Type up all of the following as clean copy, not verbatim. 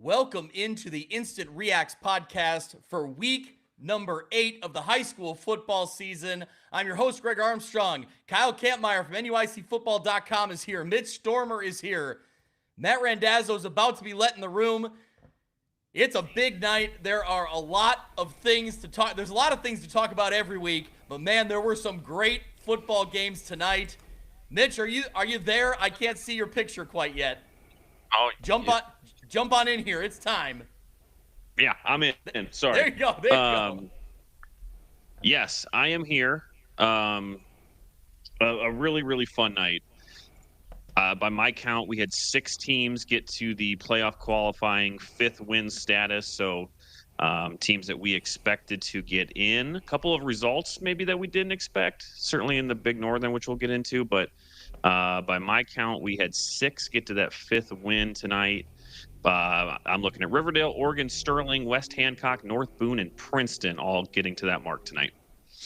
Welcome into the Instant REAX podcast for week number 8 of the high school football season. I'm your host, Greg Armstrong. Kyle Kampmeyer from NUICfootball.com is here. Mitch Stormer is here. Matt Randazzo is about to be let in the room. It's a big night. There are a lot of things to talk. There's a lot of things to talk about every week, but man, there were some great football games tonight. Mitch, are you there? I can't see your picture quite yet. Oh, Jump on in here. It's time. Yeah, I'm in. Sorry. There you go. There you go. Yes, I am here. A really, really fun night. By my count, we had 6 teams get to the playoff qualifying 5th win status. So teams that we expected to get in. A couple of results maybe that we didn't expect, certainly in the Big Northern, which we'll get into. But by my count, we had 6 get to that 5th win tonight. I'm looking at Riverdale, Oregon, Sterling, West Hancock, North Boone, and Princeton all getting to that mark tonight.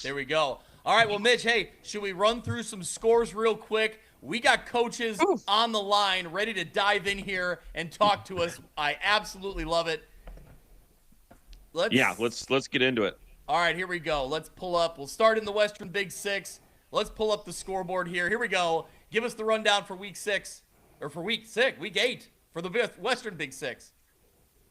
There we go. All right, well, Mitch, hey, should we run through some scores real quick? We got coaches on the line ready to dive in here and talk to us. I absolutely love it. Let's get into it. All right, here we go. Let's pull up. We'll start in the Western Big Six. Let's pull up the scoreboard here. Here we go. Give us the rundown for week 8 for the Western Big Six.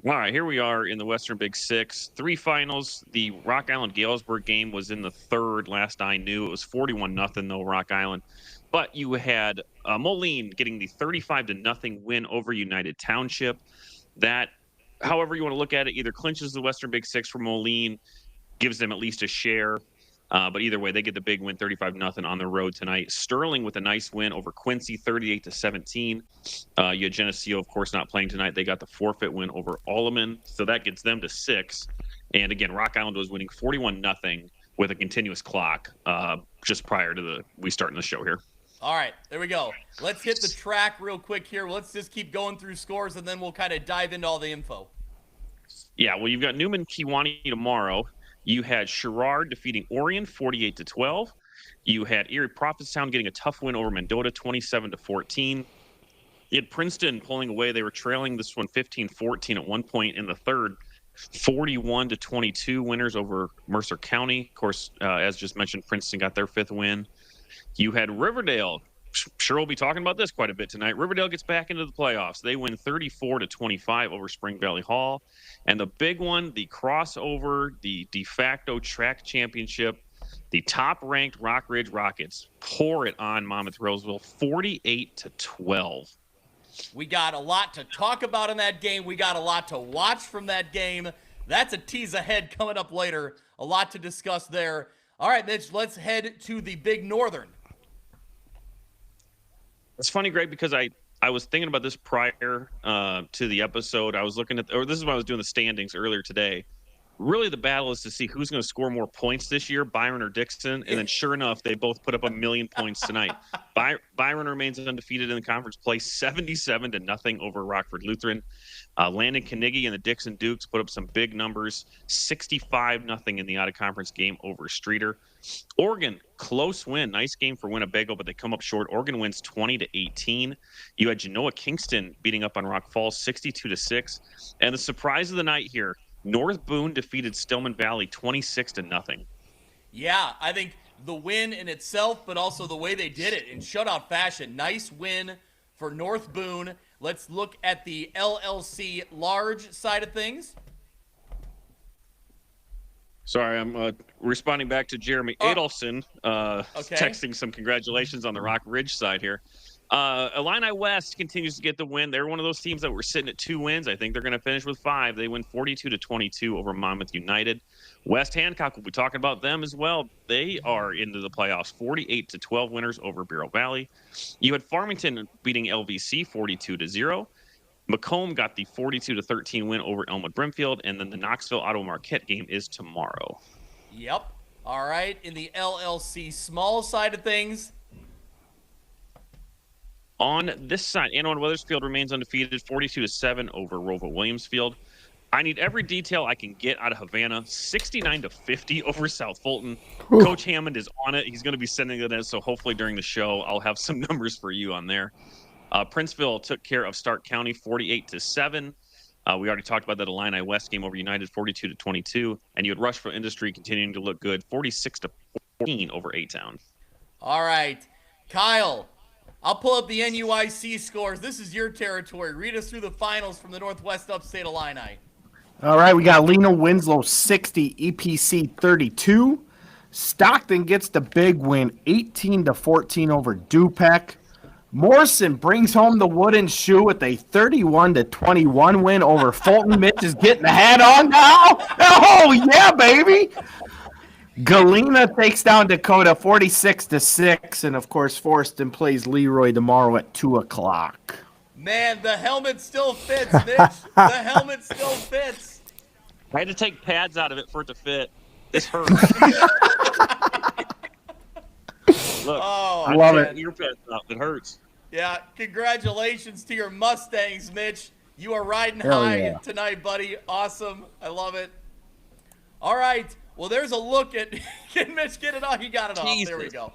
All right, here we are in the Western Big Six. 3 finals. The Rock Island-Galesburg game was in the 3rd, last I knew. It was 41-0, though, Rock Island. But you had Moline getting the 35-0 win over United Township. That, however you want to look at it, either clinches the Western Big Six for Moline, gives them at least a share. But either way, they get the big win, 35-0 on the road tonight. Sterling with a nice win over Quincy, 38-17. You had Geneseo, of course, not playing tonight. They got the forfeit win over Alleman, so that gets them to 6. And again, Rock Island was winning 41-0 with a continuous clock just prior to we starting the show here. All right, there we go. Let's hit the track real quick here. Let's just keep going through scores, and then we'll kind of dive into all the info. Yeah, well, you've got Newman-Kewanee tomorrow. You had Sherrard defeating Orion 48-12. You had Erie Prophetstown getting a tough win over Mendota 27-14. You had Princeton pulling away. They were trailing this one 15-14 at one point in the 3rd. 41-22 winners over Mercer County. Of course, as just mentioned, Princeton got their 5th win. You had Riverdale. Sure, we'll be talking about this quite a bit tonight. Riverdale gets back into the playoffs. They win 34-25 over Spring Valley Hall. And the big one, the crossover, the de facto track championship, the top-ranked Rock Ridge Rockets pour it on Monmouth Roseville, 48-12. We got a lot to talk about in that game. We got a lot to watch from that game. That's a tease ahead coming up later. A lot to discuss there. All right, Mitch, let's head to the Big Northern. It's funny, Greg, because I was thinking about this prior to the episode. I was looking at, this is when I was doing the standings earlier today. Really, the battle is to see who's going to score more points this year, Byron or Dixon. And then sure enough, they both put up 1,000,000 points tonight. Byron remains undefeated in the conference play, 77-0 over Rockford Lutheran. Landon Carnegie and the Dixon Dukes put up some big numbers, 65-0 in the out-of-conference game over Streeter. Oregon, close win. Nice game for Winnebago, but they come up short. Oregon wins 20-18. You had Genoa Kingston beating up on Rock Falls, 62-6. And the surprise of the night here, North Boone defeated Stillman Valley 26-0. Yeah, I think the win in itself, but also the way they did it in shutout fashion. Nice win for North Boone. Let's look at the LLC large side of things. Sorry, I'm responding back to Jeremy Adolson, texting some congratulations on the Rock Ridge side here. Illini West continues to get the win. They're one of those teams that were sitting at 2 wins. I think they're going to finish with 5. They win 42-22 over Monmouth United. West Hancock, we'll be talking about them as well. They are into the playoffs, 48-12 winners over Bureau Valley. You had Farmington beating LVC 42-0. Macomb got the 42-13 win over Elmwood Brimfield, and then the Knoxville Ottawa Marquette game is tomorrow. Yep. All right. In the LLC small side of things. On this side, Anawan Weathersfield remains undefeated, 42-7 over Roval Williamsfield. I need every detail I can get out of Havana, 69-50 over South Fulton. Coach Hammond is on it. He's going to be sending it in, so hopefully during the show I'll have some numbers for you on there. Princeville took care of Stark County, 48-7. We already talked about that Illini West game over United, 42-22, and you had Rushville Industry continuing to look good, 46-14 over A-Town. All right, Kyle, I'll pull up the NUIC scores. This is your territory. Read us through the finals from the Northwest Upstate Illini. All right, we got Lena Winslow 60, EPC 32. Stockton gets the big win, 18-14 over Dupec. Morrison brings home the wooden shoe with a 31-21 win over Fulton. Mitch is getting the hat on now. Oh, yeah, baby. Galena takes down Dakota 46-6. And, of course, Forston plays Leroy tomorrow at 2 o'clock. Man, the helmet still fits, Mitch. The helmet still fits. I had to take pads out of it for it to fit. This hurts. Look, Oh, love man. it. Ear pads out. It hurts. Yeah, congratulations to your Mustangs, Mitch. You are riding Hell high yeah. tonight, buddy. Awesome. I love it. All right. Well, there's a look at can Mitch get it off? He got it off. There we Jesus. go.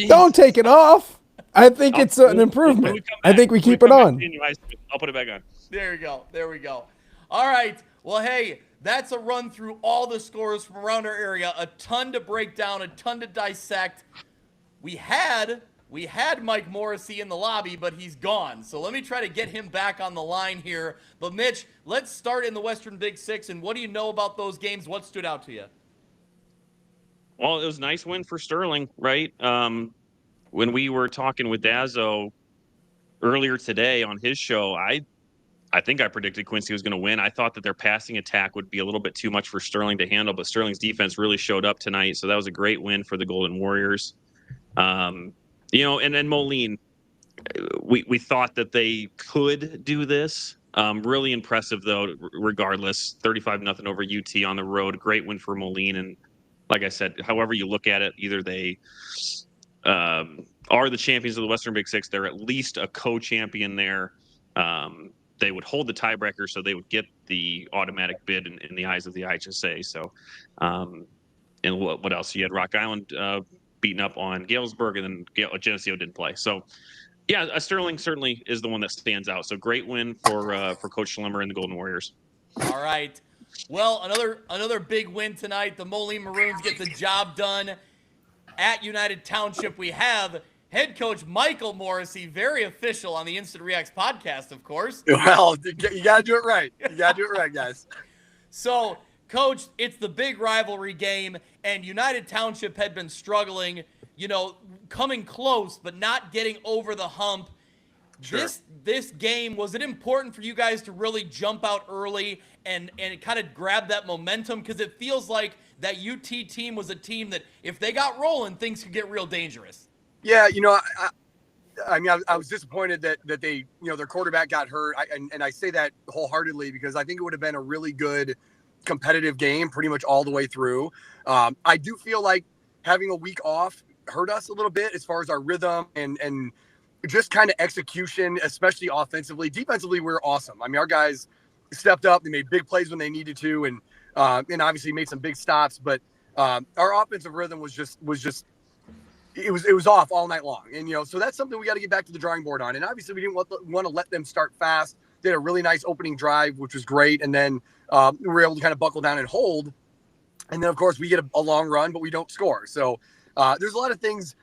Don't take it off. I think it's an improvement. I think we keep it on. I'll put it back on. There we go. There we go. All right. Well, hey, that's a run through all the scores from around our area. A ton to break down, a ton to dissect. We had Mike Morrisy in the lobby, but he's gone. So let me try to get him back on the line here. But Mitch, let's start in the Western Big Six. And what do you know about those games? What stood out to you? Well, it was a nice win for Sterling, right? When we were talking with Dazzo earlier today on his show, I think I predicted Quincy was going to win. I thought that their passing attack would be a little bit too much for Sterling to handle, but Sterling's defense really showed up tonight. So that was a great win for the Golden Warriors. And then Moline, we thought that they could do this. Really impressive, though, regardless. 35-0 over UT on the road. Great win for Moline. And like I said, however you look at it, either they are the champions of the Western Big Six. They're at least a co-champion there. They would hold the tiebreaker, so they would get the automatic bid in the eyes of the IHSA. So, and what else? You had Rock Island beating up on Galesburg, and then Geneseo didn't play. So, yeah, Sterling certainly is the one that stands out. So, great win for Coach Schlemmer and the Golden Warriors. All right. Well, another big win tonight. The Moline Maroons get the job done at United Township. We have head coach Michael Morrisy, very official on the Instant REAX podcast, of course. Well, you got to do it right. You got to do it right, guys. So, Coach, it's the big rivalry game, and United Township had been struggling, coming close, but not getting over the hump. Sure. This game, was it important for you guys to really jump out early and kind of grab that momentum? Because it feels like that UT team was a team that if they got rolling, things could get real dangerous. Yeah, I was disappointed that they, their quarterback got hurt. And I say that wholeheartedly because I think it would have been a really good competitive game pretty much all the way through. I do feel like having a week off hurt us a little bit as far as our rhythm and just kind of execution, especially offensively. Defensively, we're awesome. I mean, our guys stepped up. They made big plays when they needed to, and obviously made some big stops. But our offensive rhythm was off all night long. And, so that's something we got to get back to the drawing board on. And obviously we didn't want to let them start fast. They had a really nice opening drive, which was great. And then we were able to kind of buckle down and hold. And then, of course, we get a long run, but we don't score. So there's a lot of things,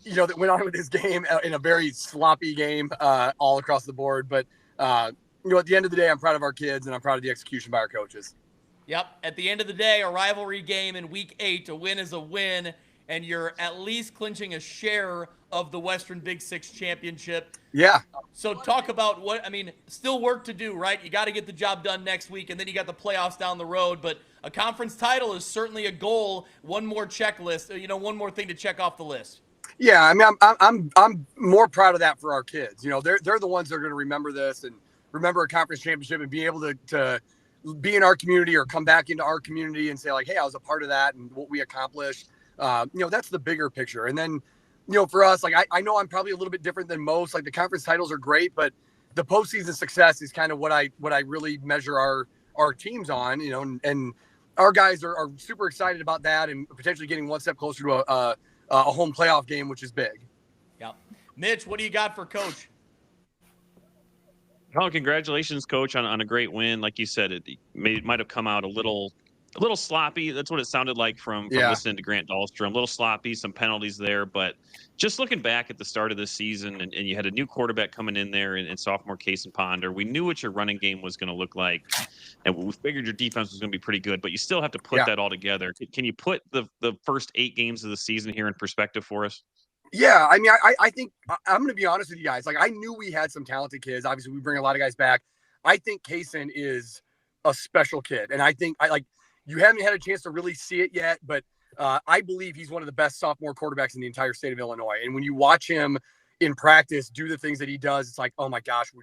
that went on with this game in a very sloppy game all across the board. But, at the end of the day, I'm proud of our kids and I'm proud of the execution by our coaches. Yep. At the end of the day, a rivalry game in Week 8, a win is a win, and you're at least clinching a share of the Western Big Six championship. Yeah. So talk about still work to do, right? You got to get the job done next week, and then you got the playoffs down the road. But a conference title is certainly a goal. One more checklist, one more thing to check off the list. Yeah, I mean, I'm more proud of that for our kids. They're the ones that are going to remember this and remember a conference championship and be able to be in our community or come back into our community and say like, hey, I was a part of that and what we accomplished. That's the bigger picture. And then, for us, like I know I'm probably a little bit different than most. Like the conference titles are great, but the postseason success is kind of what I really measure our teams on. And our guys are super excited about that and potentially getting one step closer to a home playoff game, which is big. Yeah, Mitch, what do you got for Coach? Oh, congratulations, Coach, on a great win. Like you said, it might have come out a little sloppy. That's what it sounded like from listening to Grant Dahlstrom. A little sloppy, some penalties there. But just looking back at the start of the season, and you had a new quarterback coming in there and sophomore Case and Ponder. We knew what your running game was going to look like, and we figured your defense was going to be pretty good. But you still have to put that all together. Can you put the first 8 games of the season here in perspective for us? Yeah, I mean, I think I'm going to be honest with you guys. Like, I knew we had some talented kids. Obviously, we bring a lot of guys back. I think Kaysen is a special kid, and I think you haven't had a chance to really see it yet, but I believe he's one of the best sophomore quarterbacks in the entire state of Illinois. And when you watch him in practice do the things that he does, it's like, oh my gosh, we're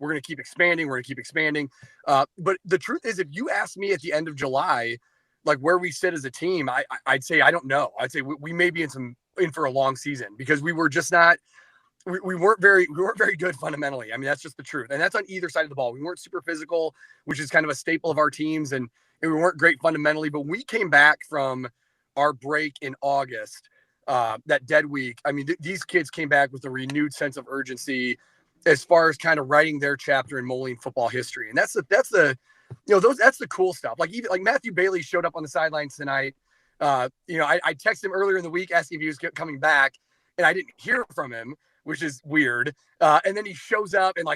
going to keep expanding. We're going to keep expanding. But the truth is, if you ask me at the end of July, like where we sit as a team, I'd say I don't know. I'd say we may be in for a long season because we were just not. We weren't very good fundamentally. I mean, that's just the truth. And that's on either side of the ball. We weren't super physical, which is kind of a staple of our teams. And we weren't great fundamentally, but we came back from our break in August, that dead week. I mean, these kids came back with a renewed sense of urgency as far as kind of writing their chapter in Moline football history. And that's the cool stuff. Like even like Matthew Bailey showed up on the sidelines tonight. I texted him earlier in the week asking if he was coming back, and I didn't hear from him, which is weird. And then he shows up and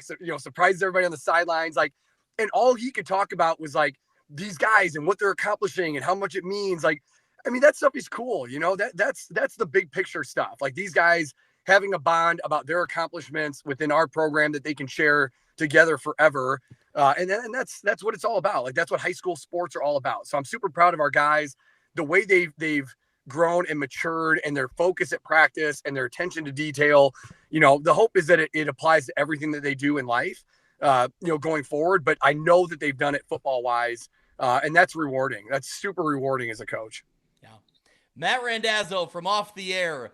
surprises everybody on the sidelines. Like, and all he could talk about was like these guys and what they're accomplishing and how much it means. Like, I mean, that stuff is cool. That's the big picture stuff. Like these guys having a bond about their accomplishments within our program that they can share together forever. And that's what it's all about. Like, that's what high school sports are all about. So I'm super proud of our guys, the way they've grown and matured, and their focus at practice and their attention to detail. The hope is that it applies to everything that they do in life, going forward. But I know that they've done it football wise. And that's rewarding. That's super rewarding as a coach. Yeah. Matt Randazzo from Off the Air.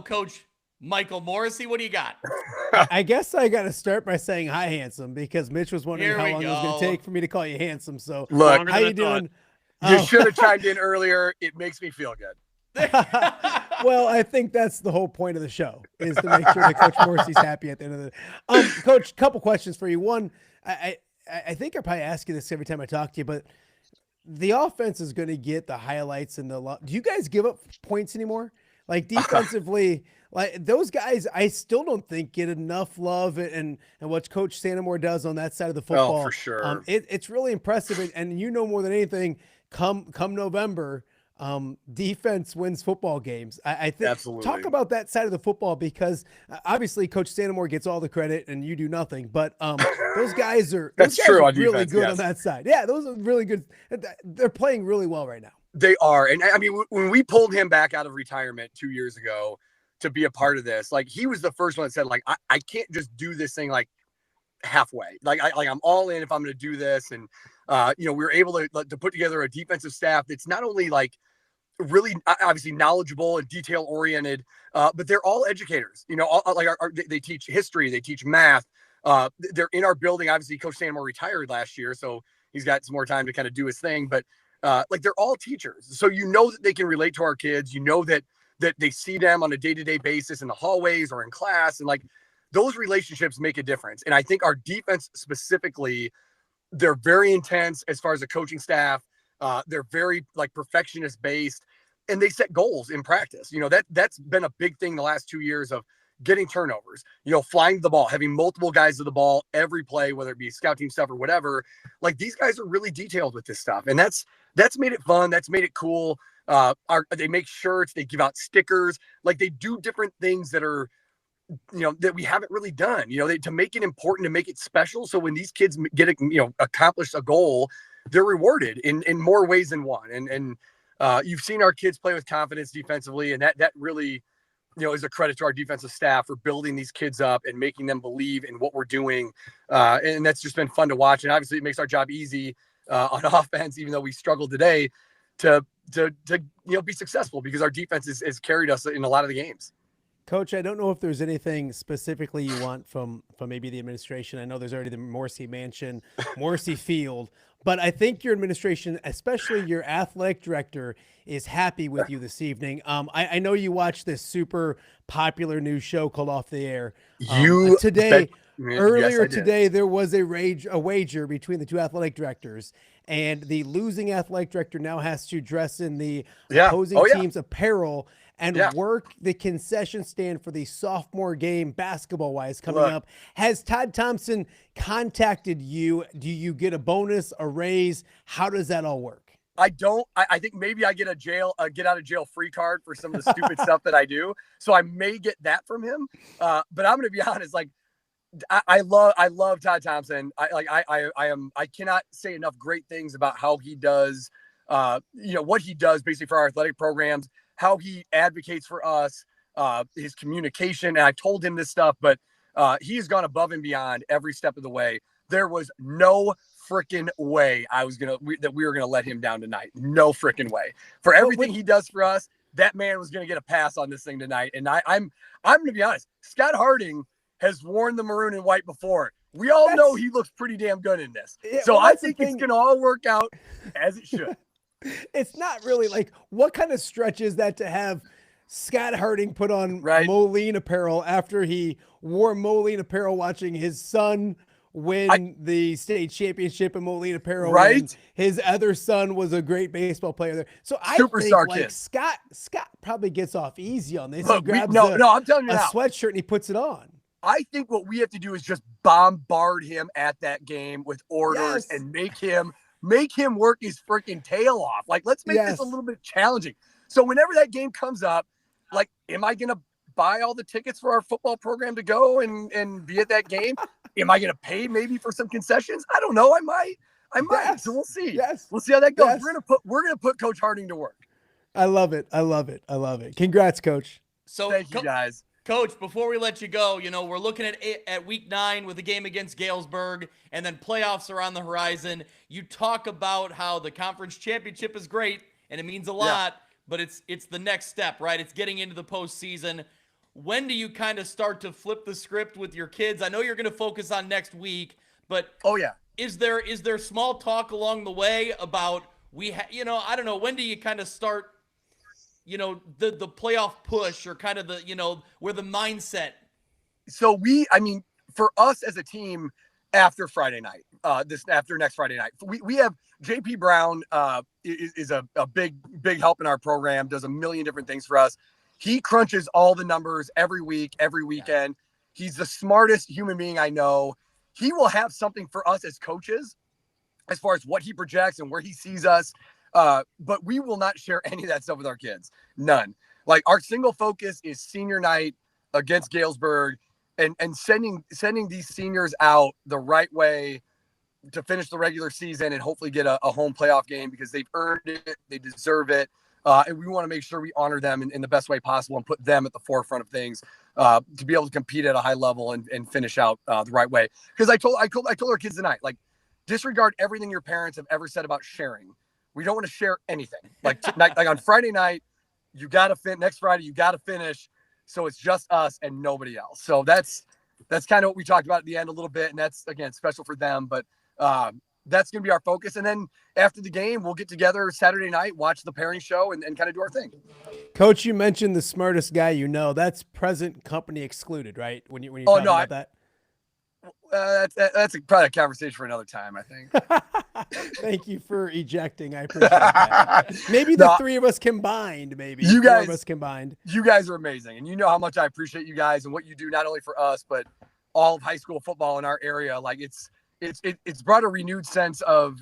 Coach Michael Morrisy, what do you got? I guess I got to start by saying hi, handsome, because Mitch was wondering how long it was going to take for me to call you handsome. So, look, how you doing? You should have chimed in earlier. It makes me feel good. Well, I think that's the whole point of the show, is to make sure that Coach Morrisy's happy at the end of the Coach, couple questions for you. One, I think I probably ask you this every time I talk to you, but the offense is going to get the highlights and do you guys give up points anymore? Like defensively, like those guys, I still don't think get enough love, and what Coach Santamore does on that side of the football. Oh, for sure. It's really impressive. And more than anything, come November, defense wins football games. I think. Absolutely. Talk about that side of the football, because obviously Coach Santamore gets all the credit and you do nothing, but those guys are really good on that side. Yeah, those are really good. They're playing really well right now. They are. And I mean, when we pulled him back out of retirement 2 years ago to be a part of this, like he was the first one that said, like, I can't just do this thing like halfway. Like I'm all in if I'm going to do this. And we were able to put together a defensive staff that's not only like really obviously knowledgeable and detail oriented, but they're all educators. They teach history, they teach math. They're in our building. Obviously, Coach Santamore retired last year, so he's got some more time to kind of do his thing. But they're all teachers, so that they can relate to our kids. That they see them on a day-to-day basis in the hallways or in class, and like those relationships make a difference. And I think our defense specifically, they're very intense as far as the coaching staff. They're very like perfectionist based, and they set goals in practice. That's been a big thing the last 2 years of getting turnovers, flying the ball, having multiple guys to the ball every play, whether it be scout team stuff or whatever. Like these guys are really detailed with this stuff, and that's made it fun. That's made it cool. They make shirts, they give out stickers, like they do different things that are, that we haven't really done, to make it important, to make it special. So when these kids get, accomplish a goal, they're rewarded in more ways than one. And you've seen our kids play with confidence defensively, and that really, is a credit to our defensive staff for building these kids up and making them believe in what we're doing. And that's just been fun to watch. And obviously it makes our job easy on offense, even though we struggled today to be successful, because our defense has carried us in a lot of the games. Coach, I don't know if there's anything specifically you want from maybe the administration. I know there's already the Morrisy Mansion, Morrisy Field, but I think your administration, especially your athletic director, is happy with you this evening. I know you watch this super popular new show called Off the Air. Today, earlier today, there was a wager between the two athletic directors, and the losing athletic director now has to dress in the opposing team's apparel and work the concession stand for the sophomore game basketball-wise coming up. Has Todd Thompson contacted you? Do you get a bonus, a raise? How does that all work? I don't. I think maybe I get a get out of jail free card for some of the stupid stuff that I do. So I may get that from him. But I'm going to be honest. Like, I love Todd Thompson. I cannot say enough great things about how he does, what he does basically for our athletic programs, how he advocates for us, his communication. And I told him this stuff, but he's gone above and beyond every step of the way. There was no freaking way that we were gonna let him down tonight. No freaking way. For everything he does for us, that man was gonna get a pass on this thing tonight. And I'm gonna be honest. Scott Harding has worn the maroon and white before. We all know he looks pretty damn good in this. So I think it's gonna all work out as it should. It's not really like, what kind of stretch is that to have Scott Harding put on Moline apparel after he wore Moline apparel watching his son win the state championship in Moline apparel. Right. His other son was a great baseball player there. So I think like Scott probably gets off easy on this. He grabs I'm telling you a now, sweatshirt and he puts it on. I think what we have to do is just bombard him at that game with orders and make him work his freaking tail off. Like, let's make this a little bit challenging. So whenever that game comes up, like, am I going to buy all the tickets for our football program to go and be at that game? Am I going to pay maybe for some concessions? I don't know. I might. Yes. So we'll see. Yes. We'll see how that goes. Yes. We're going to put Coach Harding to work. I love it. Congrats, Coach. So thank you guys. Coach, before we let you go, we're looking at week 9 with a game against Galesburg, and then playoffs are on the horizon. You talk about how the conference championship is great, and it means a lot, but it's the next step, right? It's getting into the postseason. When do you kind of start to flip the script with your kids? I know you're going to focus on next week, but is there small talk along the way about I don't know, when do you kind of start the playoff push, or kind of the, where the mindset? So for us as a team after Friday night, after next Friday night, we have JP Brown is a big help in our program, does a million different things for us. He crunches all the numbers every week, every weekend. He's the smartest human being I know. He will have something for us as coaches as far as what he projects and where he sees us. But we will not share any of that stuff with our kids. None. Like, our single focus is senior night against Galesburg and sending these seniors out the right way to finish the regular season and hopefully get a home playoff game, because they've earned it. They deserve it. And we want to make sure we honor them in the best way possible and put them at the forefront of things to be able to compete at a high level and finish out the right way. Because I told our kids tonight, like, disregard everything your parents have ever said about sharing. We don't want to share anything. Like on Friday night, next Friday, you got to finish. So it's just us and nobody else. So that's kind of what we talked about at the end a little bit. And that's, again, special for them. But that's going to be our focus. And then after the game, we'll get together Saturday night, watch the pairing show, and kind of do our thing. Coach, you mentioned the smartest guy that's present company excluded, right? When you talk about that? That's probably a conversation for another time, I think. Thank you for ejecting. I appreciate that. Maybe the three of us combined. You guys are amazing, and you know how much I appreciate you guys and what you do, not only for us but all of high school football in our area. Like, it's brought a renewed sense of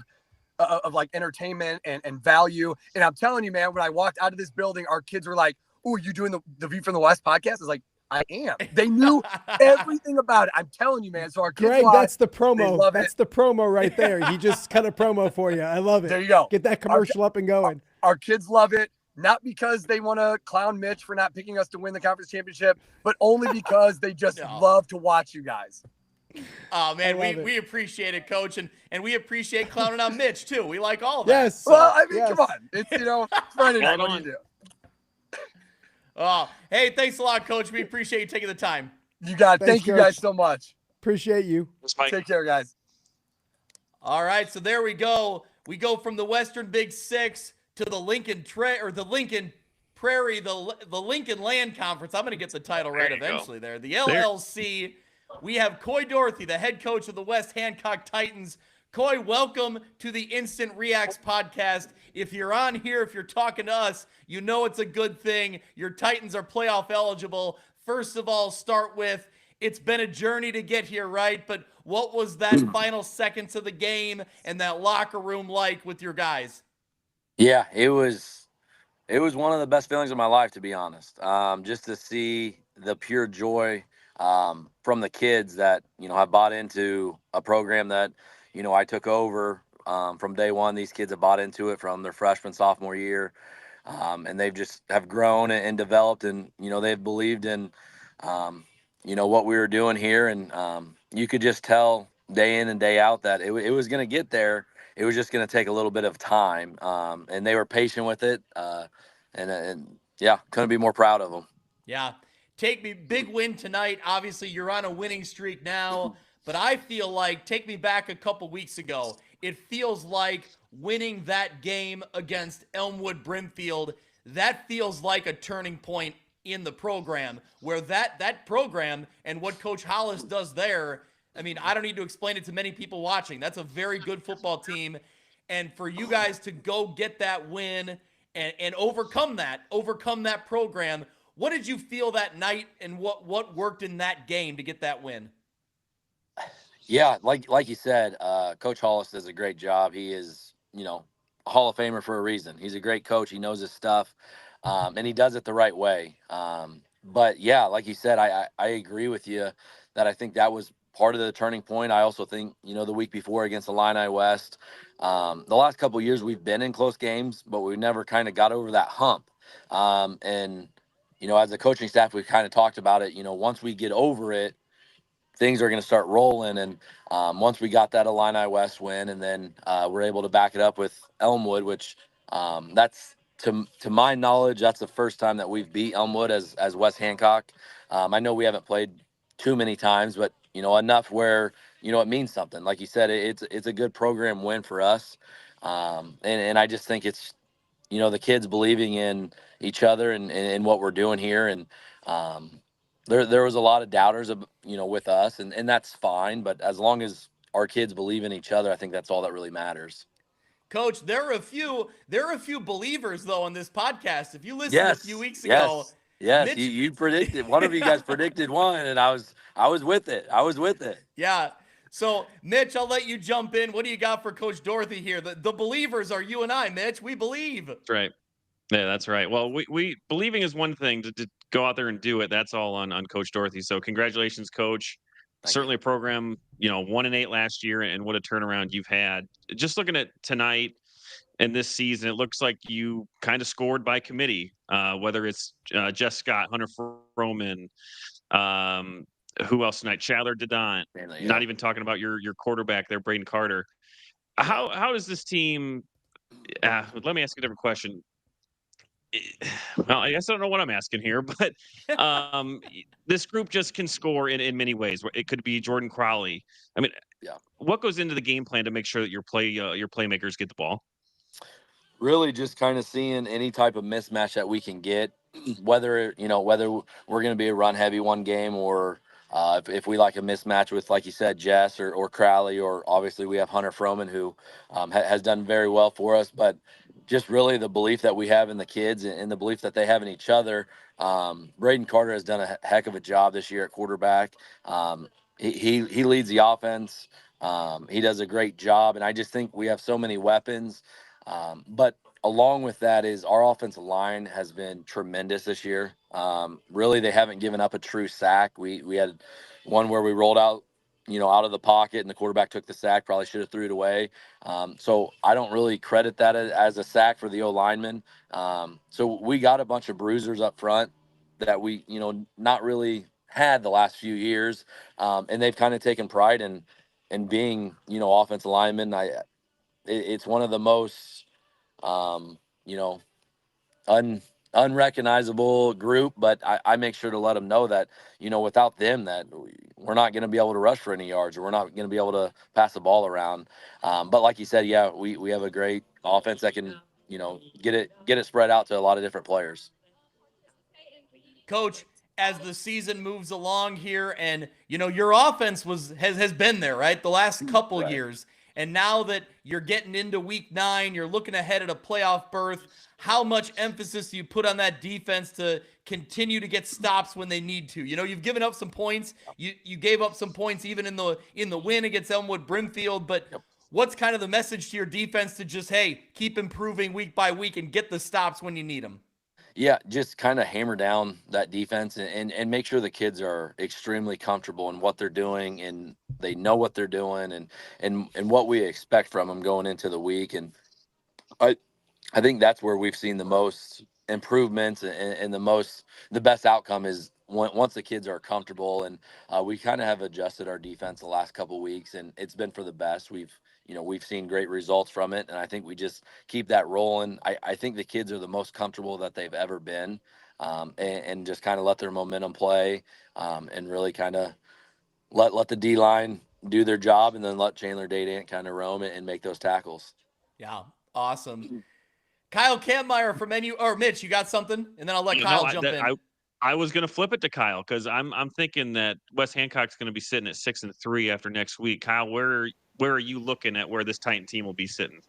like entertainment and value. And I'm telling you, man, when I walked out of this building, our kids were like, "Oh, you doing the View from the West podcast?" I was like, I am. They knew everything about it. I'm telling you, man. So our kids, Greg, that's the promo. That's the promo right there. He just cut a promo for you. I love it. There you go. Get that commercial up and going. Our kids love it, not because they want to clown Mitch for not picking us to win the conference championship, but only because they just love to watch you guys. Oh, man, we appreciate it, Coach, and we appreciate clowning on Mitch too. We like all of that. Yes. Well, I mean, come on. It's Friday night. What do you do? Oh, hey, thanks a lot, Coach. We appreciate you taking the time. You got it. Thanks, Thank you guys Coach. so much. Appreciate you. Thanks, Mike. Take care, guys. All right, so there we go. We go from the Western Big Six to the Lincoln Prairie, the Lincoln Land Conference. I'm going to get the title right eventually there. The LLC. We have Coy Dorothy, the head coach of the West Hancock Titans. Coy, welcome to the Instant REAX podcast. If you're on here, if you're talking to us, you know it's a good thing. Your Titans are playoff eligible. First of all, start with, it's been a journey to get here, right? But what was that final seconds of the game and that locker room like with your guys? Yeah, it was one of the best feelings of my life, to be honest. Just to see the pure joy from the kids that, have bought into a program that, I took over from day one. These kids have bought into it from their freshman, sophomore year. And they've just have grown and developed, and, they've believed in, what we were doing here. And you could just tell day in and day out that it was going to get there. It was just going to take a little bit of time. And they were patient with it. And yeah, couldn't be more proud of them. Yeah. Big win tonight. Obviously, you're on a winning streak now, but I feel like, take me back a couple weeks ago. It feels like winning that game against Elmwood Brimfield, that feels like a turning point in the program, where that program and what Coach Hollis does there, I mean, I don't need to explain it to many people watching. That's a very good football team. And for you guys to go get that win and overcome that program, what did you feel that night, and what worked in that game to get that win? Yeah, like you said, Coach Hollis does a great job. He is, a Hall of Famer for a reason. He's a great coach. He knows his stuff, and he does it the right way. But yeah, like you said, I agree with you that I think that was part of the turning point. I also think, the week before against Illini West, the last couple of years we've been in close games, but we never kind of got over that hump. And, as a coaching staff, we've kind of talked about it, once we get over it, things are going to start rolling. And once we got that Illini West win, and then we're able to back it up with Elmwood, which that's, to my knowledge, that's the first time that we've beat Elmwood as West Hancock. I know we haven't played too many times, but enough where it means something. Like you said, it's a good program win for us, and I just think it's the kids believing in each other and what we're doing here. And there was a lot of doubters with us, and that's fine. But as long as our kids believe in each other, I think that's all that really matters. Coach, there are a few believers though on this podcast. If you listened a few weeks ago, Mitch, you predicted, one of you guys predicted one, and I was with it. Yeah. So Mitch, I'll let you jump in. What do you got for Coach Dorothy here? The believers are you and I, Mitch. We believe. That's right. Yeah, that's right. Well, we believing is one thing, to go out there and do it, that's all on Coach Dorothy. So congratulations, Coach. Certainly a program, 1-8 last year, and what a turnaround you've had. Just looking at tonight and this season, it looks like you kind of scored by committee, whether it's Jess Scott, Hunter Froman, who else tonight? Chandler Dedant. Yeah. Not even talking about your quarterback there, Braden Carter. How does this team? Let me ask you a different question. Well, I guess I don't know what I'm asking here, but this group just can score in many ways. It could be Jordan Crowley. I mean, what goes into the game plan to make sure that your playmakers get the ball? Really just kind of seeing any type of mismatch that we can get, whether we're going to be a run heavy one game, or if we like a mismatch with, like you said, Jess or Crowley, or obviously we have Hunter Froman, who has done very well for us. But just really the belief that we have in the kids and the belief that they have in each other. Braden Carter has done a heck of a job this year at quarterback. He leads the offense. He does a great job, and I just think we have so many weapons. But along with that is our offensive line has been tremendous this year. Really, they haven't given up a true sack. We had one where we rolled out, out of the pocket, and the quarterback took the sack. Probably should have threw it away. So I don't really credit that as a sack for the O-lineman. So we got a bunch of bruisers up front that we, not really had the last few years. And they've kind of taken pride in being, offensive linemen. It's one of the most, unrecognizable group, but I make sure to let them know that, without them, that we're not going to be able to rush for any yards, or we're not going to be able to pass the ball around. But like you said, yeah, we have a great offense that can, get it spread out to a lot of different players. Coach, as the season moves along here, and your offense has been there, right, the last couple Right. years, and now that you're getting into week 9, you're looking ahead at a playoff berth. How much emphasis do you put on that defense to continue to get stops when they need to? You've given up some points. You gave up some points even in the win against Elmwood Brimfield, but what's kind of the message to your defense to just, hey, keep improving week by week and get the stops when you need them? Yeah, just kind of hammer down that defense, and make sure the kids are extremely comfortable in what they're doing, and they know what they're doing, and what we expect from them going into the week. And I think that's where we've seen the most improvements, and the best outcome is once the kids are comfortable. And we kind of have adjusted our defense the last couple of weeks, and it's been for the best. We've seen great results from it, and I think we just keep that rolling. I think the kids are the most comfortable that they've ever been, and just kind of let their momentum play, and really kind of let the D line do their job, and then let Chandler Dadant kind of roam it and make those tackles. Yeah, awesome. Kyle Kampmeyer from Mitch, you got something? And then I'll let Kyle jump in. I was going to flip it to Kyle, because I'm thinking that West Hancock's going to be sitting at 6-3 after next week. Kyle, where are you looking at where this Titan team will be sitting?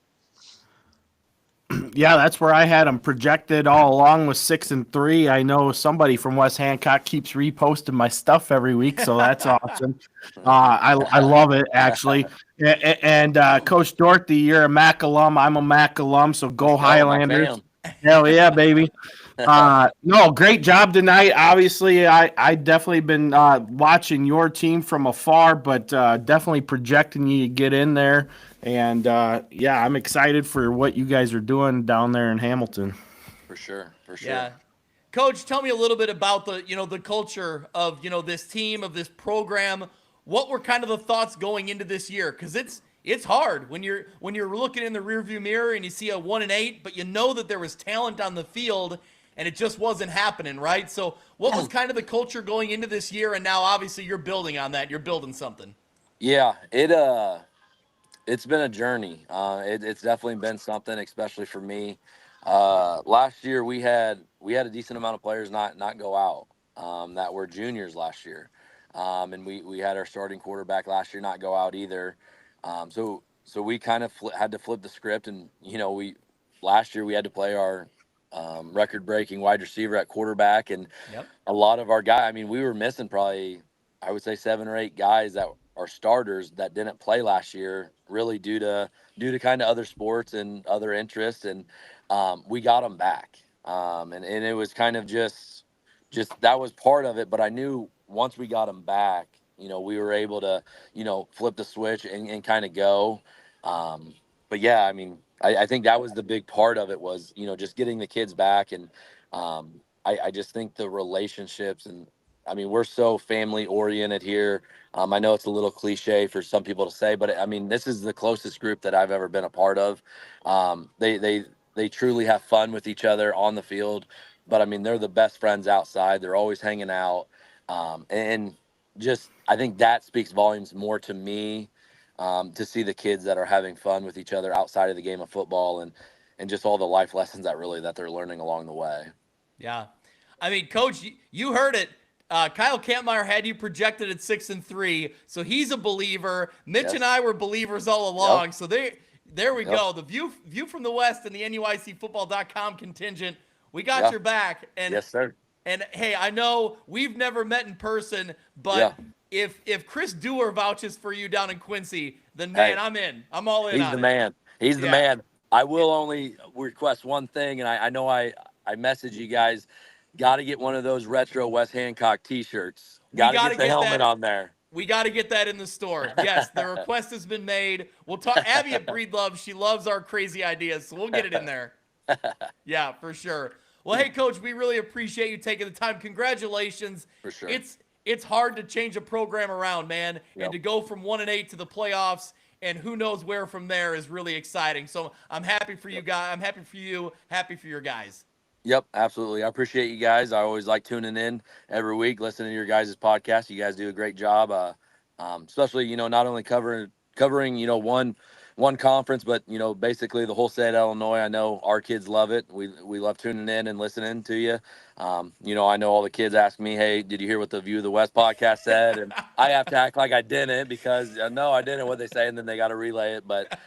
Yeah, that's where I had them projected all along, with 6-3. I know somebody from West Hancock keeps reposting my stuff every week, so that's awesome. I love it, actually. And Coach Dorothy, you're a MAC alum. I'm a MAC alum, so go Highlanders. Hell yeah, baby. No, great job tonight. Obviously, I definitely been watching your team from afar, but definitely projecting you to get in there. And yeah, I'm excited for what you guys are doing down there in Hamilton. For sure. Yeah. Coach, tell me a little bit about the culture of, this team, of this program. What were kind of the thoughts going into this year? Because it's hard when you're looking in the rearview mirror and you see a 1-8, but you know that there was talent on the field and it just wasn't happening, right? So what was kind of the culture going into this year? And now obviously you're building on that. You're building something. Yeah, it's been a journey. It's definitely been something, especially for me. Last year we had a decent amount of players not go out, that were juniors last year, and we had our starting quarterback last year not go out either. So we kind of had to flip the script, and last year we had to play our record-breaking wide receiver at quarterback, and a lot of our guys. I mean, we were missing probably, I would say, 7 or 8 guys that are starters that didn't play last year, really due to kind of other sports and other interests, and we got them back, and it was kind of just that was part of it. But I knew once we got them back, we were able to flip the switch and kind of go. But yeah, I mean, I think that was the big part of it, was just getting the kids back, and I just think the relationships, and I mean, we're so family oriented here. I know it's a little cliche for some people to say, but I mean, this is the closest group that I've ever been a part of. They truly have fun with each other on the field, but I mean, they're the best friends outside. They're always hanging out, and just I think that speaks volumes more to me, to see the kids that are having fun with each other outside of the game of football, and just all the life lessons that they're learning along the way. Yeah, I mean, Coach, you heard it. Kyle Kampmeyer had you projected at 6-3, so he's a believer. Mitch and I were believers all along, so there we go. The view from the West and the NUICfootball.com contingent, we got your back. And yes, sir. And hey, I know we've never met in person, but if Chris Dewar vouches for you down in Quincy, then man, I'm in. I'm all in. He's the man. He's the man. I will only request one thing, and I know I message you guys. Got to get one of those retro West Hancock T-shirts. Got to get the helmet on there. We got to get that in the store. Yes, the request has been made. We'll talk. Abby at Breedlove, she loves our crazy ideas, so we'll get it in there. Yeah, for sure. Well, hey, Coach, we really appreciate you taking the time. Congratulations. For sure. It's hard to change a program around, man, and to go from 1-8 to the playoffs, and who knows where from there is really exciting. So I'm happy for you guys. I'm happy for you. Happy for your guys. Yep, absolutely. I appreciate you guys. I always like tuning in every week, listening to your guys' podcast. You guys do a great job, especially not only covering one conference, but basically the whole state of Illinois. I know our kids love it. We love tuning in and listening to you. I know all the kids ask me, "Hey, did you hear what the View of the West podcast said?" And I have to act like I didn't because no, I didn't. What they say, and then they got to relay it. But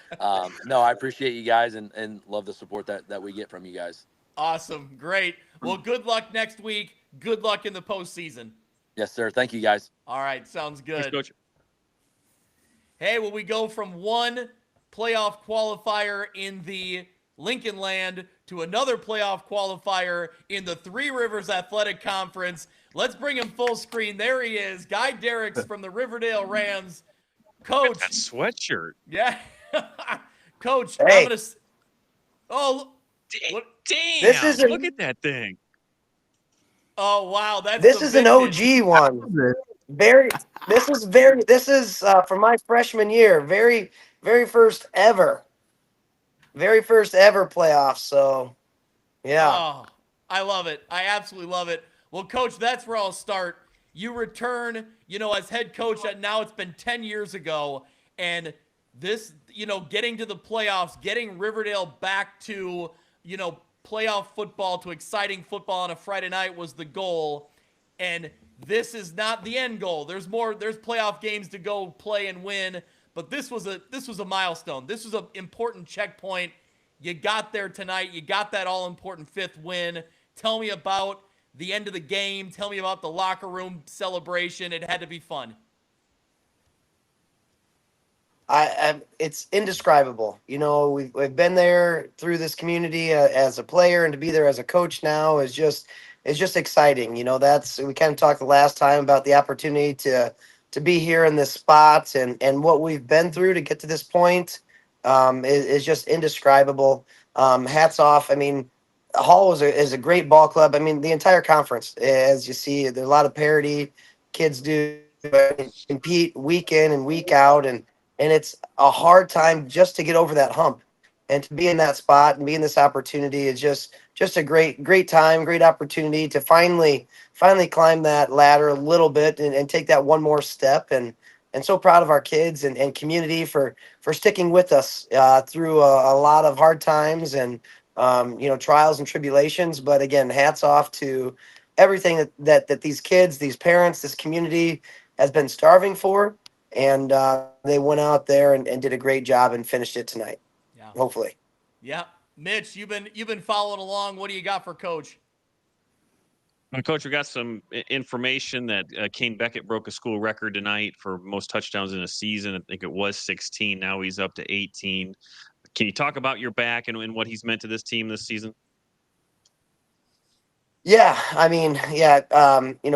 no, I appreciate you guys and love the support that we get from you guys. Awesome. Great. Well, good luck next week. Good luck in the postseason. Yes, sir. Thank you, guys. All right. Sounds good. Thanks, Coach. Hey, well, we go from one playoff qualifier in the Lincoln Land to another playoff qualifier in the Three Rivers Athletic Conference. Let's bring him full screen. There he is, Guy Derks from the Riverdale Rams. Coach. That sweatshirt. Yeah. Coach, Hey. I'm going to... Oh, what? Damn, This is look at that thing. Oh, wow. That's This the is an vintage. OG one. This is for my freshman year. Very first ever playoff. So, yeah. Oh, I love it. I absolutely love it. Well, Coach, that's where I'll start. You return, as head coach. Now it's been 10 years ago. And this, getting to the playoffs, getting Riverdale back to, playoff football, to exciting football on a Friday night was the goal. And this is not the end goal. There's playoff games to go play and win. But this was a milestone. This was an important checkpoint. You got there tonight. You got that all-important 5th win. Tell me about the end of the game. Tell me about the locker room celebration. It had to be fun. It's indescribable. We've been there through this community as a player, and to be there as a coach now is just exciting. We kind of talked the last time about the opportunity to be here in this spot and what we've been through to get to this point is just indescribable. Hats off. I mean, Hall is a great ball club. I mean, the entire conference, as you see, there's a lot of parity. Kids do compete week in and week out, and it's a hard time just to get over that hump. And to be in that spot and be in this opportunity is just a great time, great opportunity to finally climb that ladder a little bit and take that one more step. And so proud of our kids and community for sticking with us through a lot of hard times and trials and tribulations. But again, hats off to everything that these kids, these parents, this community has been starving for. And they went out there and did a great job and finished it tonight. Yeah. Hopefully. Yeah. Mitch, you've been following along. What do you got for Coach? Coach, we got some information that Kane Beckett broke a school record tonight for most touchdowns in a season. I think it was 16. Now he's up to 18. Can you talk about your back and what he's meant to this team this season? Yeah, I mean,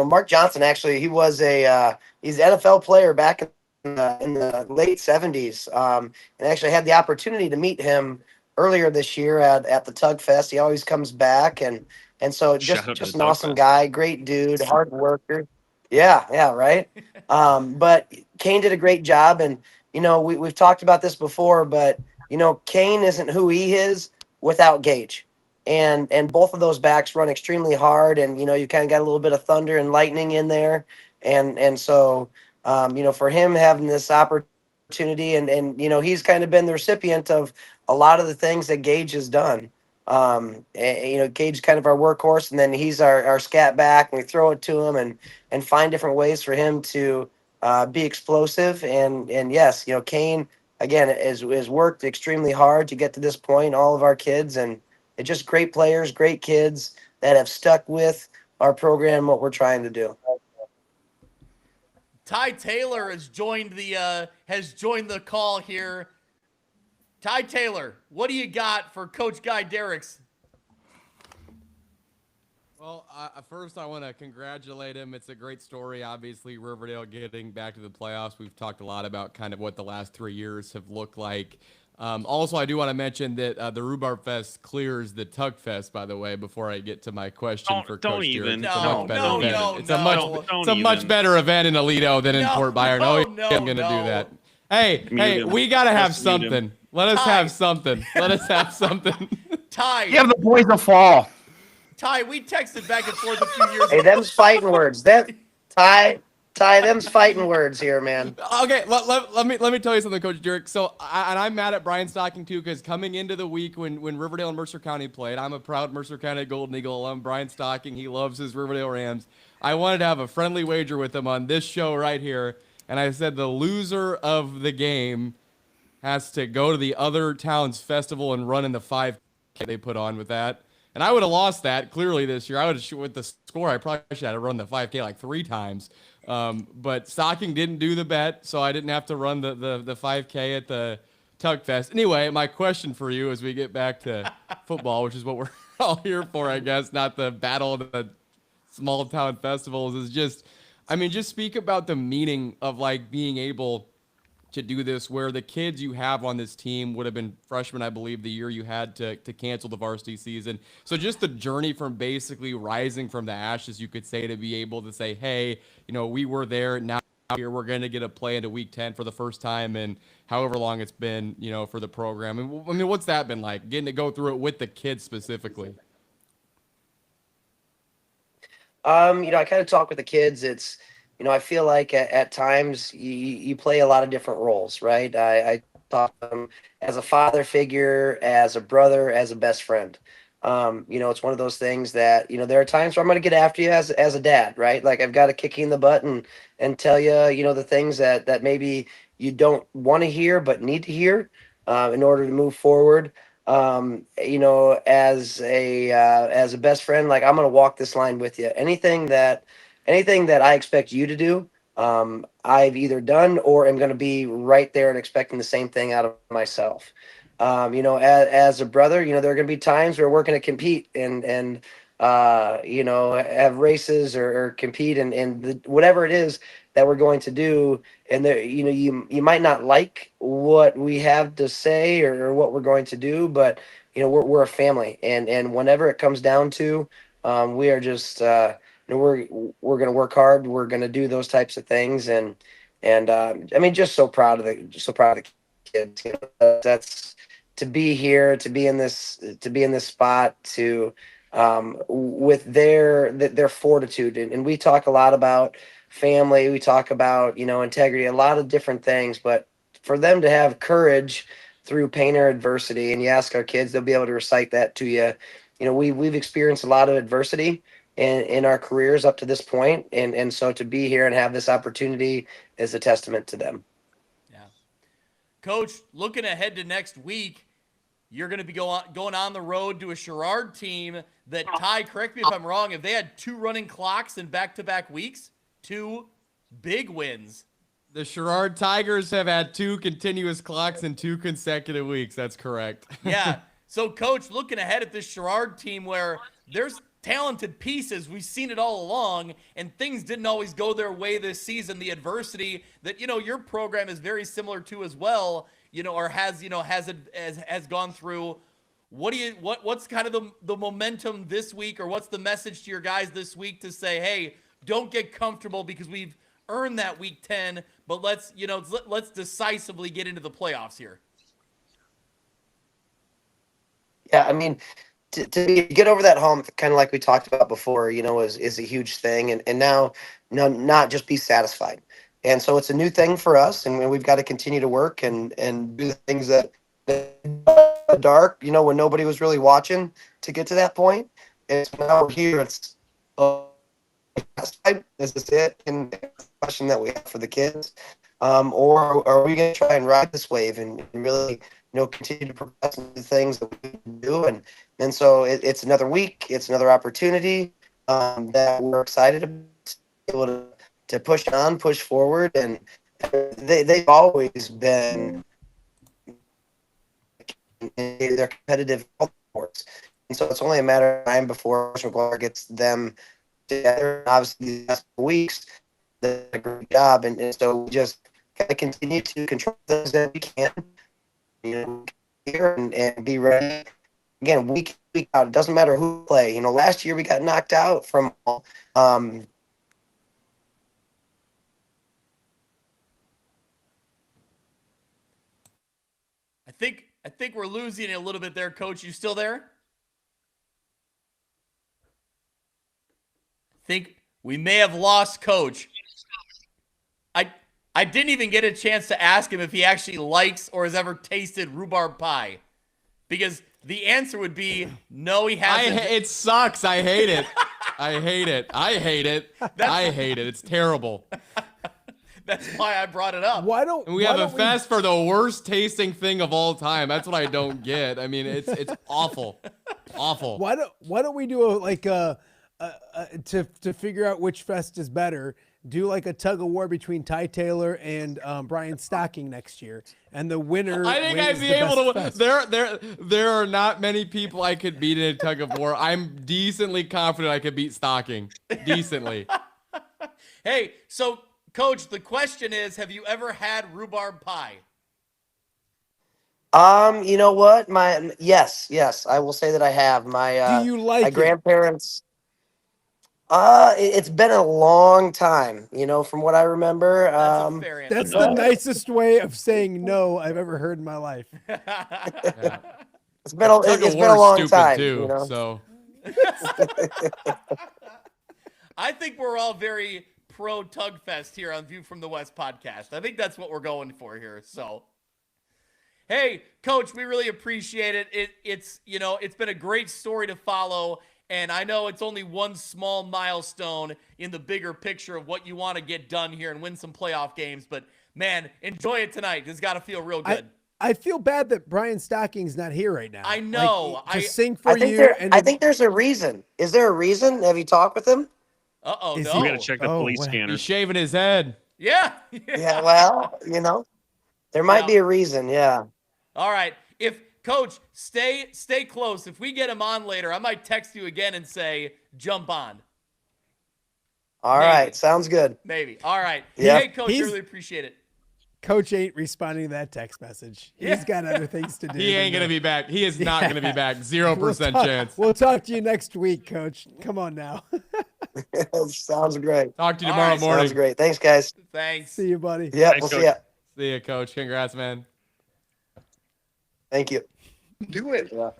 Mark Johnson, actually, he's an NFL player back in the late 70s. And actually had the opportunity to meet him earlier this year at the Tug Fest. He always comes back. And so just an awesome guy, great dude, hard worker. Yeah, right. But Kane did a great job. And, we've talked about this before, but, Kane isn't who he is without Gage. And both of those backs run extremely hard. And, you kind of got a little bit of thunder and lightning in there. And so, for him having this opportunity and he's kind of been the recipient of a lot of the things that Gage has done. Gage is kind of our workhorse, and then he's our scat back, and we throw it to him and find different ways for him to be explosive. And yes, Kane, again, has worked extremely hard to get to this point, all of our kids, and it's just great players, great kids that have stuck with our program, what we're trying to do. Ty Taylor has joined the call here. Ty Taylor, what do you got for Coach Guy Derks? Well, first I want to congratulate him. It's a great story. Obviously, Riverdale getting back to the playoffs. We've talked a lot about kind of what the last 3 years have looked like. Also, I do want to mention that the Rhubarb Fest clears the Tug Fest, by the way, before I get to my question for don't Coach even. Derks. It's a No, a much better event in Aledo than in Port Byron. I'm going to do that. Hey, we got to have something. Let us have something. Let us have something. Ty. Give the boys a fall. Ty, we texted back and forth a few years Hey, ago. them's fighting words. That Ty, them's fighting words here, man. Okay, let me tell you something, Coach Derks. So, I'm mad at Brian Stocking too, because coming into the week when Riverdale and Mercer County played, I'm a proud Mercer County Golden Eagle alum. Brian Stocking, he loves his Riverdale Rams. I wanted to have a friendly wager with him on this show right here, and I said the loser of the game has to go to the other town's festival and run in the 5K they put on with that. And I would have lost that clearly this year. I would have, with the score, I probably should have run the 5K like 3 times. But Stocking didn't do the bet, so I didn't have to run the 5K at the Tug Fest. Anyway, my question for you as we get back to football, which is what we're all here for, I guess, not the battle of the small town festivals, is just, I mean, just speak about the meaning of like being able to do this, where the kids you have on this team would have been freshmen, I believe, the year you had to cancel the varsity season. So just the journey from basically rising from the ashes, you could say, to be able to say, hey, you know, we were there, now here we're going to get a play into week 10 for the first time and however long it's been, you know, for the program. I mean, what's that been like, getting to go through it with the kids specifically? You know, I kind of talk with the kids. It's, you know, I feel like at times you play a lot of different roles, right? I talk to them as a father figure, as a brother, as a best friend. You know, it's one of those things that, you know, there are times where I'm going to get after you as a dad, right? Like I've got to kick you in the butt and tell you, you know, the things that maybe you don't want to hear but need to hear in order to move forward. You know, as a best friend, like I'm going to walk this line with you. Anything that I expect you to do, I've either done or am going to be right there and expecting the same thing out of myself. You know, as a brother, you know, there are going to be times where we're going to compete and you know, have races or compete and whatever it is that we're going to do. And there, you know, you might not like what we have to say or what we're going to do, but you know, we're a family, and whenever it comes down to, we are just you know, we're going to work hard. We're going to do those types of things, and I mean, just so proud of the kids. You know, that's to be here, to be in this spot, to with their fortitude, and we talk a lot about family. We talk about, you know, integrity, a lot of different things, but for them to have courage through pain or adversity, and you ask our kids, they'll be able to recite that to you. You know, we've experienced a lot of adversity in our careers up to this point, and so to be here and have this opportunity is a testament to them. Yeah. Coach, looking ahead to next week, you're going to be going on the road to a Sherrard team that, Ty, correct me if I'm wrong, if they had 2 running clocks in back-to-back weeks, 2 big wins. The Sherrard Tigers have had 2 continuous clocks in 2 consecutive weeks. That's correct. Yeah. So, Coach, looking ahead at this Sherrard team where there's talented pieces, we've seen it all along, and things didn't always go their way this season. The adversity that, you know, your program is very similar to as well, you know, or has gone through. What's kind of the momentum this week, or what's the message to your guys this week to say, hey, don't get comfortable because we've earned that week 10, but let's decisively get into the playoffs here. Yeah, I mean, to get over that hump, kind of like we talked about before, you know, is a huge thing, and now not just be satisfied. And so it's a new thing for us, and we've got to continue to work and do the things that dark, you know, when nobody was really watching to get to that point. And so now we're here. It's is this it? And the question that we have for the kids, or are we going to try and ride this wave and really, you know, continue to progress the things that we can do? And so it's another week, it's another opportunity that we're excited to be able to push on, push forward, and they've always been they're competitive sports, and so it's only a matter of time before Coach McGuire gets them together. Obviously, these last weeks, they did a great job, and so we just gotta continue to control things that we can, you know, here and be ready. Again, week out. It doesn't matter who play. You know, last year we got knocked out from. I think we're losing it a little bit there, Coach. You still there? think we may have lost Coach. I didn't even get a chance to ask him if he actually likes or has ever tasted rhubarb pie, because the answer would be no, he hasn't. It sucks. I hate it. I hate it. I hate it. I hate it. It's terrible. That's why I brought it up. And we have a fest for the worst tasting thing of all time. That's what I don't get. I mean, it's awful. Awful. Why don't we do to figure out which fest is better? Do like a tug of war between Ty Taylor and Brian Stocking next year, and the winner. I think I'd be able to. There are not many people I could beat in a tug of war. I'm decently confident I could beat Stocking. Decently. Hey, so Coach, the question is: have you ever had rhubarb pie? You know what? Yes, I will say that I have. My Do you like my it? grandparents. It's been a long time, from what I remember. That's a fair answer. That's the nicest way of saying no I've ever heard in my life. It's been a long time. Too, So I think we're all very pro Tugfest here on View from the West podcast. I think that's what we're going for here. So, hey, Coach, we really appreciate it. It's been a great story to follow. And I know it's only one small milestone in the bigger picture of what you want to get done here and win some playoff games. But, man, enjoy it tonight. It's got to feel real good. I feel bad that Brian Stocking's not here right now. I know. To sing for you. I think there's a reason. Is there a reason? Have you talked with him? Uh-oh, Is no. he- We got to check the police wow. scanner. he's shaving his head. Yeah. Yeah, well, there might be a reason, yeah. All right. Coach, stay close. If we get him on later, I might text you again and say, jump on. All Maybe. right, sounds good. Maybe. All right. Yeah. Hey, Coach, I really appreciate it. Coach ain't responding to that text message. He's got other things to do. He ain't going to be back. He is not going to be back. 0% chance. We'll talk to you next week, Coach. Come on now. Sounds great. Talk to you All tomorrow right, morning. Sounds great. Thanks, guys. Thanks. See you, buddy. Yeah, Thanks, we'll see Coach. ya. See you, Coach. Congrats, man. Thank you. Do it. Yeah.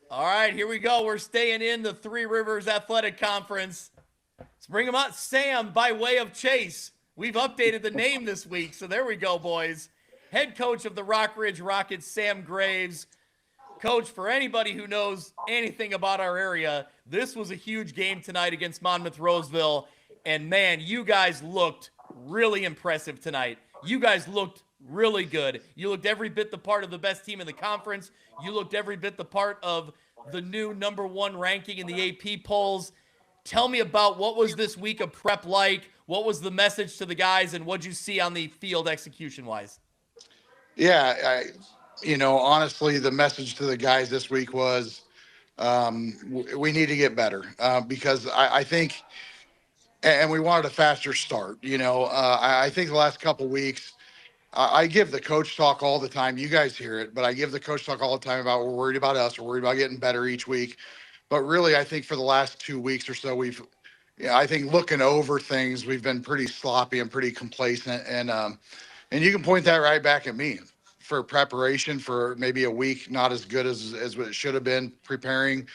All right, here we go. We're staying in the Three Rivers Athletic Conference. Let's bring him out. Sam, by way of Chase. We've updated the name this week, so there we go, boys. Head coach of the Rock Ridge Rockets, Sam Graves. Coach, for anybody who knows anything about our area, this was a huge game tonight against Monmouth Roseville. And, man, you guys looked really impressive tonight. You guys looked really good. You looked every bit the part of the best team in the conference. You looked every bit the part of the new #1 ranking in the AP polls. Tell me about what was this week of prep like? What was the message to the guys, and what'd you see on the field execution-wise? Yeah, honestly, the message to the guys this week was we need to get better because I think, and we wanted a faster start. I think the last couple weeks, I give the coach talk all the time. You guys hear it, but I give the coach talk all the time about we're worried about us. We're worried about getting better each week. But really, I think for the last 2 weeks or so, I think looking over things, we've been pretty sloppy and pretty complacent. And you can point that right back at me for preparation for maybe a week, not as good as what it should have been preparing.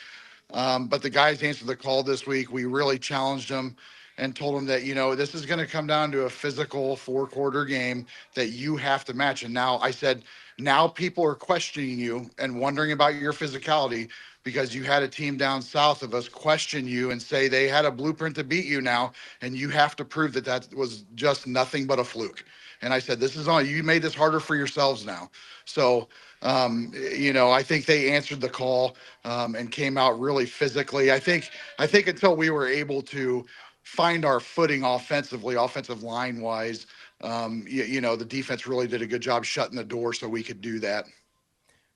But the guys answered the call this week. We really challenged them and told them that, this is going to come down to a physical 4-quarter game that you have to match. And now I said, now people are questioning you and wondering about your physicality because you had a team down south of us question you and say they had a blueprint to beat you now, and you have to prove that was just nothing but a fluke. And I said, this is on you. Made this harder for yourselves now. So, I think they answered the call and came out really physically. I think until we were able to find our footing offensively, offensive line wise, the defense really did a good job shutting the door so we could do that.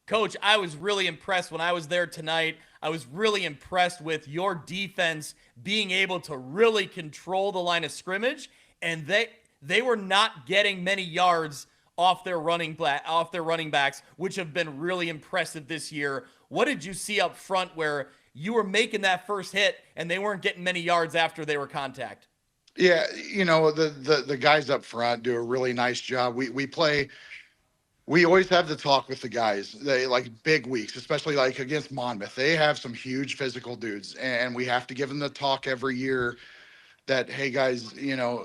Coach, I was really impressed when I was there tonight. I was really impressed with your defense being able to really control the line of scrimmage, and they were not getting many yards off their running backs, which have been really impressive this year. What did you see up front where you were making that first hit and they weren't getting many yards after they were contact? Yeah, the guys up front do a really nice job. We play we always have to talk with the guys. They like big weeks, especially like against Monmouth. They have some huge physical dudes, and we have to give them the talk every year that, hey guys,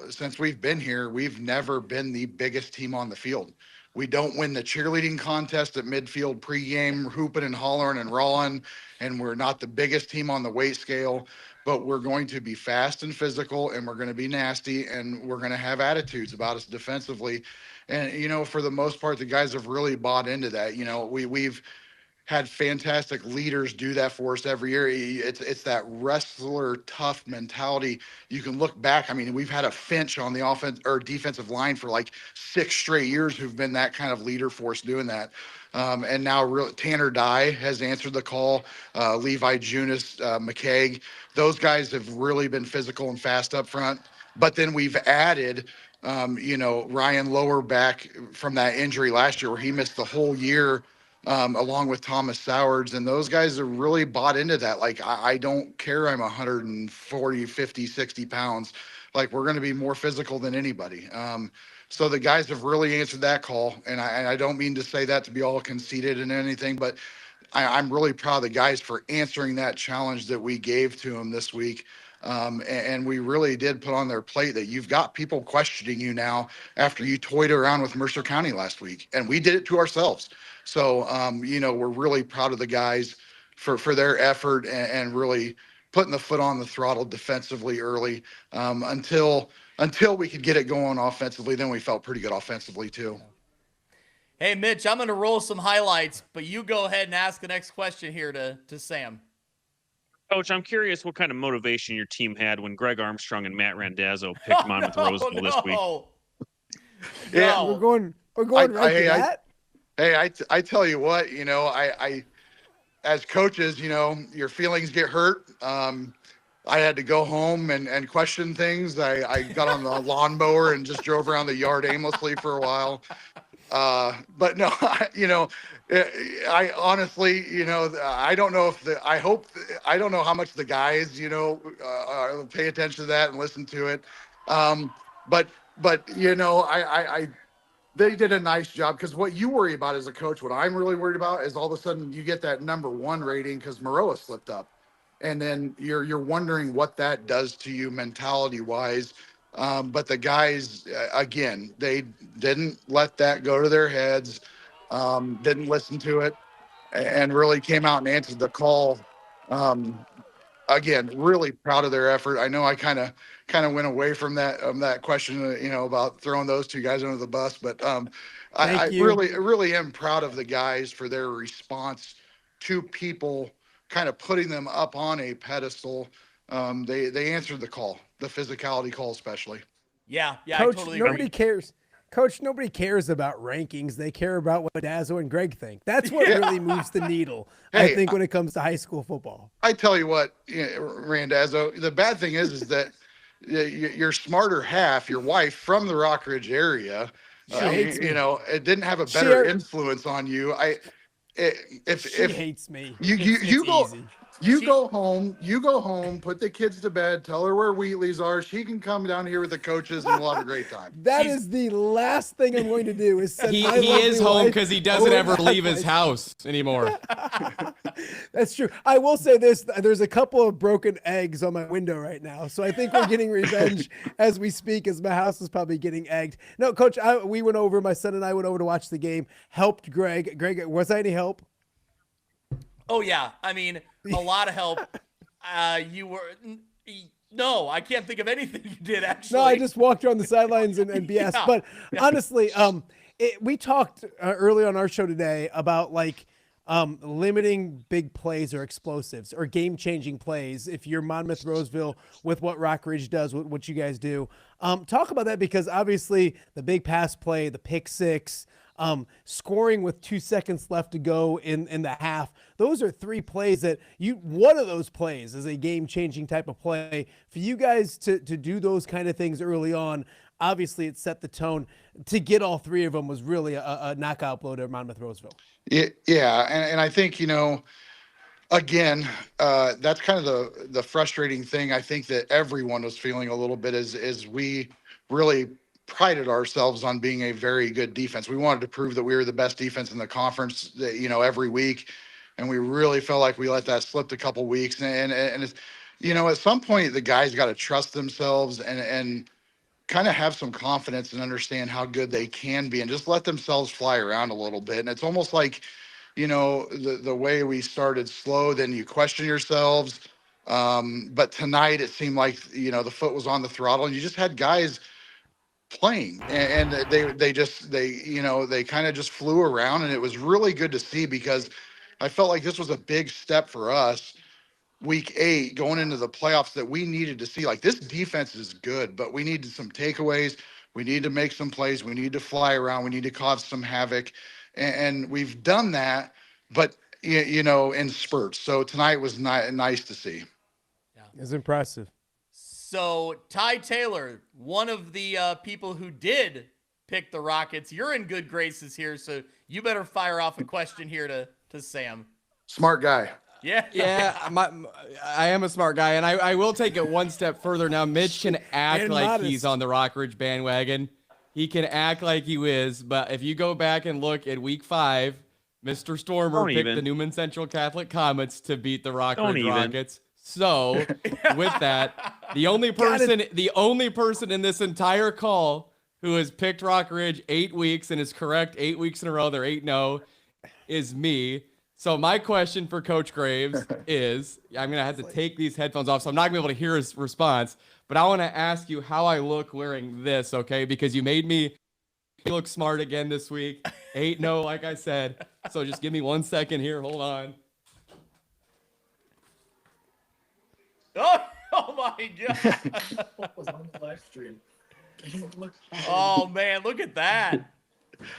since we've been here, we've never been the biggest team on the field. We don't win the cheerleading contest at midfield pregame, hooping and hollering and rawing, and we're not the biggest team on the weight scale, but we're going to be fast and physical, and we're going to be nasty, and we're going to have attitudes about us defensively. And for the most part, the guys have really bought into that. We've had fantastic leaders do that for us every year. It's that wrestler tough mentality. You can look back. I mean, we've had a Finch on the offense or defensive line for like 6 straight years who've been that kind of leader for us doing that. And now Tanner Dye has answered the call. Levi Junis, McKaig, those guys have really been physical and fast up front. But then we've added, Ryan Lower back from that injury last year where he missed the whole year, along with Thomas Sowards, and those guys have really bought into that. Like, I don't care. I'm 140, 50, 60 pounds. Like, we're going to be more physical than anybody. So the guys have really answered that call. And I don't mean to say that to be all conceited and anything, but I'm really proud of the guys for answering that challenge that we gave to them this week. And we really did put on their plate that you've got people questioning you now after you toyed around with Mercer County last week. And we did it to ourselves. So, we're really proud of the guys for their effort and really putting the foot on the throttle defensively early, until we could get it going offensively. Then we felt pretty good offensively too. Hey, Mitch, I'm going to roll some highlights, but you go ahead and ask the next question here to Sam. Coach, I'm curious what kind of motivation your team had when Greg Armstrong and Matt Randazzo picked Monmouth Roseville this week. Yeah, No. We're going right to that. Hey, I tell you what, I as coaches, your feelings get hurt. I had to go home and question things. I got on the lawnmower and just drove around the yard aimlessly for a while. But no, I honestly, I don't know I don't know how much the guys, pay attention to that and listen to it. But they did a nice job, because what you worry about as a coach, what I'm really worried about is all of a sudden you get that #1 rating because Maroa slipped up. And then you're wondering what that does to you mentality wise. But the guys, again, they didn't let that go to their heads, didn't listen to it, and really came out and answered the call. Again, really proud of their effort. I know I kind of went away from that question, about throwing those two guys under the bus, but I really am proud of the guys for their response to people kind of putting them up on a pedestal. They answered the call, the physicality call especially. Yeah, Coach, I totally nobody agree. cares. Coach, nobody cares about rankings. They care about what Dazzo and Greg think. That's what really moves the needle, I think, when it comes to high school football. I tell you what, Randazzo, the bad thing is that your smarter half, your wife from the Rockridge area, it didn't have a better influence on you. She hates me. You go home, put the kids to bed, tell her where Wheatley's are. She can come down here with the coaches and we'll have a great time. That is the last thing I'm going to do is send He my is home wife because he doesn't over ever that leave his place. house anymore. That's true. I will say this. There's a couple of broken eggs on my window right now. So I think we're getting revenge as we speak, as my house is probably getting egged. No, Coach, my son and I went over to watch the game, helped Greg. Greg, was that any help? Oh, yeah. I mean, a lot of help. No, I can't think of anything you did, actually. No, I just walked around the sidelines and BS. Yeah. But honestly, we talked early on our show today about limiting big plays or explosives or game-changing plays. If you're Monmouth Roseville with what Rockridge does, what you guys do, talk about that, because obviously the big pass play, the pick six, scoring with 2 seconds left to go in the half. Those are 3 plays that one of those plays is a game-changing type of play. For you guys to do those kind of things early on, obviously it set the tone. To get all 3 of them was really a knockout blow to Monmouth Roseville. Yeah. And I think, again, that's kind of the frustrating thing. I think that everyone was feeling a little bit is we really prided ourselves on being a very good defense. We wanted to prove that we were the best defense in the conference, every week. And we really felt like we let that slip a couple weeks. And it's, at some point, the guys got to trust themselves and kind of have some confidence and understand how good they can be and just let themselves fly around a little bit. And it's almost like, the way we started slow, then you question yourselves. But tonight it seemed like, the foot was on the throttle and you just had guys playing and they kind of just flew around, and it was really good to see because I felt like this was a big step for us week 8 going into the playoffs that we needed to see. Like, this defense is good, but we needed some takeaways. We need to make some plays. We need to fly around. We need to cause some havoc. And we've done that, but in spurts. So tonight was nice to see. Yeah. It was impressive. So Ty Taylor, one of the people who did pick the Rockets, you're in good graces here, so you better fire off a question here to Sam. Smart guy. Yeah. I am a smart guy, and I will take it one step further. Now, Mitch can act And like modest. he's on the Rockridge bandwagon. He can act like he is, but if you go back and look at week 5, Mr. Stormer picked the Newman Central Catholic Comets to beat the Rockridge Rockets. So, with that, the only person in this entire call who has picked Rockridge 8 weeks and is correct 8 weeks in a row, they're 8-0, is me. So my question for Coach Graves is, I'm going to have to take these headphones off, so I'm not going to be able to hear his response, but I want to ask you how I look wearing this, okay? Because you made me look smart again this week. 8-0, like I said. So just give me 1 second here. Hold on. Oh my God. What was on the live stream? Oh man, look at that.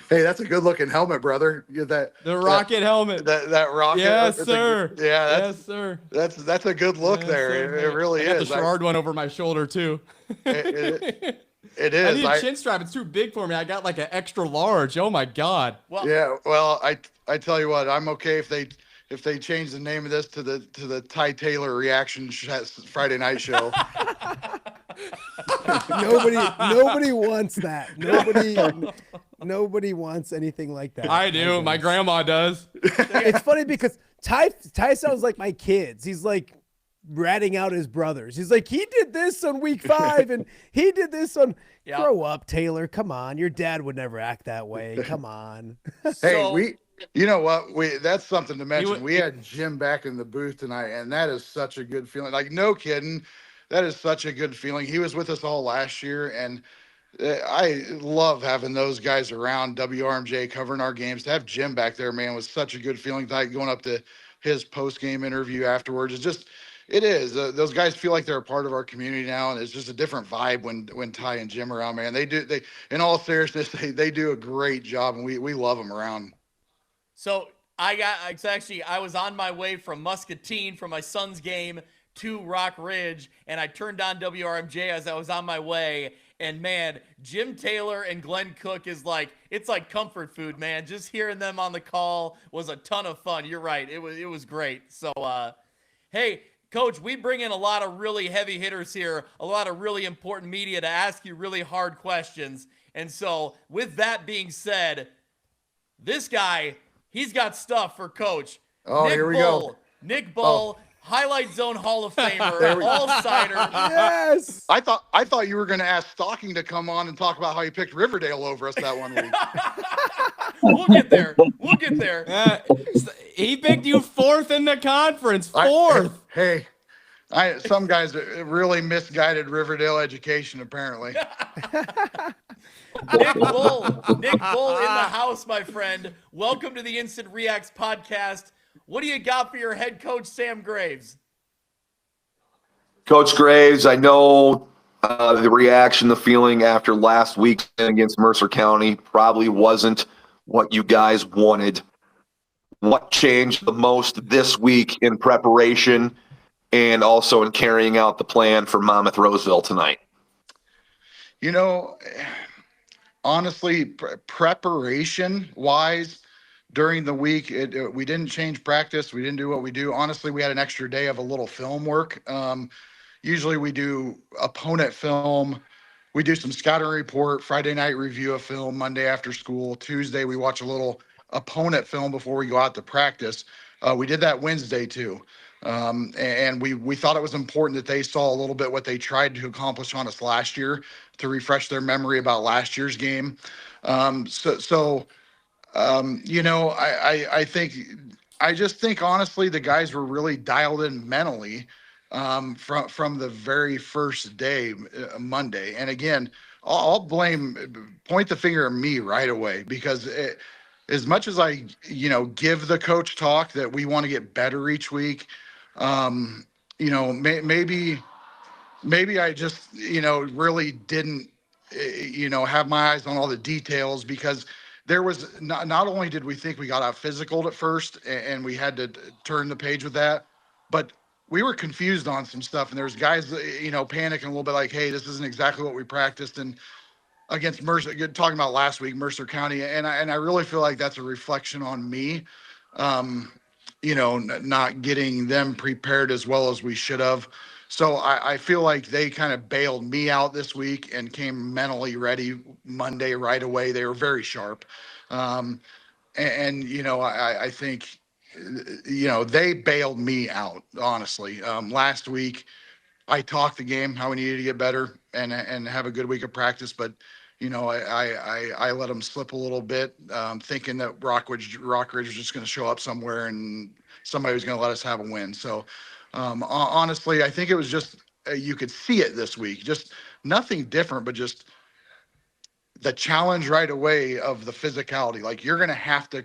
Hey, that's a good looking helmet, brother. The rocket helmet. That rocket. Yes, sir. Yes, sir. That's a good look there. It really I got is. the Sherrard one over my shoulder too. It I is. need a chin strap. It's too big for me. I got like an extra large. Oh my God. Well, yeah. Well, I tell you what, I'm okay if they change the name of this to the Ty Taylor reaction Friday night show. Nobody wants that. Nobody wants anything like that. I do. My grandma does. It's funny because Ty sounds like my kids. He's like ratting out his brothers. He's like, he did this on week 5 and he did this on. Yep. Grow up, Taylor. Come on. Your dad would never act that way. Come on. Hey, you know what? That's something to mention. We had Jim back in the booth tonight, and that is such a good feeling. Like, no kidding. That is such a good feeling. He was with us all last year, and I love having those guys around WRMJ covering our games. To have Jim back there, man, was such a good feeling. Like, going up to his post-game interview afterwards. It is. Those guys feel like they're a part of our community now, and it's just a different vibe when Ty and Jim are around, man. They in all seriousness, they do a great job, and we love them around. So I was on my way from Muscatine for my son's game to Rock Ridge, and I turned on WRMJ as I was on my way. And man, Jim Taylor and Glenn Cook it's like comfort food, man. Just hearing them on the call was a ton of fun. You're right. It was great. So, hey, Coach, we bring in a lot of really heavy hitters here, a lot of really important media to ask you really hard questions. And so with that being said, this guy, he's got stuff for Coach. Oh, here we go. Nick Bull, Highlight Zone Hall of Famer, all-sider. Yes. I thought you were going to ask Stocking to come on and talk about how he picked Riverdale over us that one week. We'll get there. He picked you 4th in the conference. 4th. Hey, some guys really misguided Riverdale education, apparently. Nick Bull in the house, my friend. Welcome to the Instant Reacts podcast. What do you got for your head coach, Sam Graves? Coach Graves, I know the reaction, the feeling after last week against Mercer County probably wasn't what you guys wanted. What changed the most this week in preparation and also in carrying out the plan for Monmouth Roseville tonight? Honestly, preparation-wise, during the week, we didn't change practice. We didn't do what we do. Honestly, we had an extra day of a little film work. Usually we do opponent film we do some scouting report, Friday night review of film, Monday after school. Tuesday, we watch a little opponent film before we go out to practice. We did that Wednesday too. And we thought it was important that they saw a little bit what they tried to accomplish on us last year to refresh their memory about last year's game. I think, I just think honestly, the guys were really dialed in mentally from the very first day, Monday. And again, I'll point the finger at me right away because as much as I, give the coach talk that we want to get better each week, maybe I just, really didn't, have my eyes on all the details because there was not only did we think we got out physical at first and we had to turn the page with that, but we were confused on some stuff and there was guys, panicking a little bit like, hey, this isn't exactly what we practiced. And against Mercer, talking about last week, Mercer County. And I really feel like that's a reflection on me, not getting them prepared as well as we should have. So I feel like they kind of bailed me out this week and came mentally ready Monday right away. They were very sharp. I think, they bailed me out, honestly. Last week, I talked the game, how we needed to get better and have a good week of practice. But, I let them slip a little bit, thinking that Rockridge was just going to show up somewhere and somebody was going to let us have a win. So, honestly, I think it was just, you could see it this week, just nothing different, but just the challenge right away of the physicality. Like you're going to have to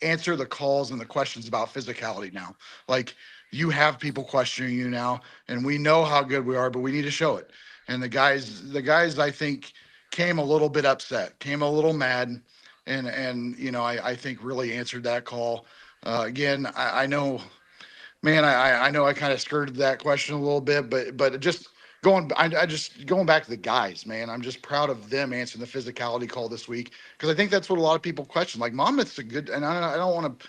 answer the calls and the questions about physicality now. Like you have people questioning you now and we know how good we are, but we need to show it. And the guys, I think came a little bit upset, came a little mad. And I think really answered that call. Again, I know, man, I know I kind of skirted that question a little bit, but just going back to the guys, man, I'm just proud of them answering the physicality call this week. Cause I think that's what a lot of people question. Like Monmouth's a good, and I don't want to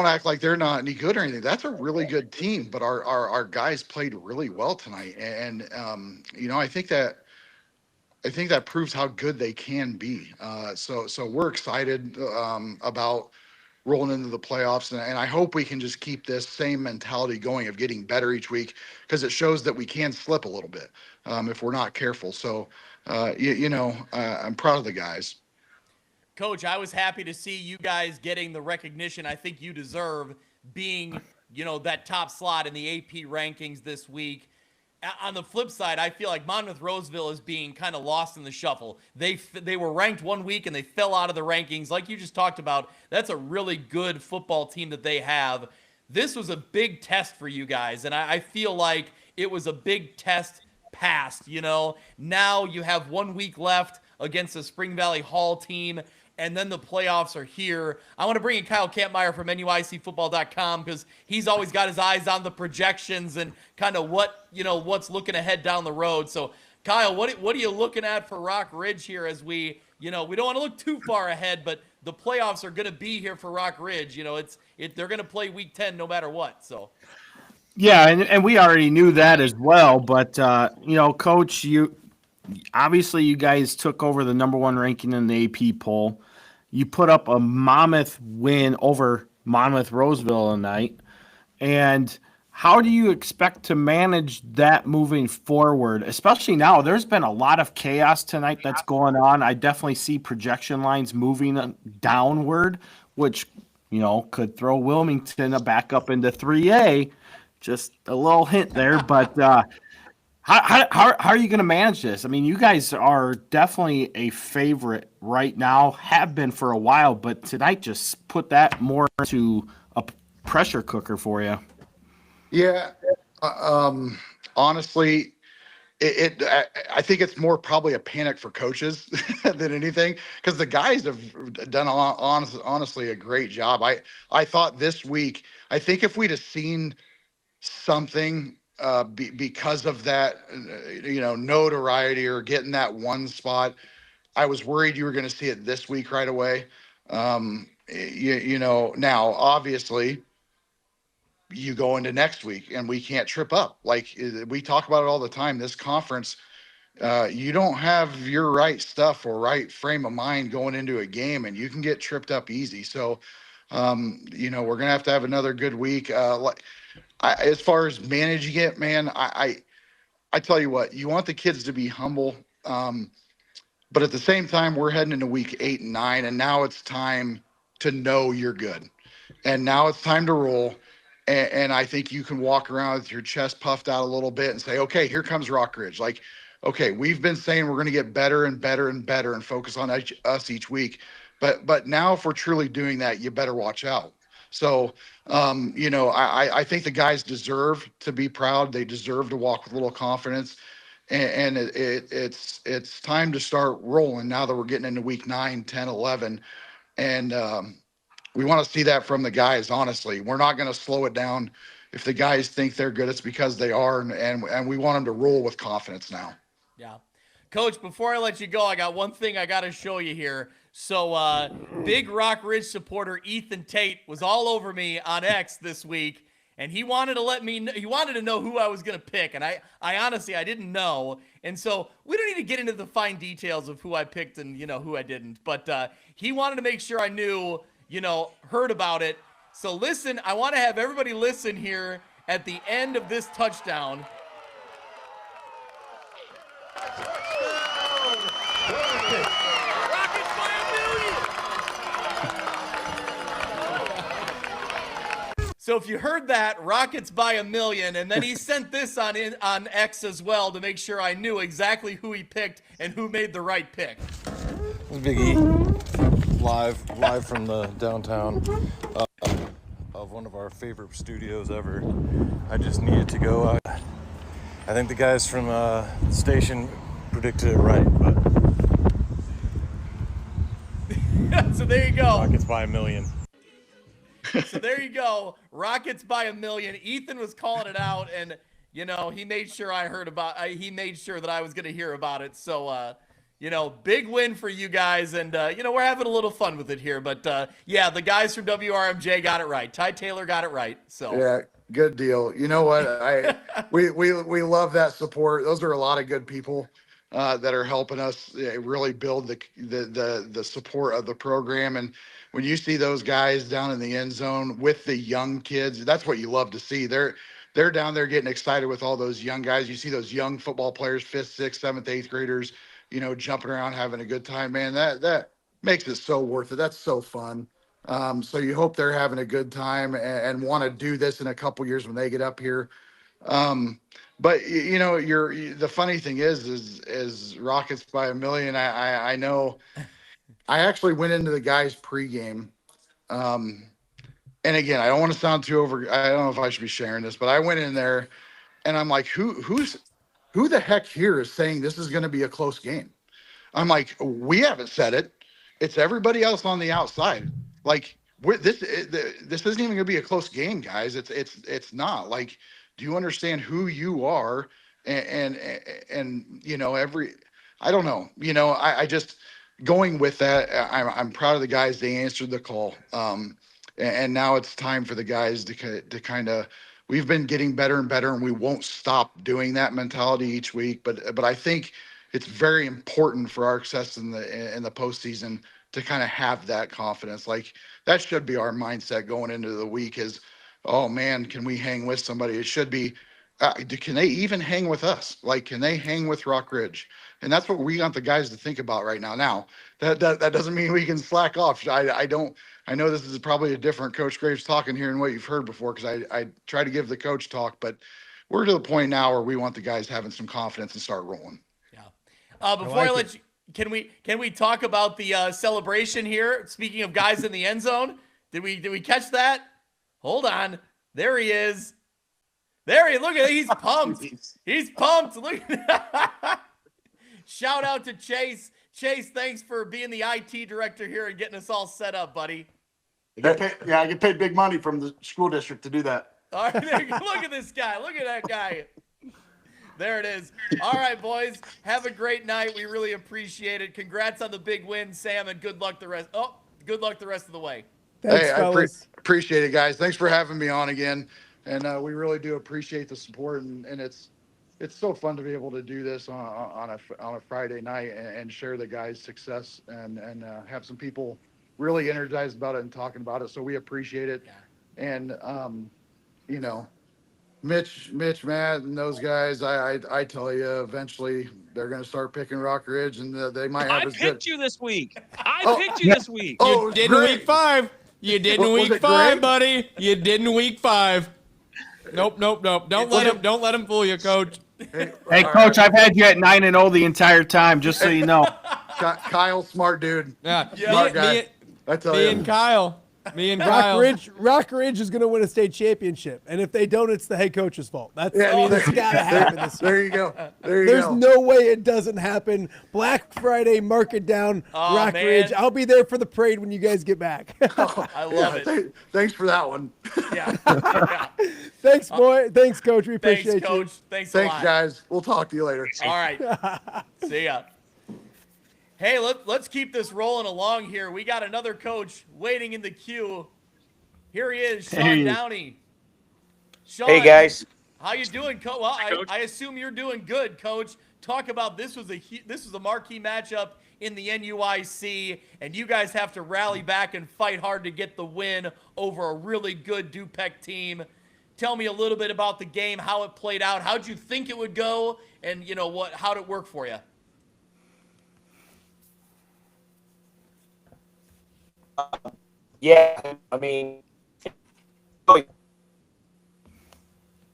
act like they're not any good or anything. That's a really good team, but our guys played really well tonight. And, I think that proves how good they can be. So we're excited, about rolling into the playoffs. And I hope we can just keep this same mentality going of getting better each week because it shows that we can slip a little bit if we're not careful. So, I'm proud of the guys. Coach, I was happy to see you guys getting the recognition I think you deserve being, that top slot in the AP rankings this week. On the flip side, I feel like Monmouth Roseville is being kind of lost in the shuffle. They were ranked one week and they fell out of the rankings. Like you just talked about, that's a really good football team that they have. This was a big test for you guys, and I feel like it was a big test passed. Now you have 1 week left against the Spring Valley Hall team, and then the playoffs are here. I want to bring in Kyle Kampmeyer from NUICfootball.com because he's always got his eyes on the projections and kind of what's looking ahead down the road. So, Kyle, what are you looking at for Rock Ridge here as we don't want to look too far ahead, but the playoffs are going to be here for Rock Ridge. They're going to play Week 10 no matter what. So. Yeah, and we already knew that as well. But, Coach, obviously you guys took over the number one ranking in the AP poll. You put up a Monmouth win over Monmouth Roseville tonight. And how do you expect to manage that moving forward? Especially now, there's been a lot of chaos tonight that's going on. I definitely see projection lines moving downward, which, could throw Wilmington back up into 3A. Just a little hint there. But how are you going to manage this? I mean, you guys are definitely a favorite right now, have been for a while, but tonight just put that more into a pressure cooker for you. Yeah. Honestly, I think it's more probably a panic for coaches than anything because the guys have done honestly a great job. I thought this week, I think if we'd have seen something because of that, notoriety or getting that one spot, I was worried you were going to see it this week right away. Now obviously you go into next week and we can't trip up. Like we talk about it all the time. This conference, you don't have your right stuff or right frame of mind going into a game, and you can get tripped up easy. So, we're gonna have to have another good week. As far as managing it, man, I tell you what, you want the kids to be humble. But at the same time, we're heading into week 8 and 9, and now it's time to know you're good. And now it's time to roll. And I think you can walk around with your chest puffed out a little bit and say, okay, here comes Rock Ridge. Like, okay, we've been saying we're going to get better and better and better and focus on us each week. But now if we're truly doing that, you better watch out. So, I think the guys deserve to be proud. They deserve to walk with a little confidence. And it's time to start rolling now that we're getting into week 9, 10, 11. And we want to see that from the guys, honestly. We're not going to slow it down. If the guys think they're good, it's because they are. And we want them to roll with confidence now. Yeah. Coach, before I let you go, I got one thing I got to show you here. So big Rock Ridge supporter Ethan Tate was all over me on X this week. And he wanted to he wanted to know who I was going to pick. And I honestly, I didn't know. And so we don't need to get into the fine details of who I picked and, who I didn't. But he wanted to make sure I knew, heard about it. So listen, I want to have everybody listen here at the end of this touchdown. So if you heard that, Rockets by a million, and then he sent this on X as well to make sure I knew exactly who he picked and who made the right pick. This is Big E, live from the downtown of one of our favorite studios ever. I just needed to go. I think the guys from the station predicted it right, but so there you go. Rockets by a million. So there you go. Rockets by a million. Ethan was calling it out, and he made sure I heard he made sure that I was going to hear about it. So big win for you guys, and we're having a little fun with it here. But yeah, the guys from WRMJ got it right. Ty Taylor got it right. So yeah, good deal. You know what? We love that support. Those are a lot of good people that are helping us really build the support of the program. And when you see those guys down in the end zone with the young kids, that's what you love to see. They're down there getting excited with all those young guys. You see those young football players, 5th, 6th, 7th, 8th graders, jumping around, having a good time, man. That makes it so worth it. That's so fun. So you hope they're having a good time and want to do this in a couple years when they get up here. But the funny thing is Rockets by a million. I know. I actually went into the guys pregame. And again, I don't want to sound too I don't know if I should be sharing this, but I went in there and I'm like, who the heck here is saying this is going to be a close game? I'm like, we haven't said it. It's everybody else on the outside. Like this isn't even going to be a close game, guys. It's not. Like, do you understand who you are? And I don't know, I just, going with that, I'm proud of the guys. They answered the call. And now it's time for the guys to kind of, we've been getting better and better, and we won't stop doing that mentality each week. But I think it's very important for our success in the postseason to kind of have that confidence. Like, that should be our mindset going into the week is, oh man, can we hang with somebody? It should be, can they even hang with us? Like, can they hang with Rock Ridge? And that's what we want the guys to think about right now. Now, that doesn't mean we can slack off. I know this is probably a different Coach Graves talking here than what you've heard before, because I try to give the coach talk, but we're to the point now where we want the guys having some confidence and start rolling. Yeah. Before I let you, can we talk about the celebration here? Speaking of guys in the end zone, did we catch that? Hold on. There he is. Look at it. He's pumped. He's pumped. Look at that. Shout out to Chase. Chase, thanks for being the IT director here and getting us all set up, buddy. I get paid big money from the school district to do that. All right, look at this guy. Look at that guy. There it is. All right, boys. Have a great night. We really appreciate it. Congrats on the big win, Sam, and good luck the rest. Good luck the rest of the way. Thanks, hey, fellas. Appreciate it, guys. Thanks for having me on again. And we really do appreciate the support. And it's it's so fun to be able to do this on a Friday night and share the guys' success and have some people really energized about it and talking about it. So we appreciate it. And you know, Mitch, Matt, and those guys, I tell you, eventually they're going to start picking Rock Ridge, and they might have I as picked good. you this week. I picked you this week. Oh, You did in week 5. You did in week 5, buddy. You did in week 5. Nope. Don't let him fool you, Coach. Hey, Coach, I've had you at 9-0 the entire time, just so you know. Kyle, smart dude. Yeah, Smart guy. I tell me you. and Kyle. Rock Ridge is going to win a state championship, and if they don't, it's the head coach's fault. It's got to happen this year. There you go. There's no way it doesn't happen. Black Friday, mark it down. Rock Ridge. I'll be there for the parade when you guys get back. I love it. Thanks for that one. Yeah. Thanks, boy. Thanks, Coach. We appreciate you. Coach. Thanks a lot. Guys. We'll talk to you later. All right. See ya. Hey, let's keep this rolling along here. We got another coach waiting in the queue. Here he is, Sean Downey. Sean, hey, guys. How you doing, Coach? Well, I assume you're doing good, Coach. Talk about this was a marquee matchup in the NUIC, and you guys have to rally back and fight hard to get the win over a really good Dupec team. Tell me a little bit about the game, how it played out. How'd you think it would go, and how'd it work for you? Yeah, I mean.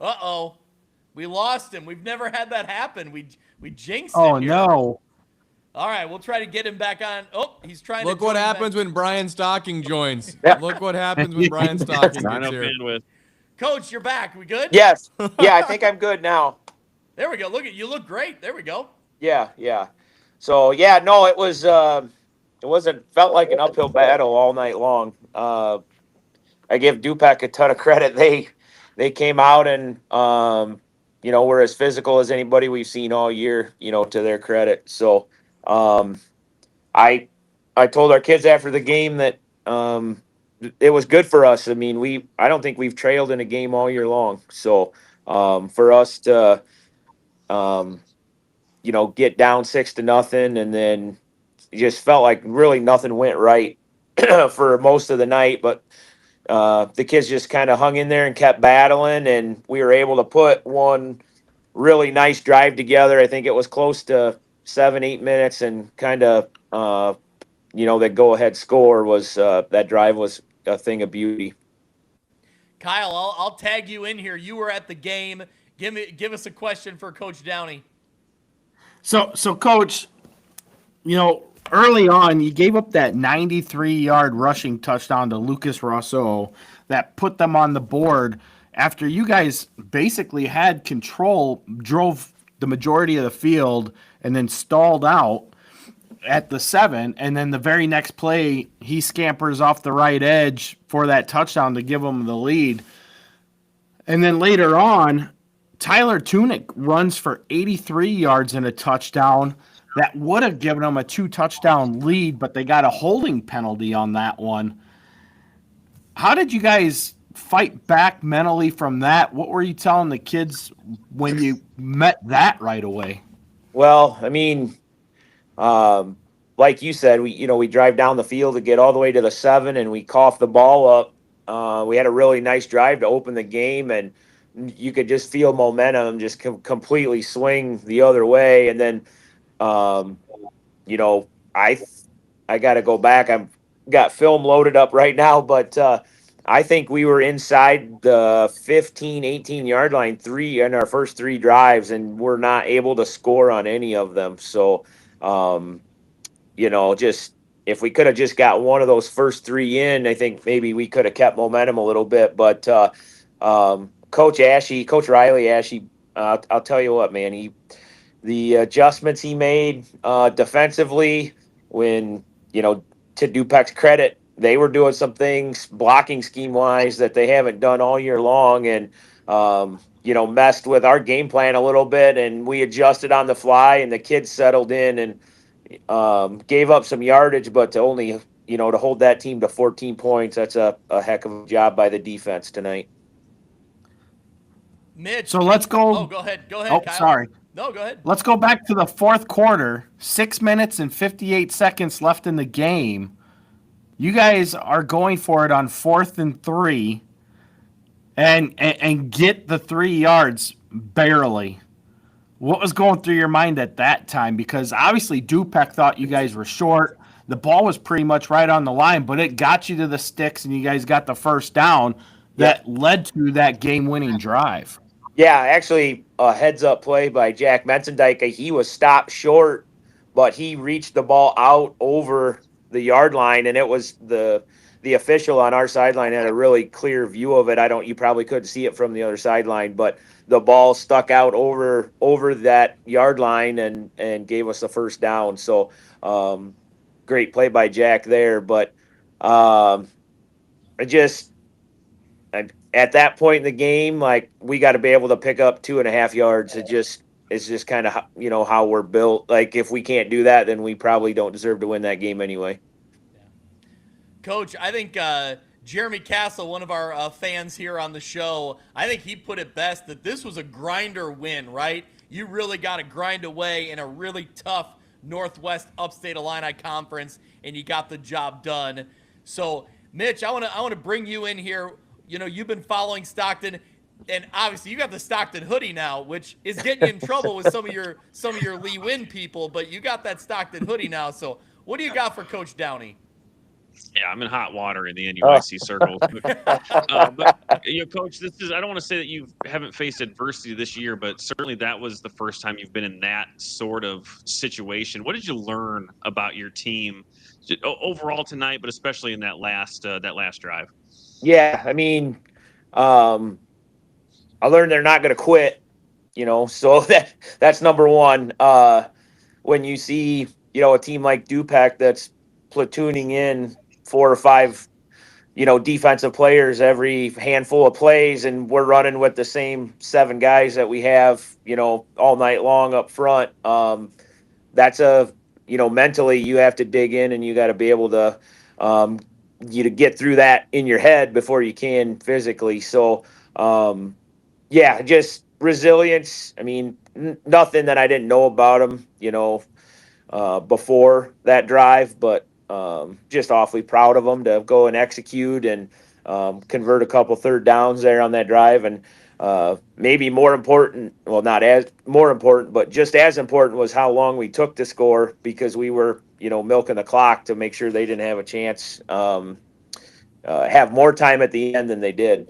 Uh-oh. We lost him. We've never had that happen. We jinxed him. Oh, no. All right, we'll try to get him back on. Oh, he's trying to. Look what happens when Brian Stocking joins. Look what happens when Brian Stocking gets here. Coach, you're back. We good? Yes. Yeah, I think I'm good now. There we go. Look at you. Look great. There we go. Yeah. So, yeah, no, it was felt like an uphill battle all night long. I give Dupec a ton of credit. They came out and were as physical as anybody we've seen all year, to their credit. So I told our kids after the game that it was good for us. I mean, I don't think we've trailed in a game all year long. So for us to get down 6-0, and then it just felt like really nothing went right for most of the night, but the kids just kind of hung in there and kept battling, and we were able to put one really nice drive together. I think it was close to 7-8 minutes, and kind of the go-ahead score was that drive was a thing of beauty. Kyle, I'll tag you in here. You were at the game. Give us a question for Coach Downey. So Coach, early on, you gave up that 93-yard rushing touchdown to Lucas Rousseau that put them on the board after you guys basically had control, drove the majority of the field, and then stalled out at the 7. And then the very next play, he scampers off the right edge for that touchdown to give them the lead. And then later on, Tyler Tunick runs for 83 yards and a touchdown. That would have given them a 2-touchdown lead, but they got a holding penalty on that one. How did you guys fight back mentally from that? What were you telling the kids when you met that right away? Well, I mean, like you said, we drive down the field to get all the way to the 7, and we cough the ball up. We had a really nice drive to open the game, and you could just feel momentum just completely swing the other way. And then, I got to go back. I've got film loaded up right now, but I think we were inside the 15, 18-yard line in our first 3 drives, and we're not able to score on any of them. So, just if we could have just got one of those first 3 in, I think maybe we could have kept momentum a little bit. But Coach Riley Ashe, I'll tell you what, man, the adjustments he made defensively, when, to Dupec's credit, they were doing some things blocking scheme wise that they haven't done all year long, and messed with our game plan a little bit, and we adjusted on the fly, and the kids settled in and gave up some yardage, but to only to hold that team to 14 points, that's a heck of a job by the defense tonight. Mitch. So let's go. Oh, go ahead. Go ahead, Oh, Kyle. sorry. No, go ahead. Let's go back to the fourth quarter. 6 minutes and 58 seconds left in the game. You guys are going for it on 4th and 3 and get the 3 yards barely. What was going through your mind at that time? Because obviously Dupek thought you guys were short. The ball was pretty much right on the line, but it got you to the sticks and you guys got the first down that led to that game-winning drive. Yeah, actually, a heads-up play by Jack Menzendijk. He was stopped short, but he reached the ball out over the yard line, and it was the official on our sideline had a really clear view of it. You probably couldn't see it from the other sideline, but the ball stuck out over that yard line and gave us the first down. So great play by Jack there, but at that point in the game, like, we got to be able to pick up 2.5 yards. It's just kind of, how we're built. Like, if we can't do that, then we probably don't deserve to win that game anyway. Coach, I think Jeremy Castle, one of our fans here on the show, I think he put it best that this was a grinder win, right? You really got to grind away in a really tough Northwest Upstate Illini conference, and you got the job done. So, Mitch, I want to bring you in here. You know, you've been following Stockton, and obviously you got the Stockton hoodie now, which is getting you in trouble with some of your Lee Win people, but you got that Stockton hoodie now. So what do you got for Coach Downey? Yeah, I'm in hot water in the NUIC circle. But Coach, I don't want to say that you haven't faced adversity this year, but certainly that was the first time you've been in that sort of situation. What did you learn about your team overall tonight, but especially in that last drive? Yeah, I mean, I learned they're not going to quit, so that's number one. When you see, a team like Dupek that's platooning in 4 or 5, defensive players every handful of plays, and we're running with the same 7 guys that we have, all night long up front. That's mentally you have to dig in, and you got to be able to, to get through that in your head before you can physically. So, just resilience. I mean, nothing that I didn't know about them, before that drive, but just awfully proud of them to go and execute and convert a couple third downs there on that drive. And maybe more important, well, not as more important, but just as important was how long we took to score, because we were, milking the clock to make sure they didn't have a chance, have more time at the end than they did.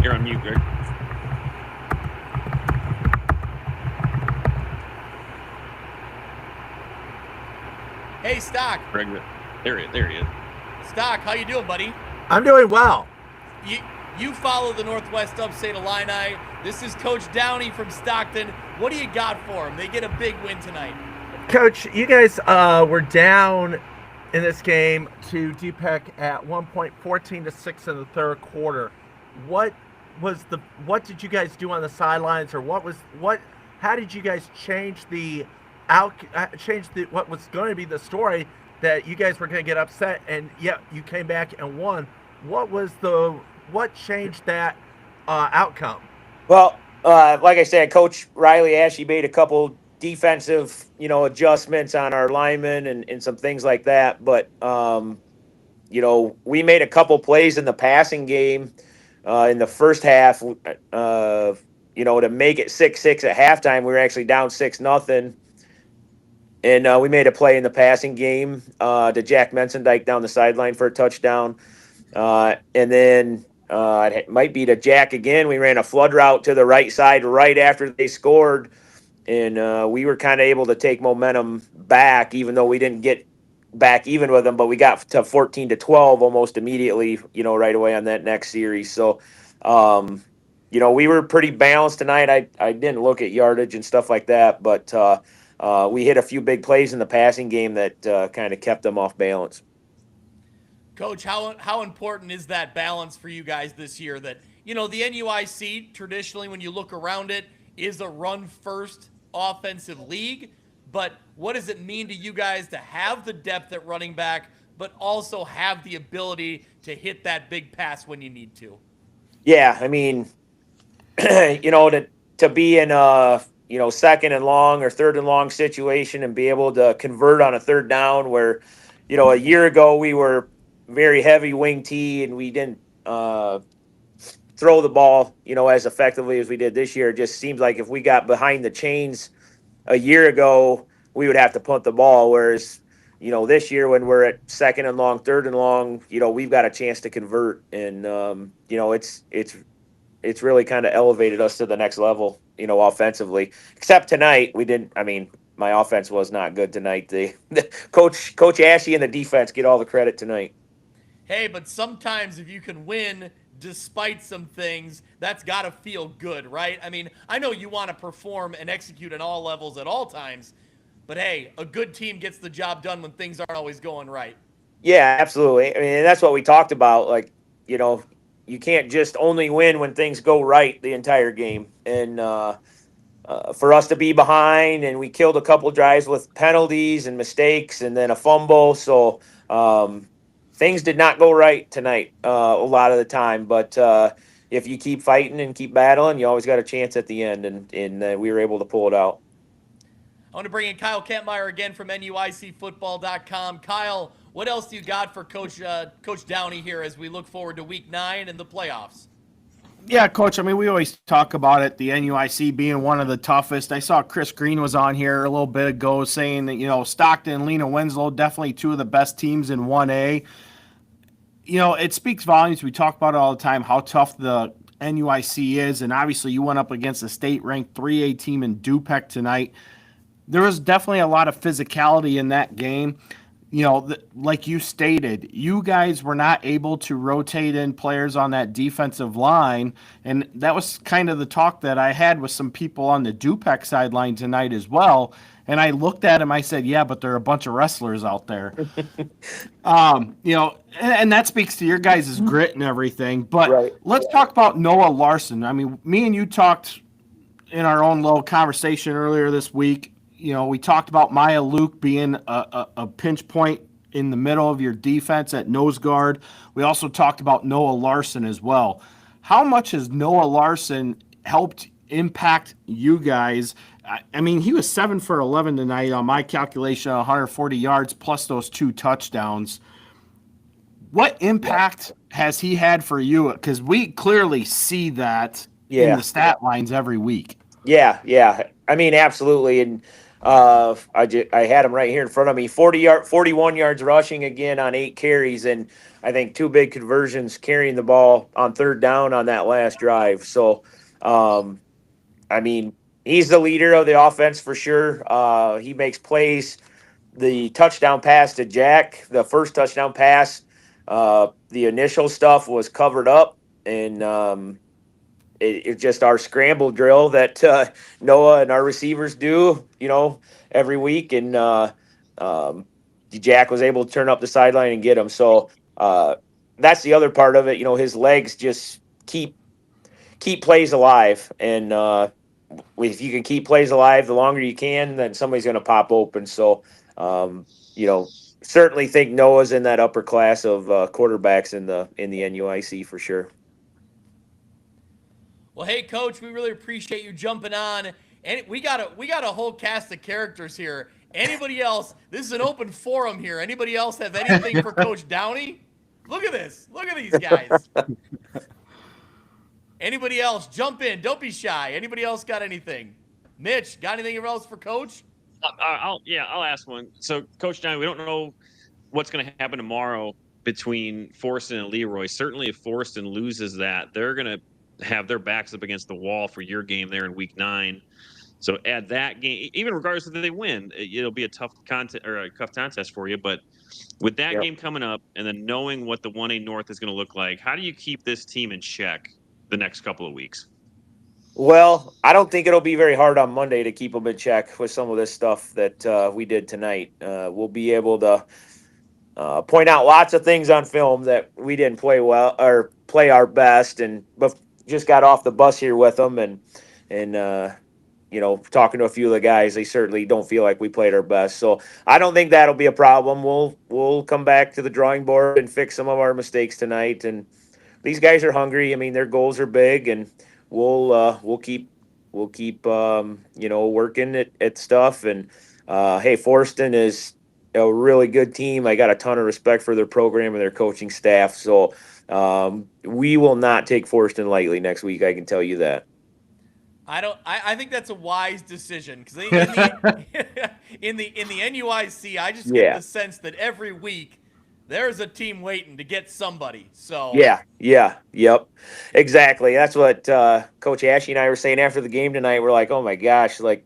You're on mute, Greg. Hey, Stock. Greg, there he is. Stock, how you doing, buddy? I'm doing well. You follow the Northwest Upstate Illini. This is Coach Downey from Stockton. What do you got for them? They get a big win tonight. Coach, you guys were down in this game to Dupek at 1 point, 14-6 in the third quarter. What did you guys do on the sidelines, or how did you guys change what was going to be the story that you guys were going to get upset, and yet you came back and won? What changed that outcome? Well, like I said, Coach Riley Ashe made a couple defensive, adjustments on our linemen and some things like that. But, we made a couple plays in the passing game in the first half, to make it 6-6 at halftime. We were actually down 6-0. And we made a play in the passing game to Jack Menzendijk down the sideline for a touchdown. And then it might be to Jack again. We ran a flood route to the right side right after they scored. And we were kind of able to take momentum back, even though we didn't get back even with them. But we got to 14-12 almost immediately, right away on that next series. So, we were pretty balanced tonight. I didn't look at yardage and stuff like that, but we hit a few big plays in the passing game that kind of kept them off balance. Coach, how important is that balance for you guys this year? That, the NUIC, traditionally, when you look around it, is a run-first offensive league. But what does it mean to you guys to have the depth at running back, but also have the ability to hit that big pass when you need to. Yeah, I mean, to be in a second and long or third and long situation and be able to convert on a third down where, a year ago we were very heavy wing T and we didn't throw the ball, as effectively as we did this year. It just seems like if we got behind the chains a year ago, we would have to punt the ball. Whereas, this year when we're at second and long, third and long, we've got a chance to convert. And, it's really kind of elevated us to the next level, offensively. Except tonight, we didn't. I mean, my offense was not good tonight. The Coach Ashley and the defense get all the credit tonight. Hey, but sometimes if you can win despite some things, that's got to feel good, right? I mean, I know you want to perform and execute at all levels at all times, but hey, a good team gets the job done when things aren't always going right. Yeah, absolutely. I mean, that's what we talked about. Like, you can't just only win when things go right the entire game. And for us to be behind, and we killed a couple drives with penalties and mistakes and then a fumble. So things did not go right tonight a lot of the time. But if you keep fighting and keep battling, you always got a chance at the end. And we were able to pull it out. I want to bring in Kyle Kampmeyer again from NUICfootball.com. Kyle, what else do you got for Coach Downey here as we look forward to Week 9 and the playoffs? Yeah, Coach, I mean, we always talk about it, the NUIC being one of the toughest. I saw Chris Green was on here a little bit ago saying that, Stockton and Lena Winslow, definitely two of the best teams in 1A. It speaks volumes. We talk about it all the time, how tough the NUIC is, and obviously you went up against a state-ranked 3A team in Dupec tonight. There was definitely a lot of physicality in that game. Like you stated, you guys were not able to rotate in players on that defensive line, and that was kind of the talk that I had with some people on the Dupec sideline tonight as well. And I looked at him, I said, yeah, but there are a bunch of wrestlers out there. And that speaks to your guys' grit and everything. But Let's talk about Noah Larson. I mean, me and you talked in our own little conversation earlier this week. We talked about Maya Luke being a pinch point in the middle of your defense at nose guard. We also talked about Noah Larson as well. How much has Noah Larson helped impact you guys? I mean, he was 7 for 11 tonight on my calculation, 140 yards plus those 2 touchdowns. What impact has he had for you? Because we clearly see that in the stat lines every week. Yeah. I mean, absolutely. And I had him right here in front of me. 41 yards rushing again on 8 carries, and I think 2 big conversions carrying the ball on third down on that last drive. So, I mean, he's the leader of the offense for sure. He makes plays. The touchdown pass to Jack, the first touchdown pass, the initial stuff was covered up, and it's just our scramble drill that Noah and our receivers do, every week. And Jack was able to turn up the sideline and get him. So that's the other part of it. His legs just keep plays alive. And if you can keep plays alive, the longer you can, then somebody's going to pop open. So, certainly think Noah's in that upper class of quarterbacks in the NUIC for sure. Well, hey, Coach, we really appreciate you jumping on. And we got a whole cast of characters here. Anybody else? This is an open forum here. Anybody else have anything for Coach Downey? Look at this. Look at these guys. Anybody else? Jump in. Don't be shy. Anybody else got anything? Mitch, got anything else for Coach? I'll ask one. So, Coach Downey, we don't know what's going to happen tomorrow between Forreston and Leroy. Certainly, if Forreston loses that, they're going to have their backs up against the wall for your game there in Week 9. So add that game, even regardless if they win, it'll be a tough contest for you. But with that game coming up, and then knowing what the 1A North is going to look like, how do you keep this team in check the next couple of weeks? Well, I don't think it'll be very hard on Monday to keep them in check with some of this stuff that we did tonight. We'll be able to point out lots of things on film that we didn't play well or play our best, but just got off the bus here with them, and talking to a few of the guys, they certainly don't feel like we played our best. So I don't think that'll be a problem. We'll come back to the drawing board and fix some of our mistakes tonight. And these guys are hungry. I mean, their goals are big, and we'll keep working at stuff. And hey, Forston is a really good team. I got a ton of respect for their program and their coaching staff. So we will not take Forston lightly next week. I can tell you that. I think that's a wise decision, because in the NUIC, I just get the sense that every week there's a team waiting to get somebody. So yep, exactly. That's what Coach Ashley and I were saying after the game tonight. We're like, oh my gosh, like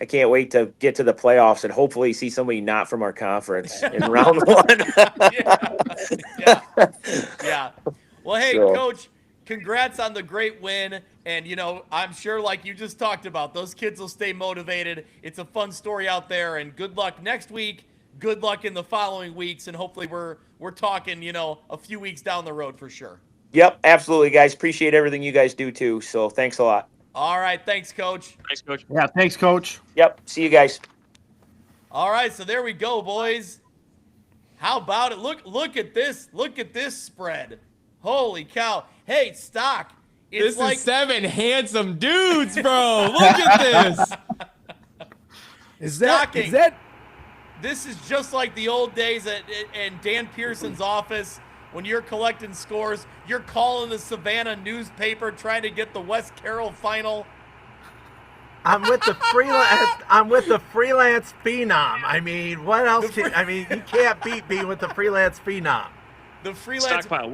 I can't wait to get to the playoffs and hopefully see somebody not from our conference in round one. yeah. Well, hey, Coach, congrats on the great win. And, I'm sure, like you just talked about, those kids will stay motivated. It's a fun story out there, and good luck next week. Good luck in the following weeks, and hopefully we're talking, a few weeks down the road for sure. Yep, absolutely, guys. Appreciate everything you guys do, too. So thanks a lot. All right. Thanks, Coach. Thanks, Coach. Yeah, thanks, Coach. Yep. See you guys. All right, so there we go, boys. How about it? Look at this. Look at this spread. Holy cow. Hey, Stock. This is 7 handsome dudes, bro. Look at this. Is that? This is just like the old days in Dan Pearson's office when you're collecting scores. You're calling the Savannah newspaper trying to get the West Carroll final. I'm with the freelance phenom. I mean, what else? You can't beat me with the freelance phenom. The freelance Stockpile.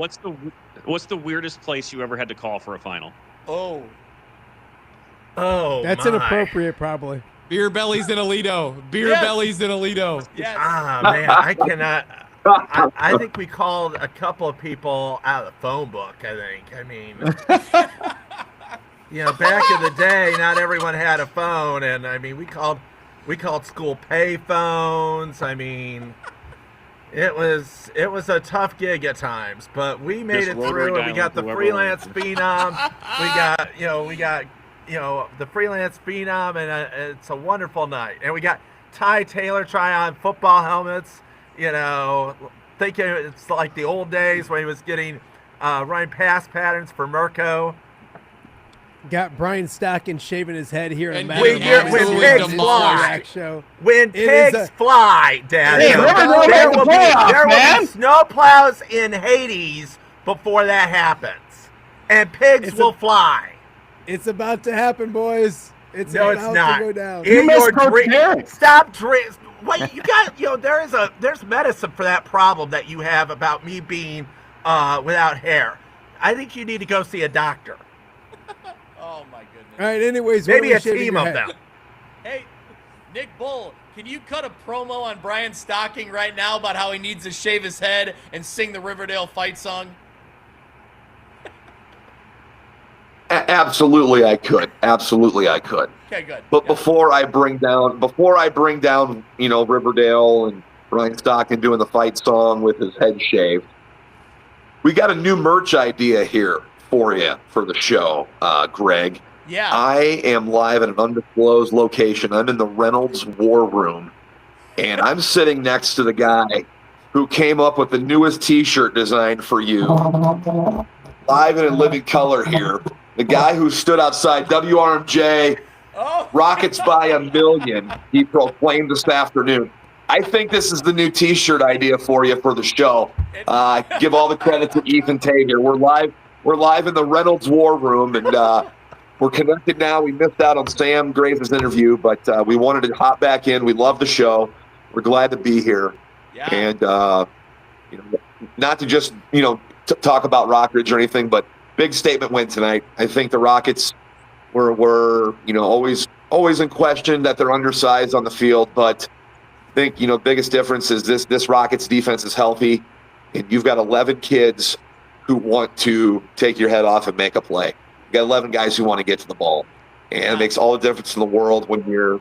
What's the weirdest place you ever had to call for a final? Oh, that's inappropriate, probably. Beer bellies in Alito. Bellies in Alito. Yes. Man, I cannot. I think we called a couple of people out of the phone book. I mean, back in the day, not everyone had a phone, and I mean, we called school pay phones. I mean, it was a tough gig at times, but we made it through, and we got the freelance phenom. We got the freelance phenom, and it's a wonderful night. And we got Ty Taylor try on football helmets. Thinking it's like the old days when he was getting running pass patterns for Mirko. Got Brian Stockton shaving his head here. And when pigs fly, when pigs fly, Daniel, there will be snow plows in Hades before that happens, and pigs will fly. It's about to happen, boys. It's not. To go down. In your dream, stop dreaming. Wait, you got there's medicine for that problem that you have about me being without hair. I think you need to go see a doctor. Oh my goodness. All right. Anyways, maybe a team of them. Hey, Nick Bull, can you cut a promo on Brian Stocking right now about how he needs to shave his head and sing the Riverdale fight song? Absolutely, I could. Okay, good. But before I bring down, Riverdale and Brian Stockton doing the fight song with his head shaved, we got a new merch idea here for you for the show, Greg. Yeah. I am live at an undisclosed location. I'm in the Reynolds War Room, and I'm sitting next to the guy who came up with the newest T-shirt design for you, live and in living color here. The guy who stood outside WRMJ, Rockets by a million, he proclaimed this afternoon. I think this is the new T-shirt idea for you for the show. Give all the credit to Ethan Tager. We're live in the Reynolds War Room, and we're connected now. We missed out on Sam Graves' interview, but we wanted to hop back in. We love the show. We're glad to be here. Yeah. And not to just talk about Rockridge or anything, but big statement win tonight. I think the Rockets were always in question that they're undersized on the field, but I think biggest difference is this Rockets defense is healthy, and you've got 11 kids who want to take your head off and make a play. You got 11 guys who want to get to the ball, and it makes all the difference in the world when you're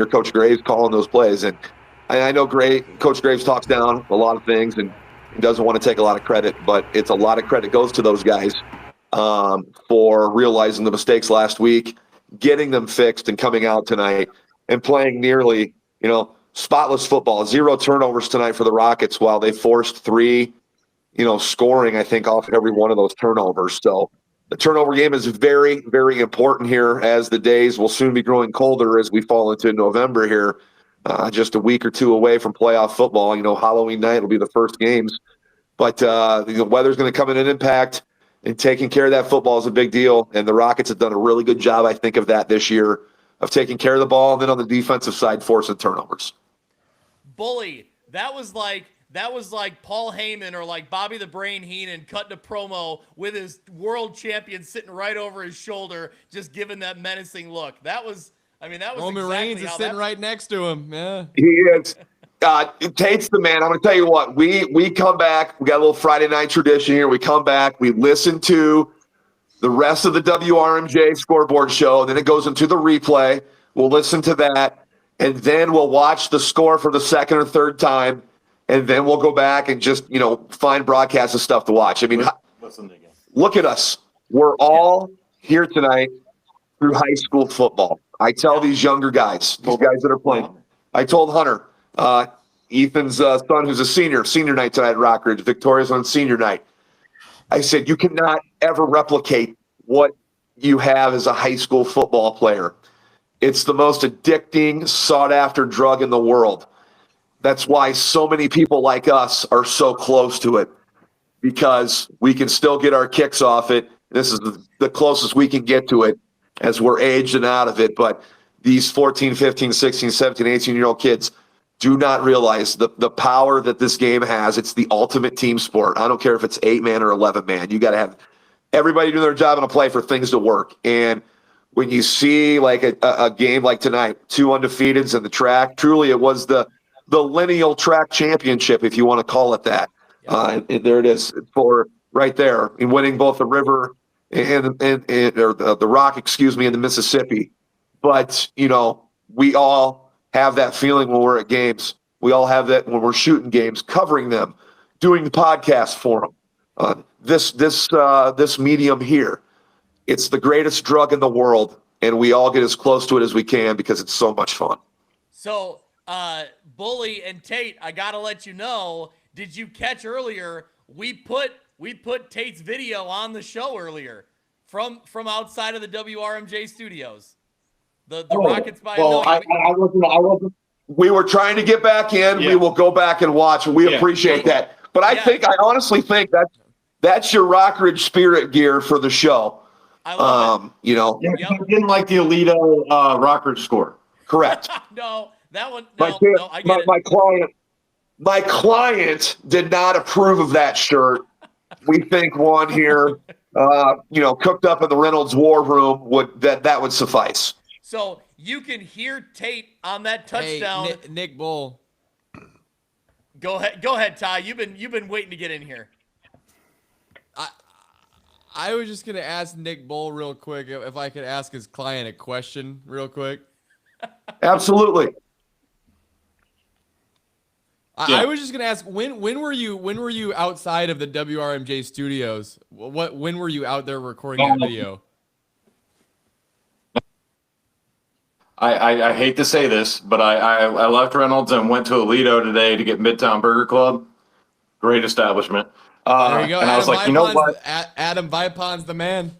Coach Graves calling those plays. And I know Coach Graves talks down a lot of things and doesn't want to take a lot of credit, but it's a lot of credit goes to those guys for realizing the mistakes last week getting them fixed and coming out tonight and playing nearly, spotless football. 0 turnovers tonight for the Rockets while they forced 3, scoring, I think, off every one of those turnovers. So the turnover game is very, very important here as the days will soon be growing colder as we fall into November here. Just a week or two away from playoff football. Halloween night will be the first games. But the weather's going to come in and impact, and taking care of that football is a big deal. And the Rockets have done a really good job, I think, of that this year, of taking care of the ball, and then on the defensive side, forcing turnovers. Bully, that was like Paul Heyman or like Bobby the Brain Heenan cutting a promo with his world champion sitting right over his shoulder, just giving that menacing look. That was Roman exactly Reigns is sitting right next to him. Yeah, he is. Tate's the man. I'm going to tell you what. We come back. We got a little Friday night tradition here. We come back. We listen to the rest of the WRMJ scoreboard show. Then it goes into the replay. We'll listen to that, and then we'll watch the score for the second or third time, and then we'll go back and just find broadcasts of stuff to watch. I mean, look at us. We're all here tonight through high school football. I tell these younger guys, these guys that are playing. I told Hunter, Ethan's son, who's a senior night tonight at Rockridge, Victoria's on senior night. I said, you cannot ever replicate what you have as a high school football player. It's the most addicting, sought-after drug in the world. That's why so many people like us are so close to it, because we can still get our kicks off it. This is the closest we can get to it as we're aged and out of it. But these 14, 15, 16, 17, 18-year-old kids do not realize the power that this game has. It's the ultimate team sport. I don't care if it's 8-man or 11-man. You got to have everybody doing their job on a play for things to work. And when you see like a game like tonight, 2 undefeateds in the track, truly it was the lineal track championship, if you want to call it that. And there it is for right there in winning both the river and the rock, and the Mississippi. But, we all have that feeling when we're at games. We all have that when we're shooting games, covering them, doing the podcast for them. This medium here, it's the greatest drug in the world, and we all get as close to it as we can because it's so much fun. So, Bully and Tate, I got to let you know, did you catch earlier, we put Tate's video on the show earlier from outside of the WRMJ studios. The Rockets by I wasn't. We were trying to get back in. Yeah. We will go back and watch, and we appreciate that. But I honestly think that's your Rockridge spirit gear for the show. I love it. You didn't like the Alito Rockridge score. Correct. No, that one. I get it. My client did not approve of that shirt. We think one here, cooked up in the Reynolds War Room would suffice. So you can hear Tate on that touchdown. Hey, Nick Bull. Go ahead, Ty. You've been waiting to get in here. I was just gonna ask Nick Bull real quick if I could ask his client a question real quick. Absolutely. I was just gonna ask when were you outside of the WRMJ studios? When were you out there recording that video? I hate to say this, but I left Reynolds and went to Alito today to get Midtown Burger Club. Great establishment. There you go. And I was like, you know what? Adam Vipon's the man.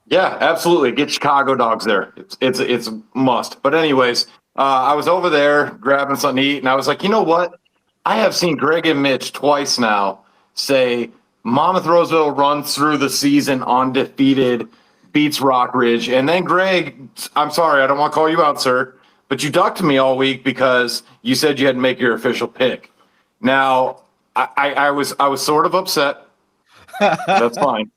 Yeah, absolutely. Get Chicago dogs there. It's must. But anyways, I was over there grabbing something to eat, and I was like, you know what? I have seen Greg and Mitch twice now say Monmouth Roseville runs through the season undefeated, beats Rockridge. And then Greg, I'm sorry, I don't want to call you out, sir, but you ducked me all week because you said you had to make your official pick. Now, I was sort of upset. That's fine.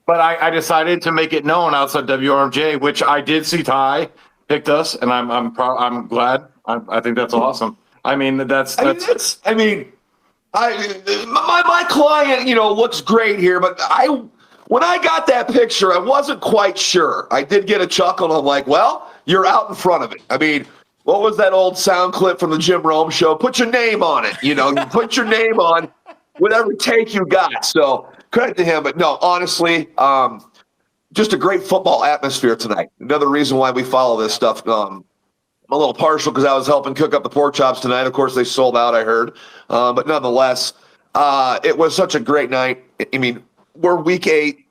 But I decided to make it known outside WRMJ, which I did see Ty picked us, and I'm glad. I think that's awesome. I mean, my client, looks great here, but when I got that picture, I wasn't quite sure. I did get a chuckle. I'm like, well, you're out in front of it. I mean, what was that old sound clip from the Jim Rome show? Put your name on it. You put your name on whatever take you got. So credit to him. But no, honestly, just a great football atmosphere tonight. Another reason why we follow this stuff. I'm a little partial because I was helping cook up the pork chops tonight. Of course, they sold out, I heard. But nonetheless, it was such a great night. I mean, we're week 8.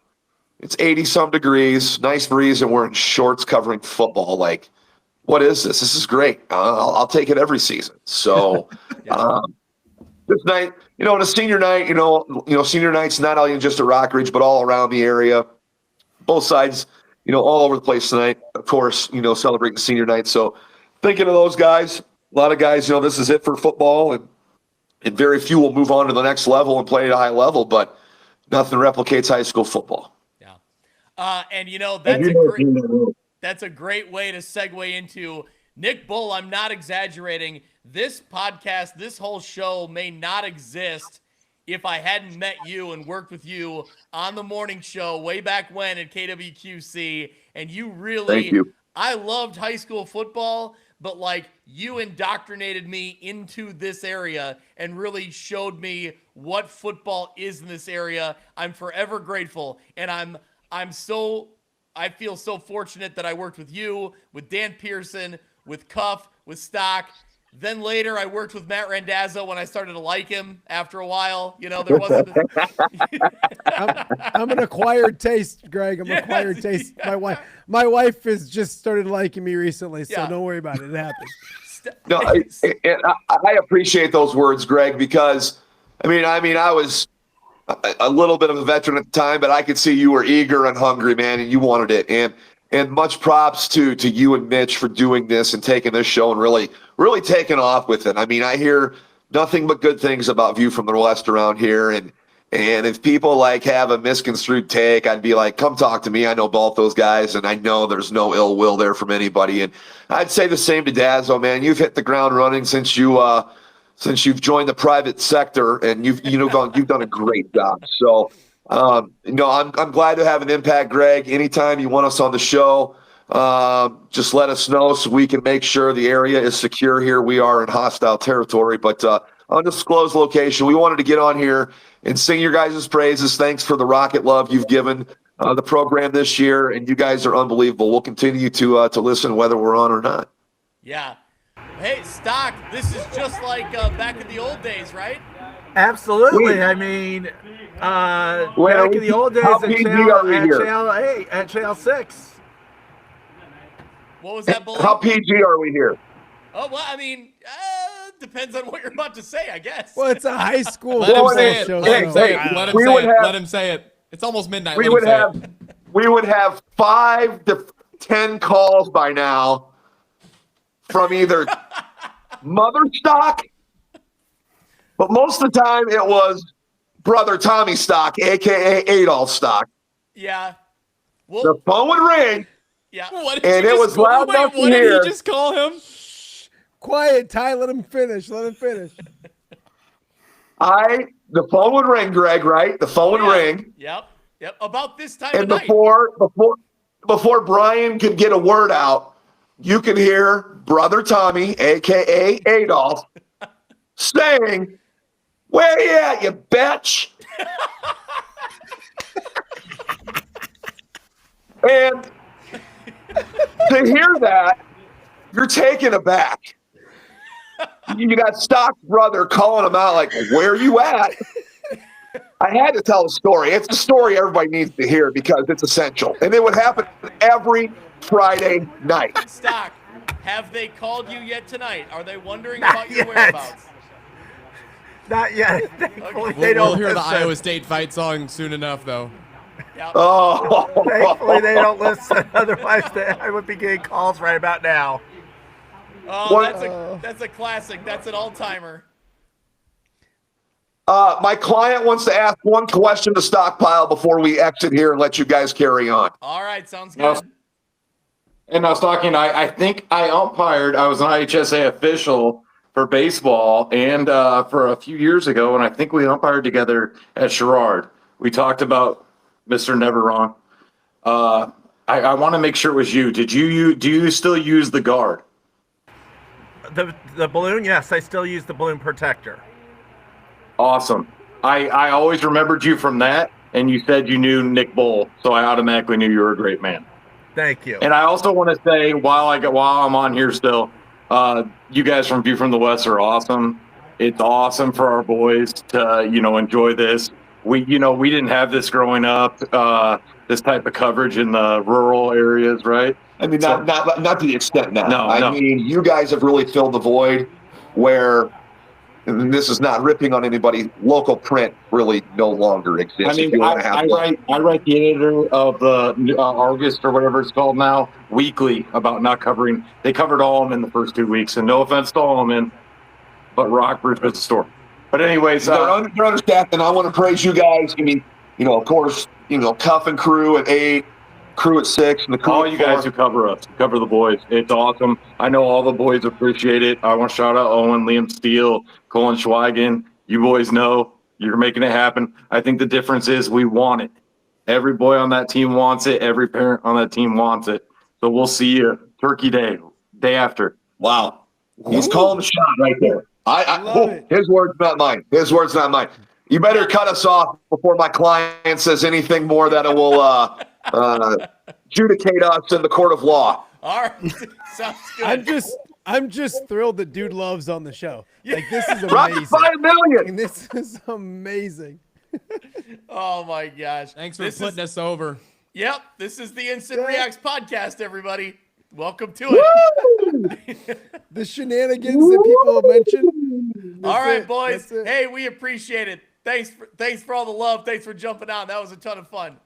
It's 80-some degrees, nice breeze, and we're in shorts covering football. Like, what is this? This is great. I'll take it every season. So this night, and a senior night, senior night's not only just at Rockridge, but all around the area. Both sides, all over the place tonight. Of course, celebrating senior night. So thinking of those guys, a lot of guys, this is it for football, and very few will move on to the next level and play at a high level, but nothing replicates high school football. And that's a great way to segue into Nick Bull. I'm not exaggerating. This podcast, this whole show may not exist if I hadn't met you and worked with you on the morning show way back when at KWQC. And you really, Thank you. I loved high school football, but you indoctrinated me into this area and really showed me what football is in this area. I'm forever grateful. And I feel so fortunate that I worked with you, with Dan Pearson, with Cuff, with Stock. Then later I worked with Matt Randazzo when I started to like him after a while. There wasn't. I'm an acquired taste, Greg. I'm an acquired taste. My wife has just started liking me recently, so don't worry about it. It happens. No, I appreciate those words, Greg, because I was a little bit of a veteran at the time, but I could see you were eager and hungry, man, and you wanted it. And much props to you and Mitch for doing this and taking this show and really taking off with it. I hear nothing but good things about View from the West around here. And if people have a misconstrued take, I'd be like, come talk to me. I know both those guys, and I know there's no ill will there from anybody. And I'd say the same to Dazzo, man. You've hit the ground running since you've joined the private sector, and you've done a great job. So, I'm glad to have an impact, Greg. Anytime you want us on the show, just let us know so we can make sure the area is secure here. We are in hostile territory, but undisclosed location. We wanted to get on here and sing your guys' praises. Thanks for the rocket love you've given the program this year, and you guys are unbelievable. We'll continue to listen whether we're on or not. Yeah. Hey, Stock, this is just like back in the old days, right? Absolutely. Back in the old days at Channel 6. What was that, Bully? How PG are we here? Oh, well, depends on what you're about to say, I guess. Well, it's a high school Let him say it. show. Let him say it. Let him say it. Let him say it. It's almost midnight. We would have 5 to 10 calls by now from either Mother Stock, but most of the time it was Brother Tommy Stock, a.k.a. Adolf Stock. Yeah. Well, the phone would ring. Yeah. And it was loud enough to hear. What did he just call him? Quiet, Ty. Let him finish. Let him finish. The phone would ring, Greg, right? The phone would ring. Yep. About this time and of night. Before Brian could get a word out, you could hear Brother Tommy, a.k.a. Adolf, saying, "Where you at, you bitch?" And to hear that, you're taken aback. You got Stock's brother calling him out like, "Where you at?" I had to tell the story. It's a story everybody needs to hear because it's essential. And it would happen every Friday night. Stock, have they called you yet tonight? Are they wondering about your whereabouts? Not yet. Okay. We'll hear the Iowa State fight song soon enough, though. Yep. Oh. Thankfully, they don't listen. Otherwise, I would be getting calls right about now. Oh, that's a classic. That's an all-timer. My client wants to ask one question to Stockpile before we exit here and let you guys carry on. All right, sounds good. And I was talking, I think I umpired. I was an IHSA official for baseball and for a few years ago, and I think we umpired together at Sherrard. We talked about Mr. Never Wrong. I want to make sure it was you. Do you still use the guard? The balloon? Yes, I still use the balloon protector. Awesome. I always remembered you from that, and you said you knew Nick Bull, so I automatically knew you were a great man. Thank you. And I also want to say, while I'm on here still, you guys from View from the West are awesome. It's awesome for our boys to, enjoy this. We didn't have this growing up, this type of coverage in the rural areas, right? I mean, not to the extent now. No, I mean, you guys have really filled the void where, and this is not ripping on anybody, local print really no longer exists. I mean, I write the editor of the Argus or whatever it's called now weekly about not covering. They covered Allman in the first 2 weeks, and no offense to Allman, but Rockbridge was the store. But anyways, they're understaffed, and I want to praise you guys. I mean, of course, Cuff and crew at 8, crew at 6, and the crew all you guys who cover us, cover the boys. It's awesome. I know all the boys appreciate it. I want to shout out Owen, Liam Steele, Colin Schweigen. You boys know you're making it happen. I think the difference is we want it. Every boy on that team wants it. Every parent on that team wants it. So we'll see you Turkey Day after. Wow. He's calling the shot right there. His words, not mine. His words, not mine. You better cut us off before my client says anything more that it will adjudicate us in the court of law. All right. Sounds good. I'm just thrilled that Dude Love's on the show. Like, this is Rock amazing. 5 million. This is amazing. Oh my gosh. Thanks for putting us over. Yep. This is the Instant Reacts podcast, everybody. Welcome to it. The shenanigans that people mentioned. All right, boys. Hey, we appreciate it. Thanks for all the love. Thanks for jumping on. That was a ton of fun.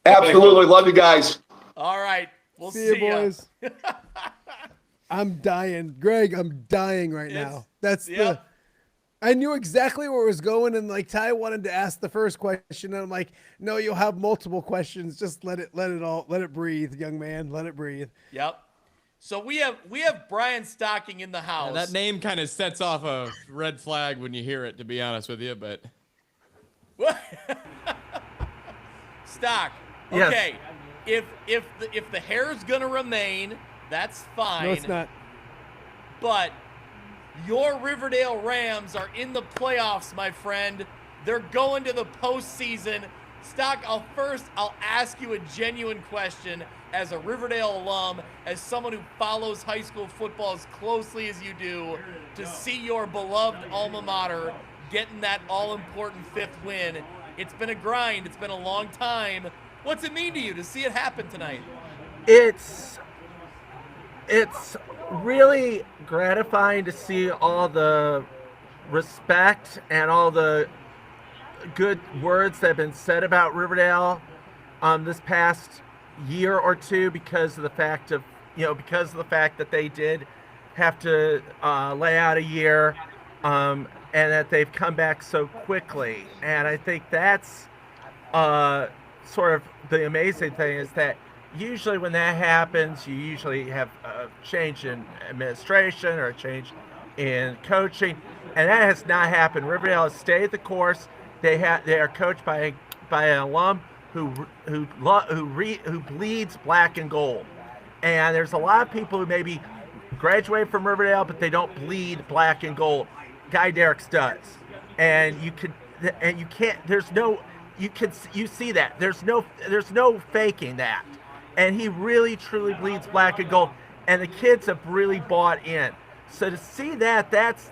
Absolutely. Love you guys. All right. We'll see you, boys. I'm dying. Greg, I'm dying right now. I knew exactly where it was going, and like Ty wanted to ask the first question, and I'm like, no, you'll have multiple questions. Just let it breathe, young man. Let it breathe. Yep. So we have Brian Stocking in the house. That name kind of sets off a red flag when you hear it, to be honest with you, but Stock. Yes. Okay. If the hair's gonna remain, that's fine. No, it's not. But your Riverdale Rams are in the playoffs, my friend. They're going to the postseason. Stock, I'll ask you a genuine question as a Riverdale alum, as someone who follows high school football as closely as you do, to see your beloved alma mater getting that all-important 5th win. It's been a grind. It's been a long time. What's it mean to you to see it happen tonight? It's really gratifying to see all the respect and all the good words that have been said about Riverdale this past year or two because of the fact that they did have to lay out a year and that they've come back so quickly. And I think that's sort of the amazing thing, is that usually when that happens, you usually have a change in administration or a change in coaching, and that has not happened. Riverdale has stayed the course. They are coached by an alum who bleeds black and gold. And there's a lot of people who maybe graduate from Riverdale, but they don't bleed black and gold. Guy Derks does, and you see that there's no faking that. And he really, truly bleeds black and gold. And the kids have really bought in. So to see that, that's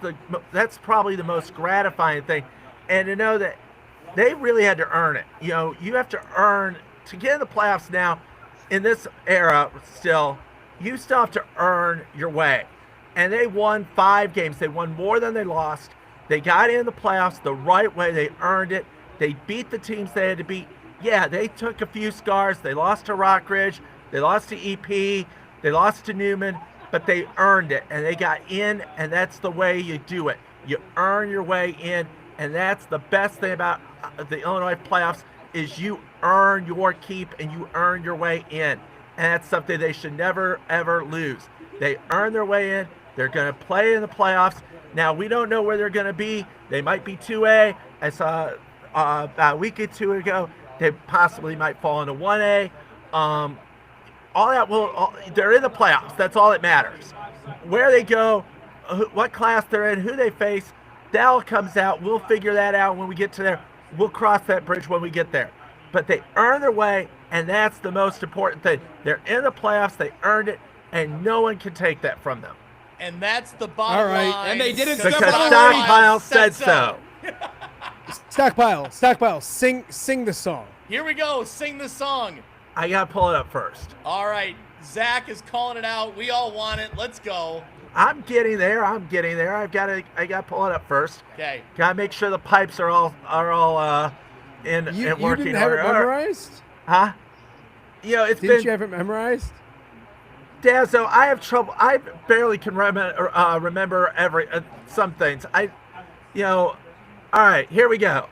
probably the most gratifying thing. And to know that they really had to earn it. You have to earn to get in the playoffs now. In this era, you still have to earn your way. And they won 5 games. They won more than they lost. They got in the playoffs the right way. They earned it. They beat the teams they had to beat. Yeah, they took a few scars. They lost to Rockridge. They lost to EP. They lost to Newman. But they earned it, and they got in, and that's the way you do it. You earn your way in, and that's the best thing about the Illinois playoffs is you earn your keep and you earn your way in. And that's something they should never, ever lose. They earn their way in. They're going to play in the playoffs. Now, we don't know where they're going to be. They might be 2A. I saw about a week or two ago, they possibly might fall into 1A. They're in the playoffs. That's all that matters. Where they go, what class they're in, who they face, that all comes out. We'll figure that out when we get to there. we'll cross that bridge when we get there. But they earned their way, and that's the most important thing. They're in the playoffs. They earned it, and no one can take that from them. And that's the bottom line. And they didn't Because step on Stockpile said so. Stockpile, sing the song. Here we go. Sing the song. I got to pull it up first. All right. Zach is calling it out. We all want it. Let's go. I'm getting there. I got to pull it up first. Okay. Got to make sure the pipes are all in You working didn't have it order. memorized? Huh? You know, Didn't you have it memorized? Dazzo, I have trouble. I barely can remember some things. All right, here we go.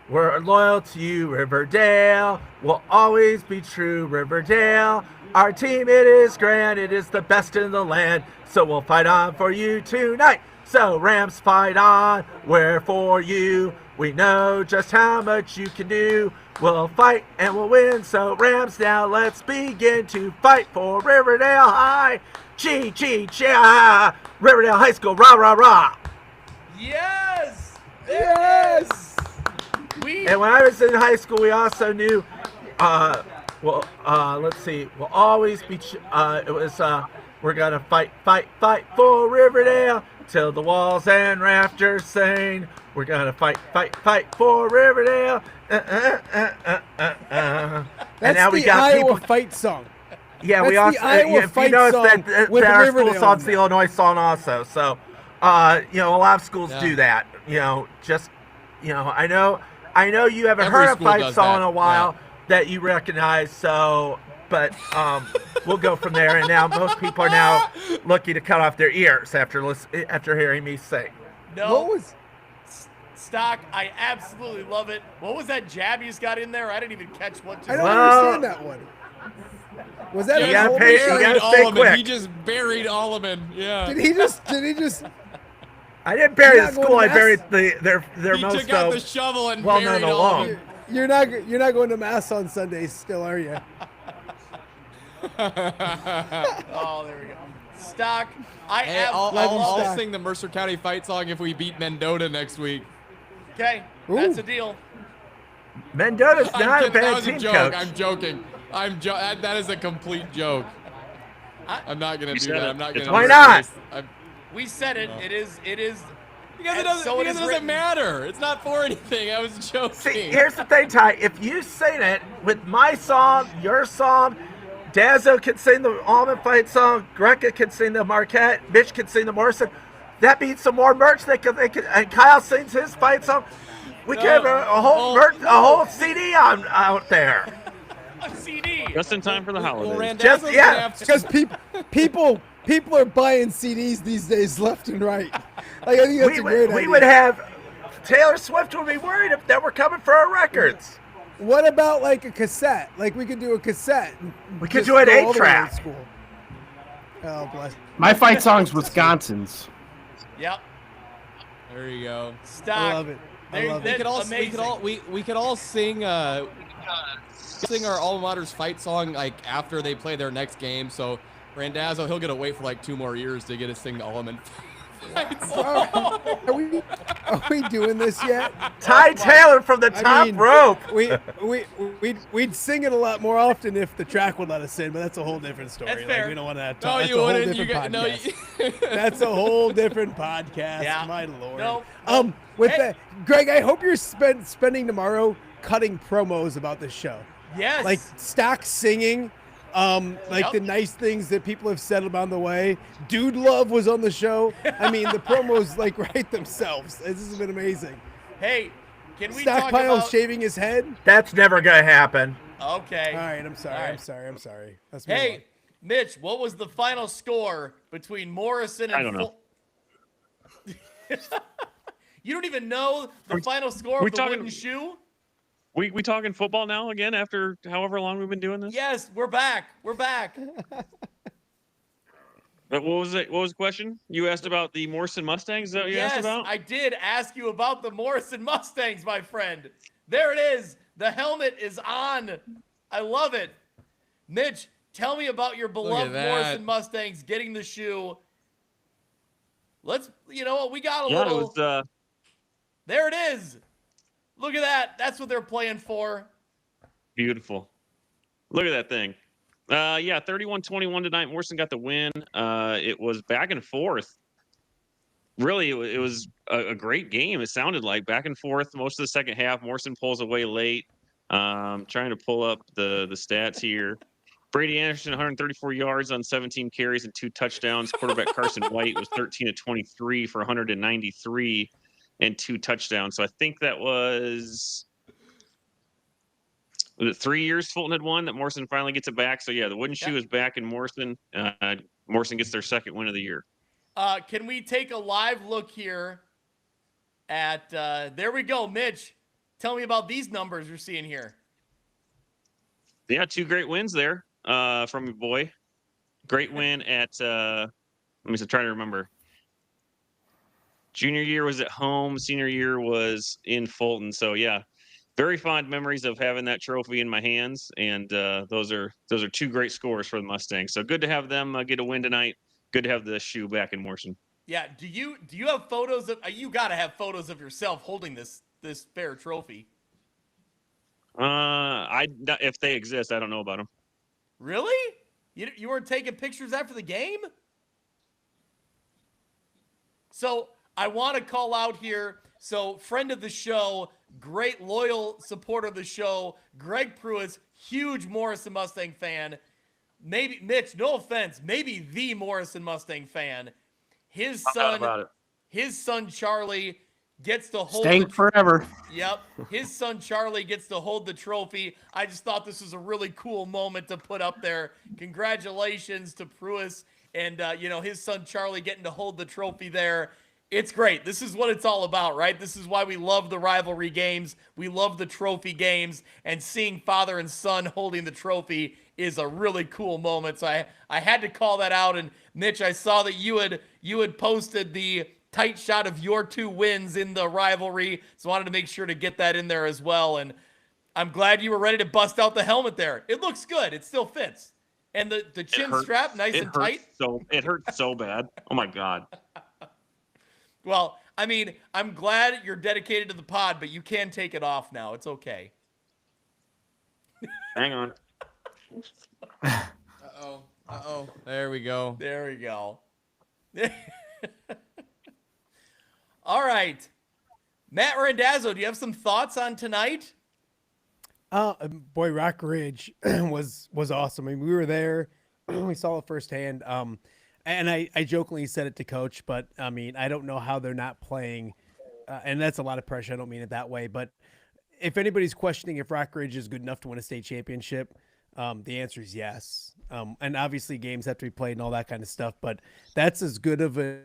We're loyal to you, Riverdale. We'll always be true, Riverdale. Our team, it is grand. It is the best in the land. So we'll fight on for you tonight. So Rams, fight on. We're for you. We know just how much you can do. We'll fight and we'll win. So Rams, now let's begin to fight for Riverdale High. Chee, chee, chee, Riverdale High School, rah, rah, rah. Yes! Yes! And when I was in high school, we also knew, let's see, we'll always be, we're going to fight for Riverdale till the walls and rafters sing. We're going to fight for Riverdale. That's now we the got Iowa people, fight song. Yeah, That's we also, the Iowa if fight you notice song that with our school Riverdale song's in the there. Illinois song also. So, a lot of schools do that. I know you haven't Every heard a school fight does song that, in a while that you recognize. So, but we'll go from there. And now most people are now looking to cut off their ears after hearing me sing. No. What was Stock, I absolutely love it. What was that jab you just got in there? I didn't even catch what just I don't understand that one. Was that You a gotta whole pay- shot? you gotta stay quick. He just buried Alleman. Yeah. Did he just I didn't bury You're the not going school. to I buried mass? their He most took out the shovel and well-known buried alum. You're not going to mass on Sundays still, are you? Oh, there we go. Stock, Hey, I'll Stock. sing the Mercer County fight song if we beat Mendota next week. Okay, that's a deal. Mendota's I'm not a kidding. That bad was team a joke. coach. I'm joking. That is a complete joke. I'm not gonna do that. I'm not gonna. Why not? We said it. It is. Because it and so doesn't written. matter. It's not for anything. I was joking. See, here's the thing, Ty. If you sing it with my song, your song, Dazzo can sing the Almond Fight song, Greca can sing the Marquette, Mitch can sing the Morrison. That means some more merch. They can, and Kyle sings his fight song. We can have a whole CD out there. A CD. Just in time for the holidays. Because people are buying CDs these days left and right. Like, I think that's a great idea. We would have Taylor Swift would be worried if that were coming for our records. What about like a cassette? Like we could do a cassette. We could do an 8-track. Oh bless. My fight song's Wisconsin's. Yep. There you go. Stock. I love it. We could all sing our alma mater's fight song like after they play their next game. So Randazzo, he'll get to wait for like 2 more years to get to sing the Alleman fight song. Are we doing this yet? Ty Taylor from the top rope. We'd sing it a lot more often if the track would let us in, but that's a whole different story. That's fair. We don't want to talk. No, That's you a whole wouldn't. different You podcast. got, That's a whole different podcast. Yeah. My lord. No. With that, Greg, I hope you're spending tomorrow cutting promos about this show. Yes. Like Stock singing. The nice things that people have said along the way. Dude Love was on the show. I mean, the promos like write themselves. This has been amazing. Hey, can we talk Stockpile about? shaving his head. That's never gonna happen. Okay. All right, I'm sorry. All right. I'm sorry. Let's Hey, Mitch, what was the final score between Morrison and? I don't know. You don't even know the final score of the wooden shoe? We talking football now again after however long we've been doing this? Yes, we're back. We're back. But what was it? What was the question? You asked about the Morrison Mustangs? Is that what you asked Yes, about? I did ask you about the Morrison Mustangs, my friend. There it is. The helmet is on. I love it. Mitch, tell me about your beloved that. Morrison Mustangs getting the shoe. You know what? We got a Yeah, little. it was. There it is. Look at that. That's what they're playing for. Beautiful. Look at that thing. Yeah, 31-21 tonight. Morrison got the win. It was back and forth. Really, it was a great game. It sounded like back and forth most of the second half. Morrison pulls away late. Trying to pull up the stats here. Brady Anderson, 134 yards on 17 carries and 2 touchdowns. Quarterback Carson White was 13 of 23 for 193 and 2 touchdowns. So I think that was it 3 years Fulton had won that Morrison finally gets it back. So yeah, the wooden shoe is back in Morrison. Morrison gets their second win of the year. Can we take a live look here at, there we go, Mitch. Tell me about these numbers you're seeing here. Yeah, 2 great wins there from your boy. Great win at, let me try to remember. Junior year was at home. Senior year was in Fulton. So yeah, very fond memories of having that trophy in my hands. And those are 2 great scores for the Mustangs. So good to have them get a win tonight. Good to have the shoe back in Morrison. Yeah. Do you have photos of, you got to have photos of yourself holding this fair trophy. If they exist, I don't know about them. Really? You weren't taking pictures after the game? So I want to call out here. So friend of the show, great loyal supporter of the show, Greg Pruitt, huge Morrison Mustang fan. Maybe Mitch, no offense, maybe the Morrison Mustang fan. His son Charlie gets to hold Stank forever. Yep. His son Charlie gets to hold the trophy. I just thought this was a really cool moment to put up there. Congratulations to Pruitt and his son Charlie getting to hold the trophy there. It's great. This is what it's all about, right? This is why we love the rivalry games. We love the trophy games, and seeing father and son holding the trophy is a really cool moment. So I had to call that out. And Mitch, I saw that you had posted the tight shot of your 2 wins in the rivalry. So I wanted to make sure to get that in there as well. And I'm glad you were ready to bust out the helmet there. It looks good. It still fits. And the chin strap, nice and tight. It hurts so bad. Oh my God. Well, I mean, I'm glad you're dedicated to the pod, but you can take it off now. It's okay. Hang on. Uh-oh. There we go. There we go. All right. Matt Randazzo, do you have some thoughts on tonight? Boy, Rock Ridge was awesome. I mean, we were there. We saw it firsthand. And I jokingly said it to Coach, but I mean, I don't know how they're not playing. And that's a lot of pressure. I don't mean it that way. But if anybody's questioning if Rock Ridge is good enough to win a state championship, the answer is yes. And obviously games have to be played and all that kind of stuff. But that's as good of an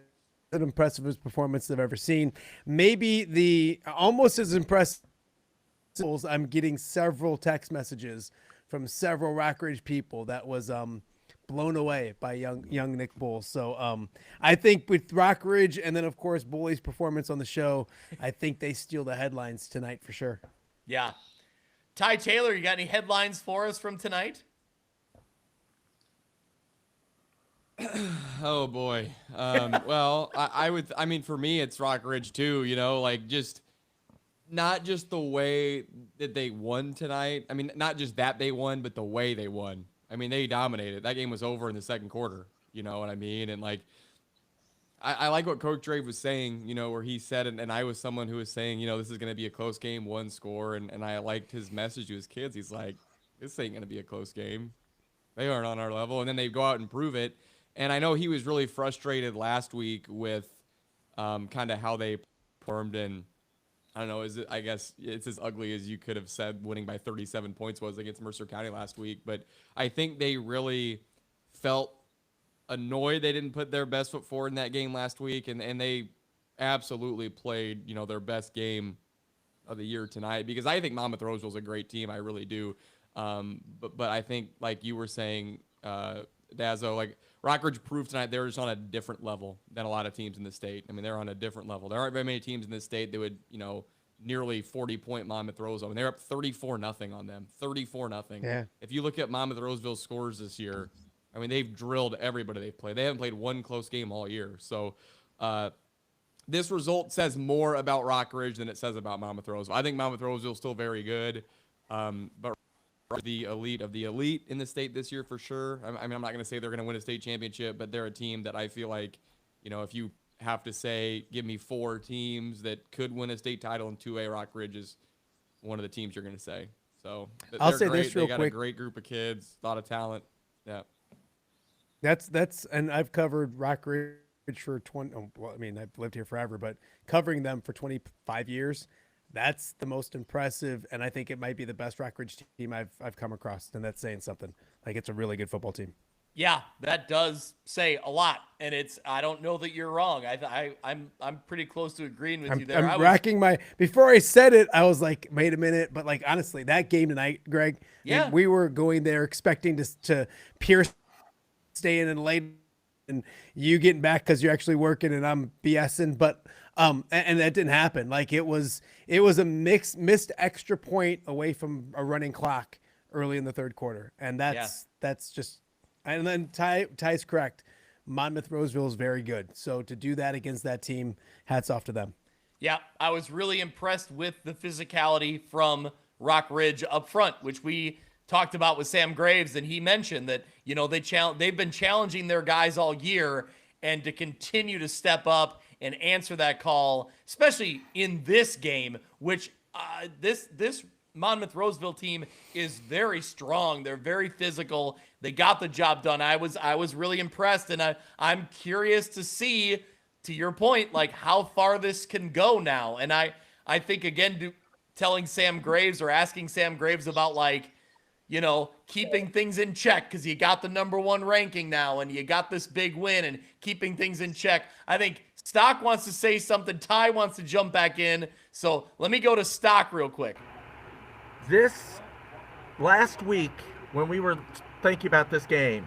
impressive as performance I've ever seen. Maybe the almost as impressive. I'm getting several text messages from several Rock Ridge people that was blown away by young Nick Bull. So I think with Rock Ridge and then of course Bully's performance on the show, I think they steal the headlines tonight for sure. Yeah. Ty Taylor, you got any headlines for us from tonight? Oh boy. Well, I mean, for me, it's Rock Ridge too, just not just the way that they won tonight. I mean, not just that they won, but the way they won. I mean, they dominated. That game was over in the second quarter. You know what I mean? And I like what Coach Drave was saying, where he said, and I was someone who was saying, this is going to be a close game, 1 score. And I liked his message to his kids. He's like, this ain't going to be a close game. They aren't on our level. And then they go out and prove it. And I know he was really frustrated last week with kind of how they performed. And I don't know, I guess it's as ugly as you could have said winning by 37 points was against Mercer County last week. But I think they really felt annoyed they didn't put their best foot forward in that game last week. And they absolutely played, their best game of the year tonight. Because I think Monmouth Roseville's a great team. I really do. But I think, like you were saying, Dazzo, Rock Ridge proved tonight they're just on a different level than a lot of teams in the state. I mean, they're on a different level. There aren't very many teams in this state that would, nearly 40-point Monmouth Roseville. And they're up 34-0 on them. 34-0. Yeah. If you look at Monmouth Roseville's scores this year, I mean, they've drilled everybody they've played. They haven't played one close game all year. So this result says more about Rock Ridge than it says about Monmouth Roseville. I think Monmouth Roseville is still very good, but the elite of the elite in the state this year for sure. I mean, I'm not going to say they're going to win a state championship, but they're a team that I feel like, you know, if you have to say, give me 4 teams that could win a state title in 2A, Rock Ridge is one of the teams you're going to say. So I'll say great. this real they got quick. a great group of kids, a lot of talent. Yeah. That's and I've covered Rock Ridge for 20. Well, I mean, I've lived here forever, but covering them for 25 years, that's the most impressive, and I think it might be the best Rock Ridge team I've come across, and that's saying something. Like, it's a really good football team. Yeah, that does say a lot, and I don't know that you're wrong. I'm pretty close to agreeing with you there. I'm racking my. Before I said it, I was like, wait a minute, but like honestly, that game tonight, Greg. Yeah. We were going there expecting to Pierce staying in late, and you getting back because you're actually working, and I'm BSing, but. And that didn't happen. Like it was a missed extra point away from a running clock early in the third quarter. And that's just, and then Ty's correct. Monmouth Roseville is very good. So to do that against that team, hats off to them. Yeah. I was really impressed with the physicality from Rock Ridge up front, which we talked about with Sam Graves. And he mentioned that, you know, they've been challenging their guys all year, and to continue to step up and answer that call, especially in this game, which this Monmouth Roseville team is very strong. They're very physical. They got the job done. I was really impressed, and I'm curious to see, to your point, like how far this can go now. And I think again, telling Sam Graves or asking Sam Graves about, like, you know, keeping things in check because you got the #1 ranking now and you got this big win, and keeping things in check. I think Stock wants to say something. Ty wants to jump back in. So let me go to Stock real quick. This last week, when we were thinking about this game,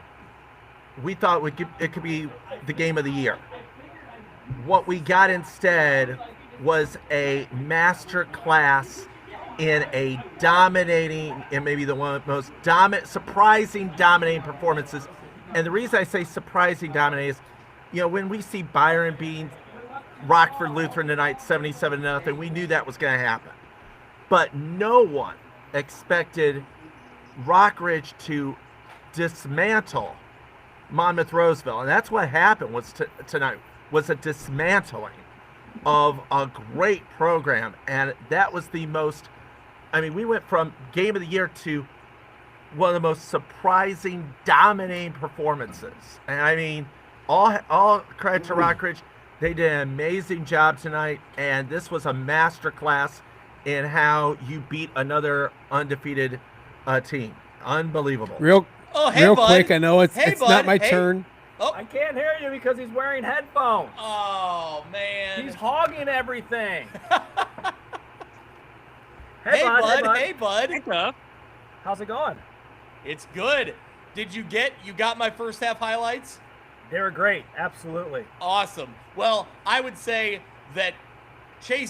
we thought it could be the game of the year. What we got instead was a master class in a dominating, and maybe the one of the most surprising dominating performances. And the reason I say surprising dominating is, you know, when we see Byron beating Rockford Lutheran tonight 77-0, we knew that was going to happen. But no one expected Rock Ridge to dismantle Monmouth Roseville. And that's what happened tonight, was a dismantling of a great program. And that was the most, I mean, we went from game of the year to one of the most surprising, dominating performances. And I mean, all credit to Rock Ridge. They did an amazing job tonight, and this was a masterclass in how you beat another undefeated team. Unbelievable. Real quick, I know it's not my turn. Oh. I can't hear you because he's wearing headphones. Oh, man. He's hogging everything. Hey, bud. Hey, bud. Hey, Tuff. How's it going? It's good. You got my first half highlights? They were great. Absolutely. Awesome. Well, I would say that Colin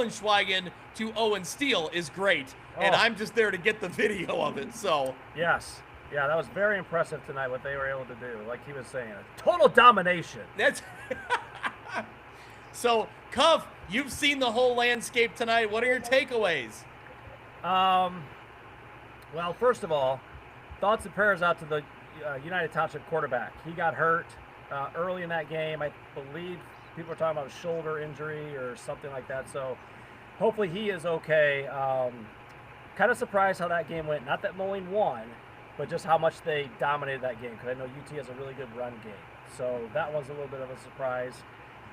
Schweigen to Owen Steele is great. And I'm just there to get the video of it. So yes. Yeah, that was very impressive tonight, what they were able to do. Like he was saying, total domination. That's so, Cuff, you've seen the whole landscape tonight. What are your takeaways? Well, first of all, thoughts and prayers out to the United Township quarterback. He got hurt early in that game. I believe people were talking about a shoulder injury or something like that. So hopefully he is okay. Kind of surprised how that game went. Not that Moline won, but just how much they dominated that game, because I know UT has a really good run game. So that was a little bit of a surprise.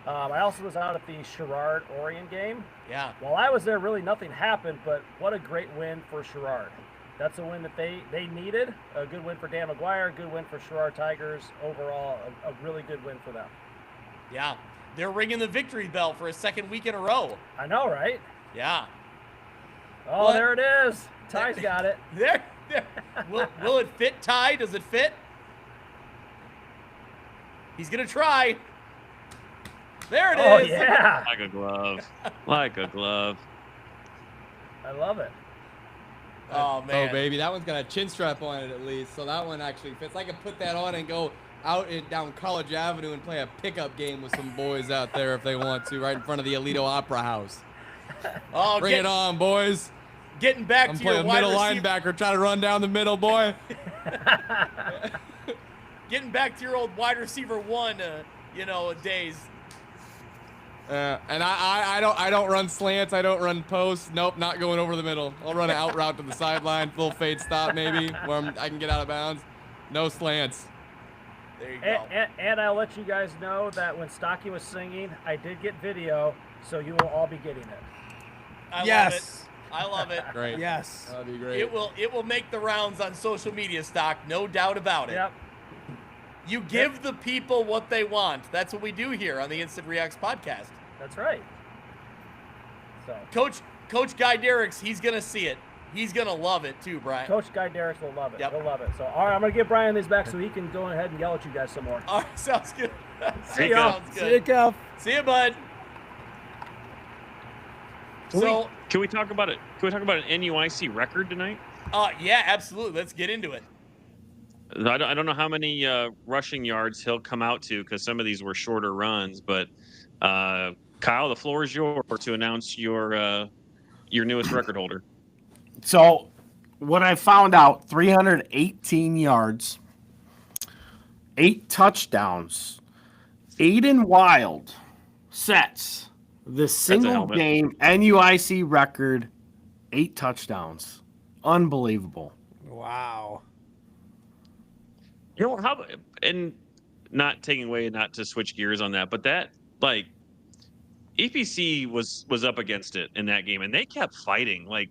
I also was out at the Sherrard-Orion game. Yeah. While I was there, really nothing happened, but what a great win for Sherrard. That's a win that they needed. A good win for Dan McGuire, a good win for Sherrard Tigers. Overall, a really good win for them. Yeah. They're ringing the victory bell for a second week in a row. I know, right? Yeah. Oh, there it is. Ty's got it. There. Will it fit, Ty? Does it fit? He's going to try. There it is. Oh, yeah. Like a glove. Like a glove. I love it. Oh, man. Oh, baby. That one's got a chin strap on it at least. So that one actually fits. I can put that on and go out down College Avenue and play a pickup game with some boys out there if they want to, right in front of the Alito Opera House. Oh, Bring it on, boys. Getting back I'm to your playing wide middle receiver. linebacker, trying to run down the middle, boy. Getting back to your old wide receiver one, days. And I don't run slants. I don't run posts. Nope, not going over the middle. I'll run an out route to the sideline, little fade stop maybe, where I can get out of bounds. No slants. There you go. And I'll let you guys know that when Stocky was singing, I did get video, so you will all be getting it. I love it. Great. Yes. That'd be great. It will make the rounds on social media, Stock, no doubt about it. Yep. You give the people what they want. That's what we do here on the Instant Reacts podcast. That's right. So Coach Guy Derks, he's gonna see it. He's gonna love it too, Brian. Coach Guy Derks will love it. Yep. He'll love it. So all right, I'm gonna give Brian these back so he can go ahead and yell at you guys some more. All right, sounds good. See ya. Sounds good. See you, Cuff. See you, bud. So Can we talk about it? Can we talk about an NUIC record tonight? Yeah, absolutely. Let's get into it. I don't know how many rushing yards he'll come out to because some of these were shorter runs. But Kyle, the floor is yours to announce your newest record holder. So, what I found out, 318 yards, 8 touchdowns. Aiden Wild sets the single helmet. game NUIC record, 8 touchdowns. Unbelievable. Wow. You know how, and not taking away, not to switch gears on that, but that like EPC was up against it in that game, and they kept fighting. Like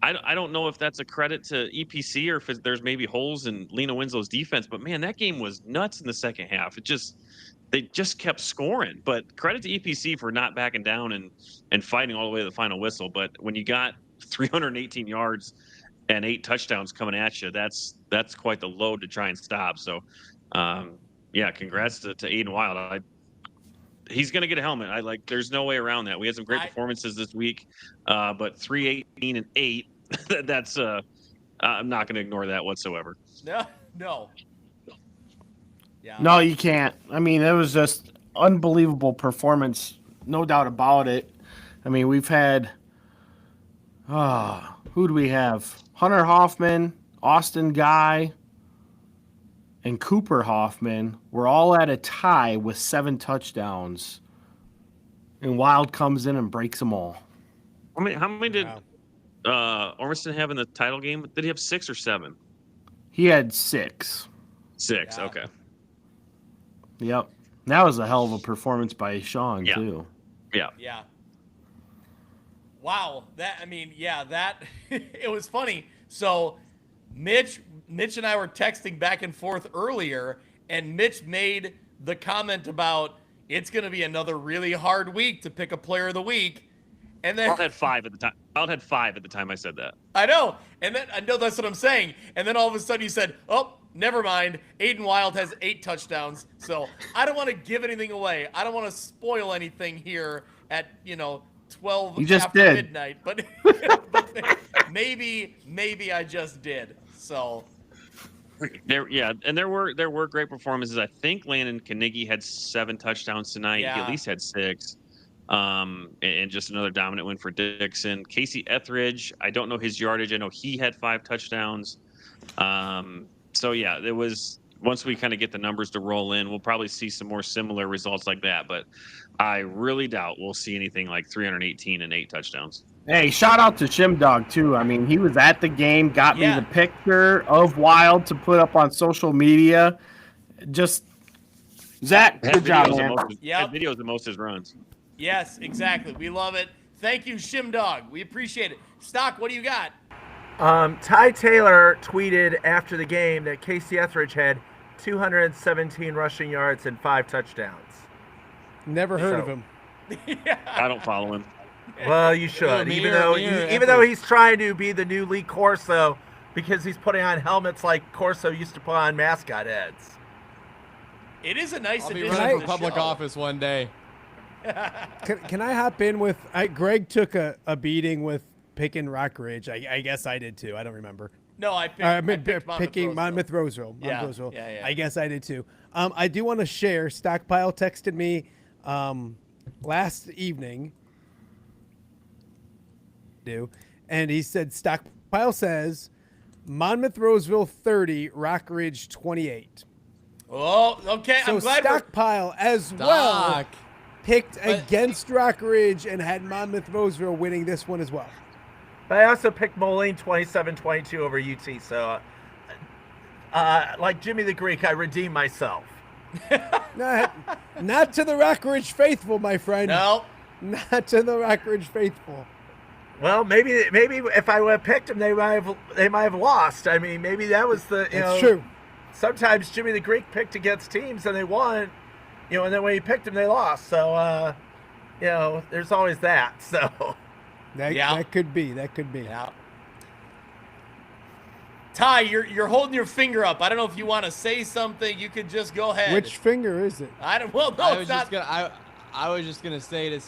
I don't know if that's a credit to EPC or if there's maybe holes in Lena Winslow's defense, but man, that game was nuts in the second half. They just kept scoring. But credit to EPC for not backing down and fighting all the way to the final whistle. But when you got 318 yards and 8 touchdowns coming at you, that's quite the load to try and stop. So, yeah, congrats to Aiden Wild. He's going to get a helmet. There's no way around that. We had some great performances this week, but 318 and 8. That's I'm not going to ignore that whatsoever. No. Yeah. No, you can't. I mean, it was just unbelievable performance, no doubt about it. I mean, we've had who do we have? Hunter Hoffman, Austin Guy, and Cooper Hoffman were all at a tie with 7 touchdowns. And Wild comes in and breaks them all. How many did Ormiston have in the title game? Did he have 6 or 7? He had 6. 6, okay. Yep. That was a hell of a performance by Sean, too. Yeah. Yeah. Wow. It was funny. So Mitch and I were texting back and forth earlier, and Mitch made the comment about it's going to be another really hard week to pick a player of the week. And then Wild had 5 at the time. Wild had 5 at the time I said that. I know. And then I know that's what I'm saying. And then all of a sudden you said, oh, never mind. Aiden Wild has 8 touchdowns. So I don't want to give anything away. I don't want to spoil anything here at, 12 You just after did. midnight. But, maybe I just did. So There were great performances. I think Landon Carnegie had 7 touchdowns tonight. Yeah. He at least had 6. And just another dominant win for Dixon. Casey Etheridge, I don't know his yardage. I know he had 5 touchdowns. So yeah, it was, once we kind of get the numbers to roll in, we'll probably see some more similar results like that. But I really doubt we'll see anything like 318 and 8 touchdowns. Hey, shout out to Shimdog, too. I mean, he was at the game, got me the picture of Wild to put up on social media. Just, Zach, good job, man. Had videos of most of his runs. yes, exactly. We love it. Thank you, Shimdog. We appreciate it. Stock, what do you got? Ty Taylor tweeted after the game that Casey Etheridge had 217 rushing yards and 5 touchdowns. Never heard of him. I don't follow him. Well, you should, even though he's trying to be the new Lee Corso because he's putting on helmets like Corso used to put on mascot heads. It is a nice I'll be addition running to for the public show. office one day. Can I hop in with Greg took a beating with picking Rockridge. I guess I did too. I don't remember. No, I picked, I'm I picked picking Monmouth Roseville. Yeah, Roseville. yeah. I guess I did too. I do want to share. Stockpile texted me last evening. And he said Stockpile says Monmouth Roseville 30, Rockridge 28. Oh, okay. So I'm glad Stockpile as well picked against Rockridge and had Monmouth Roseville winning this one as well. But I also picked Moline 27-22 over UT. So, like Jimmy the Greek, I redeemed myself. Not to the Rockridge faithful, my friend. No. Not to the Rockridge faithful. Well, maybe if I would have picked them, they might have lost. I mean, maybe that was the That's true. Sometimes Jimmy the Greek picked against teams and they won, and then when he picked them, they lost. So, there's always that. So that could be. That could be. Yeah. Ty, you're holding your finger up. I don't know if you want to say something. You could just go ahead. Which finger is it? I don't. Well, no, I it's was not. just gonna. I was just gonna say to.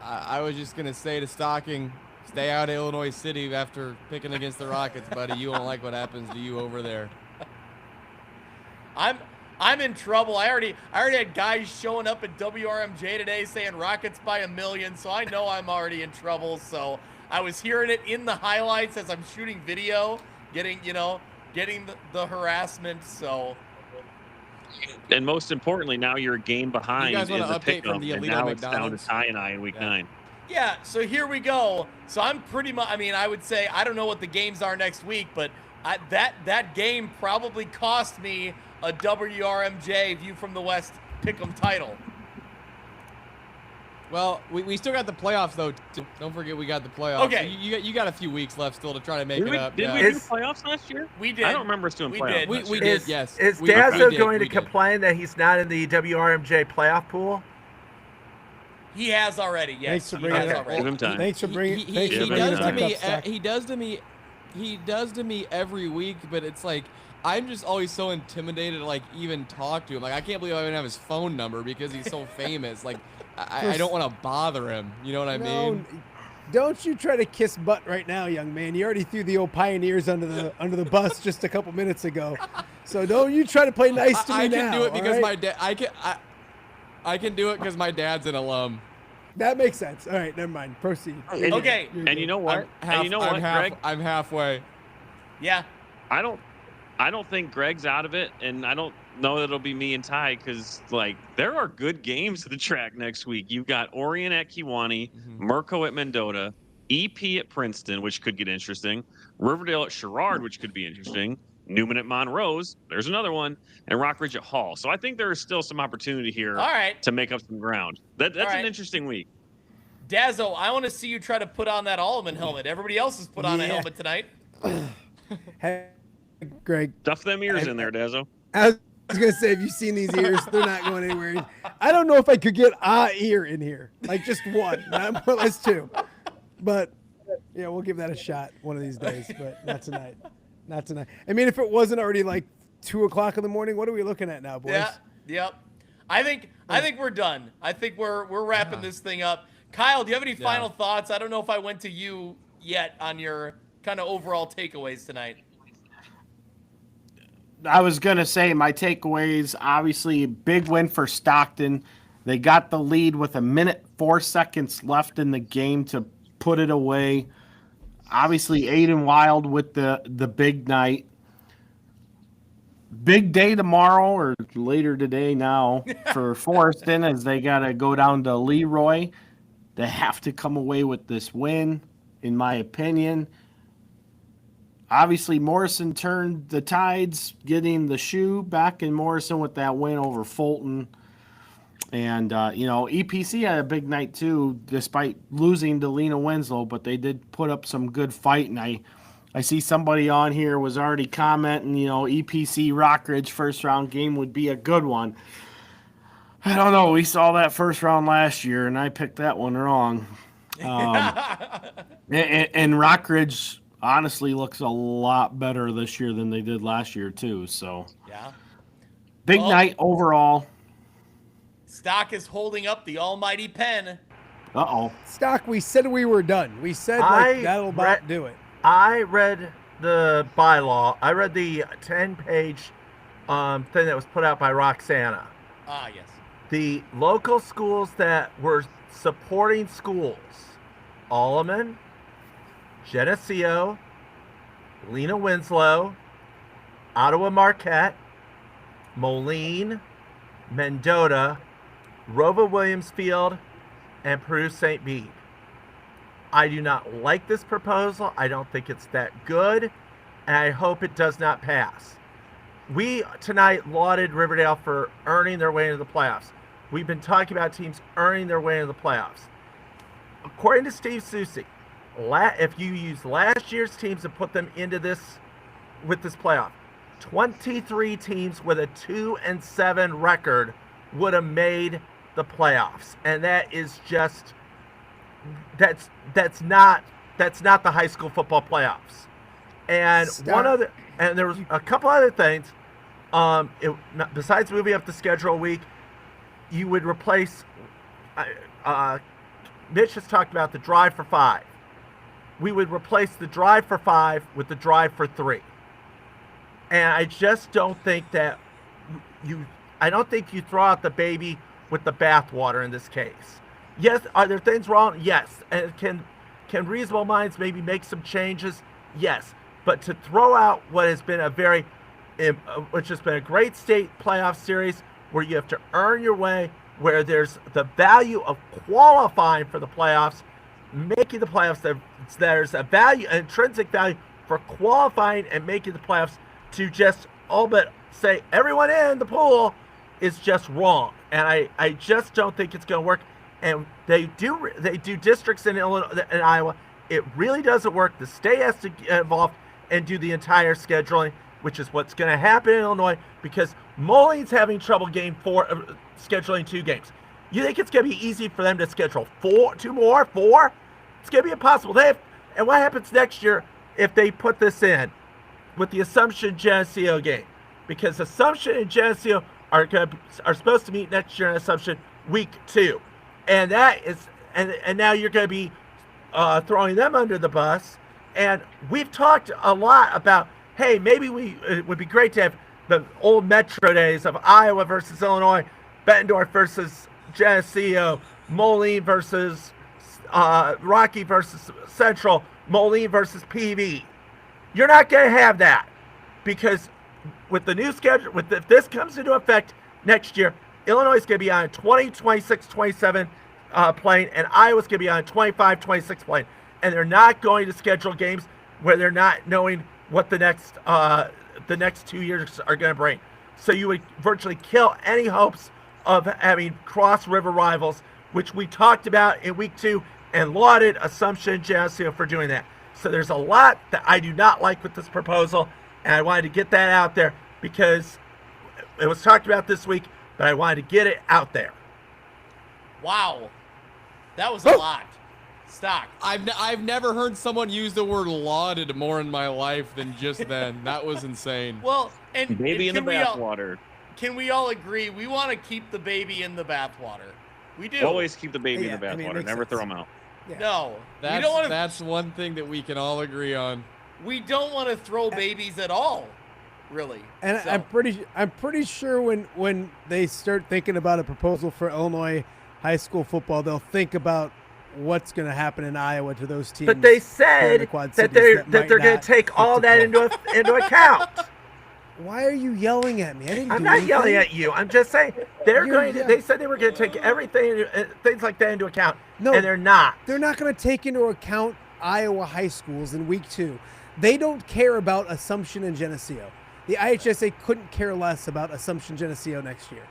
I was just gonna say to Stocking, stay out of Illinois City after picking against the Rockets, buddy. You won't like what happens to you over there. I'm in trouble. I already had guys showing up at WRMJ today saying Rockets by 1,000,000, so I know I'm already in trouble. So I was hearing it in the highlights as I'm shooting video, getting the harassment. So. And most importantly, now you're a game behind You guys in want the to update pick-em, from the and Alito now it's down to McDonald's? Ty and I in week 9. Yeah, so here we go. So I'm pretty much, I would say, I don't know what the games are next week, but that game probably cost me a WRMJ View from the West Pick'em title. Well, we still got the playoffs though. Don't forget we got the playoffs. Okay. So you got a few weeks left still to try to make it up. Did Yeah. we do playoffs last year? We did. I don't remember us doing playoffs. We did. Yes. Is We Dazzo did, going to we did. complain that he's not in the WRMJ playoff pool? He has already. Thanks Yes, for he bringing has it up. already. Give him time. Thanks for bringing. He thanks for bringing does it to back me. up, Stock. He does to me every week. But it's like I'm just always so intimidated to like even talk to him. Like I can't believe I even have his phone number because he's so famous. Like I don't want to bother him. You know what I mean? Don't you try to kiss butt right now, young man. You already threw the old Pioneers under the bus just a couple minutes ago. So don't you try to play nice to me I now. can do it because all my right? dad. I can do it because my dad's an alum. That makes sense. All right, never mind. Proceed. Okay. And you know what? Greg? I'm halfway. Yeah. I don't think Greg's out of it, and I don't know that it'll be me and Ty because like there are good games to the track next week. You've got Orion at Kewanee, Merco at Mendota, EP at Princeton, which could get interesting, Riverdale at Sherrard, which could be interesting, Newman at Monrose, there's another one, and Rockridge at Hall. So I think there is still some opportunity here to make up some ground. That's an interesting week. Dazzo, I want to see you try to put on that Alleman helmet. Everybody else has put on a helmet tonight. Hey, Greg. Stuff them ears in there, Dazzo. I was gonna say, have you seen these ears? They're not going anywhere. I don't know if I could get a ear in here, like just one, not more or less two. But yeah, we'll give that a shot one of these days, but not tonight. Not tonight. I mean, if it wasn't already like 2 o'clock in the morning, what are we looking at now, boys? Yeah. Yep. I think we're done. I think we're wrapping this thing up. Kyle, do you have any final thoughts? I don't know if I went to you yet on your kind of overall takeaways tonight. I was going to say my takeaways, obviously, big win for Stockton. They got the lead with 1:04 left in the game to put it away. Obviously, Aiden Wild with the big night. Big day tomorrow or later today now for Forreston as they got to go down to Leroy. They have to come away with this win, in my opinion. Obviously, Morrison turned the tides, getting the shoe back in Morrison with that win over Fulton. And, EPC had a big night, too, despite losing to Lena Winslow, but they did put up some good fight. And I see somebody on here was already commenting, EPC Rockridge first-round game would be a good one. I don't know. We saw that first round last year, and I picked that one wrong. And Rockridge honestly looks a lot better this year than they did last year, too. So, big night overall. Stock is holding up the almighty pen. Uh-oh. Stock, we said we were done. We said that'll about do it. I read the bylaw. I read the 10-page thing that was put out by Roxana. Ah, yes. The local schools that were supporting schools: Alleman, Geneseo, Lena Winslow, Ottawa Marquette, Moline, Mendota, Rova Williamsfield, and Peru St. Bede. I do not like this proposal. I don't think it's that good, and I hope it does not pass. We tonight lauded Riverdale for earning their way into the playoffs. We've been talking about teams earning their way into the playoffs. According to Steve Susi, if you use last year's teams and put them into this with this playoff, 23 teams with a 2-7 record would have made the playoffs, and that is just that's not the high school football playoffs. And there was a couple other things. Besides moving up the schedule a week, you would replace. Mitch has talked about the drive for 5. We would replace the drive for 5 with the drive for 3. And I just don't think that I don't think you throw out the baby with the bathwater in this case. Yes, are there things wrong? Yes. And can reasonable minds maybe make some changes? Yes. But to throw out what has been which has been a great state playoff series where you have to earn your way, where there's the value of qualifying for the playoffs, making the playoffs, there's a value, an intrinsic value for qualifying and making the playoffs, to just all but say everyone in the pool is just wrong. And I just don't think it's going to work. And they do districts in Iowa. It really doesn't work. The state has to get involved and do the entire scheduling, which is what's going to happen in Illinois, because Moline's having trouble scheduling 2 games. You think it's going to be easy for them to schedule 4? It's going to be impossible. And what happens next year if they put this in with the Assumption Geneseo game? Because Assumption and Geneseo are supposed to meet next year in Assumption week 2, and now you're going to be throwing them under the bus. And we've talked a lot about, hey, maybe it would be great to have the old Metro days of Iowa versus Illinois, Bettendorf versus Geneseo, Moline versus Rocky versus Central, Moline versus PV. You're not going to have that, because with the new schedule, if this comes into effect next year, Illinois is going to be on 20, 26, 27 plane, and Iowa's going to be on 25, 26 plane. And they're not going to schedule games where they're not knowing what the next 2 years are going to bring. So you would virtually kill any hopes of having cross-river rivals, which we talked about in week 2 and lauded Assumption and Geneseo for doing that. So there's a lot that I do not like with this proposal, and I wanted to get that out there because it was talked about this week, but I wanted to get it out there. Wow. That was a lot. Stock. I've never heard someone use the word lauded more in my life than just then. That was insane. Well, and baby in the bathwater. Can we all agree we want to keep the baby in the bathwater? We do. Always keep the baby in the bathwater. Never throw them out. Yeah. No, that's one thing that we can all agree on. We don't want to throw babies at all, really. And so. I'm pretty sure when they start thinking about a proposal for Illinois high school football, they'll think about what's going to happen in Iowa to those teams. But they said that they're going to take all that into account. Why are you yelling at me? I'm not yelling at you. I'm just saying they said they were going to take everything, things like that into account. No, and they're not. They're not going to take into account Iowa high schools in week 2. They don't care about Assumption and Geneseo. The IHSA couldn't care less about Assumption Geneseo next year.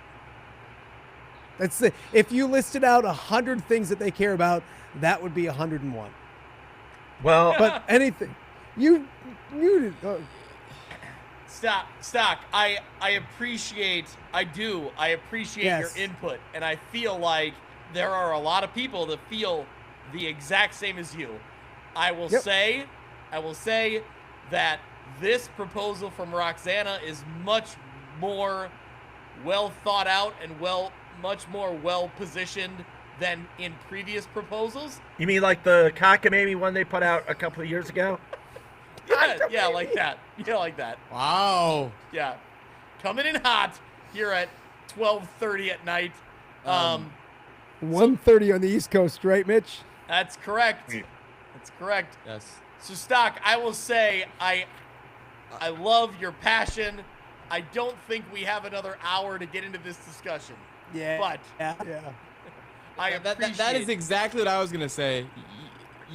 If you listed out 100 things that they care about, that would be 101. Well, but anything you Stock. I appreciate your input, and I feel like there are a lot of people that feel the exact same as you. I will say that this proposal from Roxana is much more well thought out and much more well positioned than in previous proposals. You mean like the cockamamie one they put out a couple of years ago? Yeah, like that. Yeah, like that. Wow. Yeah. Coming in hot here at 12:30 at night. 1:30 on the East Coast, right, Mitch? That's correct. That's correct. Yes. So, Stock, I will say I love your passion. I don't think we have another hour to get into this discussion. Yeah. But I appreciate that is exactly what I was gonna say.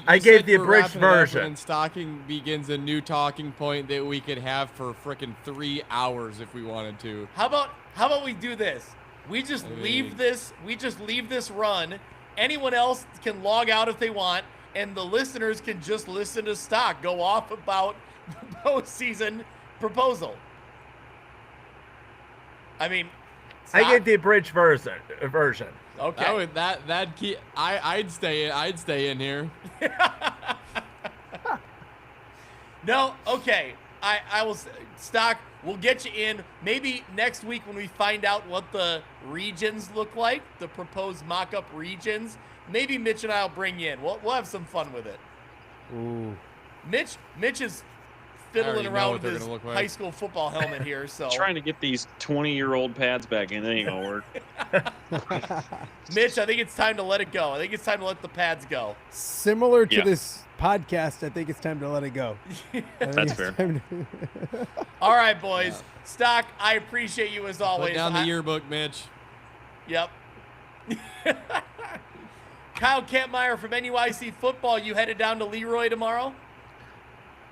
I gave the abridged version. And Stocking begins a new talking point that we could have for frickin' 3 hours if we wanted to. How about we do this? We just leave this. We just leave this run. Anyone else can log out if they want, and the listeners can just listen to Stock go off about the postseason proposal. I mean, I gave the abridged version. Okay. That key. I'd stay in here. No. Okay. I will. Stock. We'll get you in maybe next week when we find out what the regions look like, the proposed mock-up regions. Maybe Mitch and I will bring you in. We'll have some fun with it. Ooh. Mitch is fiddling around with his like. high school football helmet here. So Trying to get these 20-year-old pads back in. That ain't gonna work. Mitch, I think it's time to let it go. I think it's time to let the pads go. Similar to this podcast, I think it's time to let it go. That's fair. All right, boys. Stock, I appreciate you as always. Put down the yearbook, Mitch. Yep. Kyle Kampmeyer from NUIC Football, you headed down to Leroy tomorrow?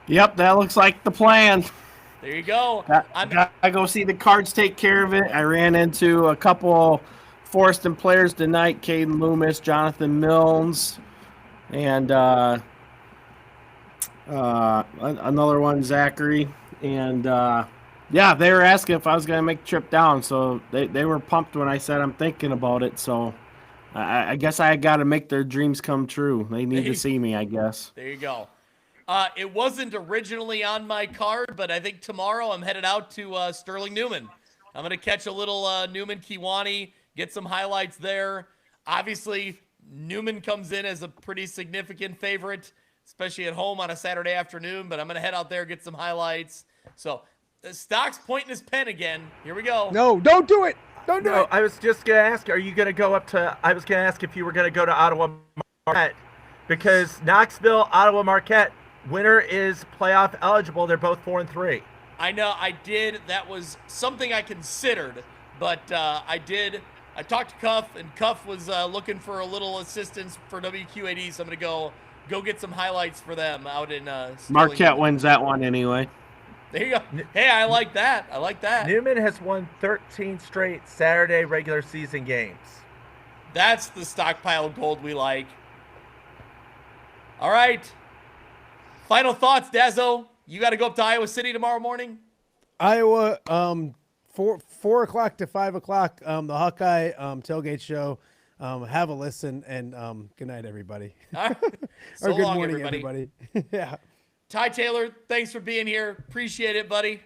Yep, that looks like the plan. There you go. I go see the Cards take care of it. I ran into a couple Forston players tonight, Caden Loomis, Jonathan Milnes, and another one, Zachary. And, yeah, they were asking if I was going to make a trip down, so they were pumped when I said I'm thinking about it. So I guess I got to make their dreams come true. They need to see me, I guess. There you go. It wasn't originally on my card, but I think tomorrow I'm headed out to Sterling Newman. I'm going to catch a little Newman Kewanee, get some highlights there. Obviously, Newman comes in as a pretty significant favorite, especially at home on a Saturday afternoon, but I'm going to head out there, get some highlights. So, Stock's pointing his pen again. Here we go. No, don't do it. Don't do it. I was just going to ask, are you going to go up to, I was going to ask if you were going to go to Ottawa Marquette, because Knoxville, Ottawa Marquette, winner is playoff eligible. They're both 4-3. I know I did. That was something I considered, but I did. I talked to Cuff, and Cuff was looking for a little assistance for WQAD, so I'm going to go get some highlights for them out in Marquette wins that one anyway. There you go. Hey, I like that. I like that. Newman has won 13 straight Saturday regular season games. That's the stockpile gold we like. All right. Final thoughts, Dazzo. You got to go up to Iowa City tomorrow morning? Iowa, 4 o'clock to 5 o'clock, the Hawkeye tailgate show. Have a listen, and good night, everybody. All right. So or good long, morning, everybody. Yeah. Ty Taylor, thanks for being here. Appreciate it, buddy.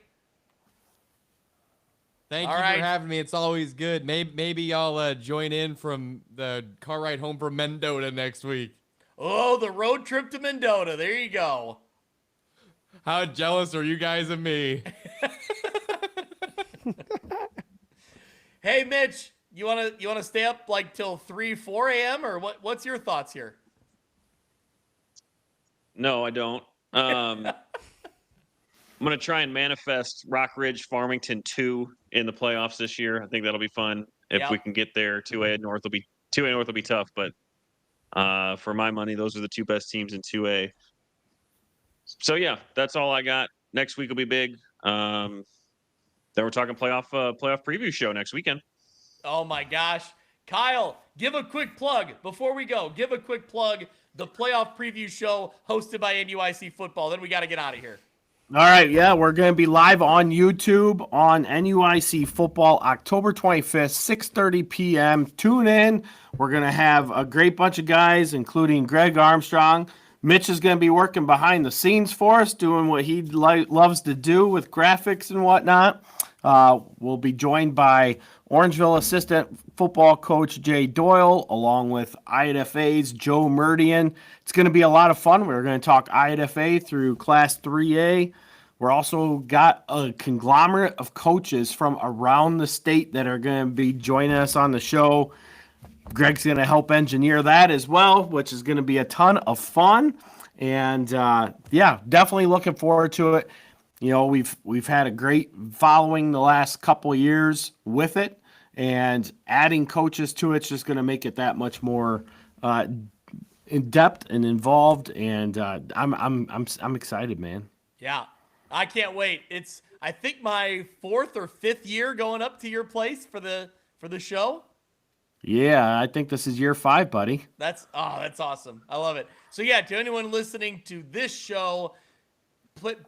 Thank you for having me. It's always good. Maybe y'all join in from the car ride home from Mendota next week. Oh, the road trip to Mendota. There you go. How jealous are you guys of me? Hey, Mitch, you wanna stay up like till 3, 4 a.m. or what's your thoughts here? No, I don't. I'm going to try and manifest Rock Ridge Farmington 2 in the playoffs this year. I think that'll be fun if we can get there. 2A North will be tough, but for my money, those are the two best teams in 2A. So yeah, that's all I got. Next week will be big. Then we're talking playoff preview show next weekend. Oh my gosh. Kyle, give a quick plug before we go. Give a quick plug. The playoff preview show hosted by NUIC Football. Then we got to get out of here. All right, yeah, we're going to be live on YouTube on NUIC Football October 25th, 6:30 p.m. Tune in. We're going to have a great bunch of guys, including Greg Armstrong. Mitch is going to be working behind the scenes for us, doing what he loves to do with graphics and whatnot. We'll be joined by Orangeville assistant football coach Jay Doyle, along with IFA's Joe Murdian. It's going to be a lot of fun. We're going to talk IFA through Class 3A. We're also got a conglomerate of coaches from around the state that are going to be joining us on the show. Greg's going to help engineer that as well, which is going to be a ton of fun. And yeah, definitely looking forward to it. You know, we've had a great following the last couple of years with it, and adding coaches to it's just going to make it that much more in depth and involved. And I'm excited, man. Yeah, I can't wait. It's, I think, my 4th or 5th year going up to your place for the show. Yeah, I think this is year 5, buddy. That's awesome. I love it. So yeah, to anyone listening to this show,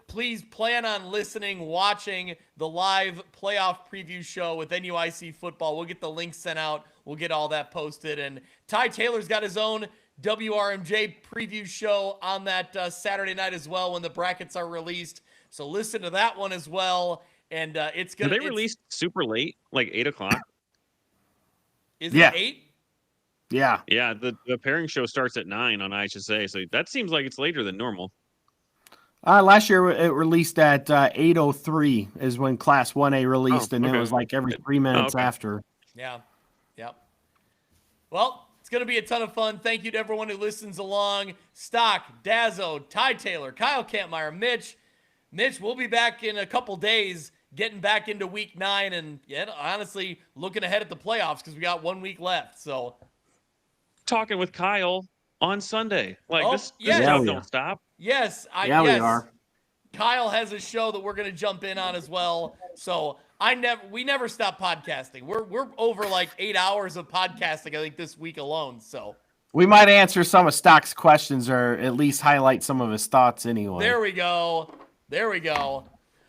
please plan on listening, watching the live playoff preview show with NUIC football. We'll get the link sent out. We'll get all that posted. And Ty Taylor's got his own WRMJ preview show on that Saturday night as well when the brackets are released. So listen to that one as well. And it's going to... Did they release super late, like 8 o'clock? Is it 8? Yeah. Yeah, the pairing show starts at 9 on IHSA, so that seems like it's later than normal. Last year it released at 8:03 is when Class 1A released, and okay. it was like every 3 minutes after. Yeah. Yep. Well, it's going to be a ton of fun. Thank you to everyone who listens along. Stock, Dazzo, Ty Taylor, Kyle Kampmeyer, Mitch. Mitch, we'll be back in a couple days, getting back into week 9, and honestly, looking ahead at the playoffs because we got 1 week left. So, talking with Kyle on Sunday. Like this yes. show don't stop. Yes, we are. Kyle has a show that we're going to jump in on as well. So we never stop podcasting. We're over like 8 hours of podcasting, I think, this week alone. So we might answer some of Stock's questions or at least highlight some of his thoughts anyway. There we go.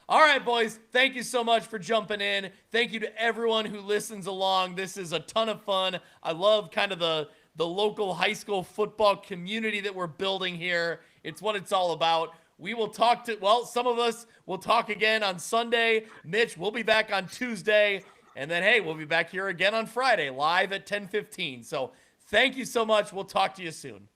All right, boys. Thank you so much for jumping in. Thank you to everyone who listens along. This is a ton of fun. I love kind of the local high school football community that we're building here. It's what it's all about. We will talk some of us will talk again on Sunday. Mitch, we'll be back on Tuesday. And then, hey, we'll be back here again on Friday, live at 10:15. So thank you so much. We'll talk to you soon.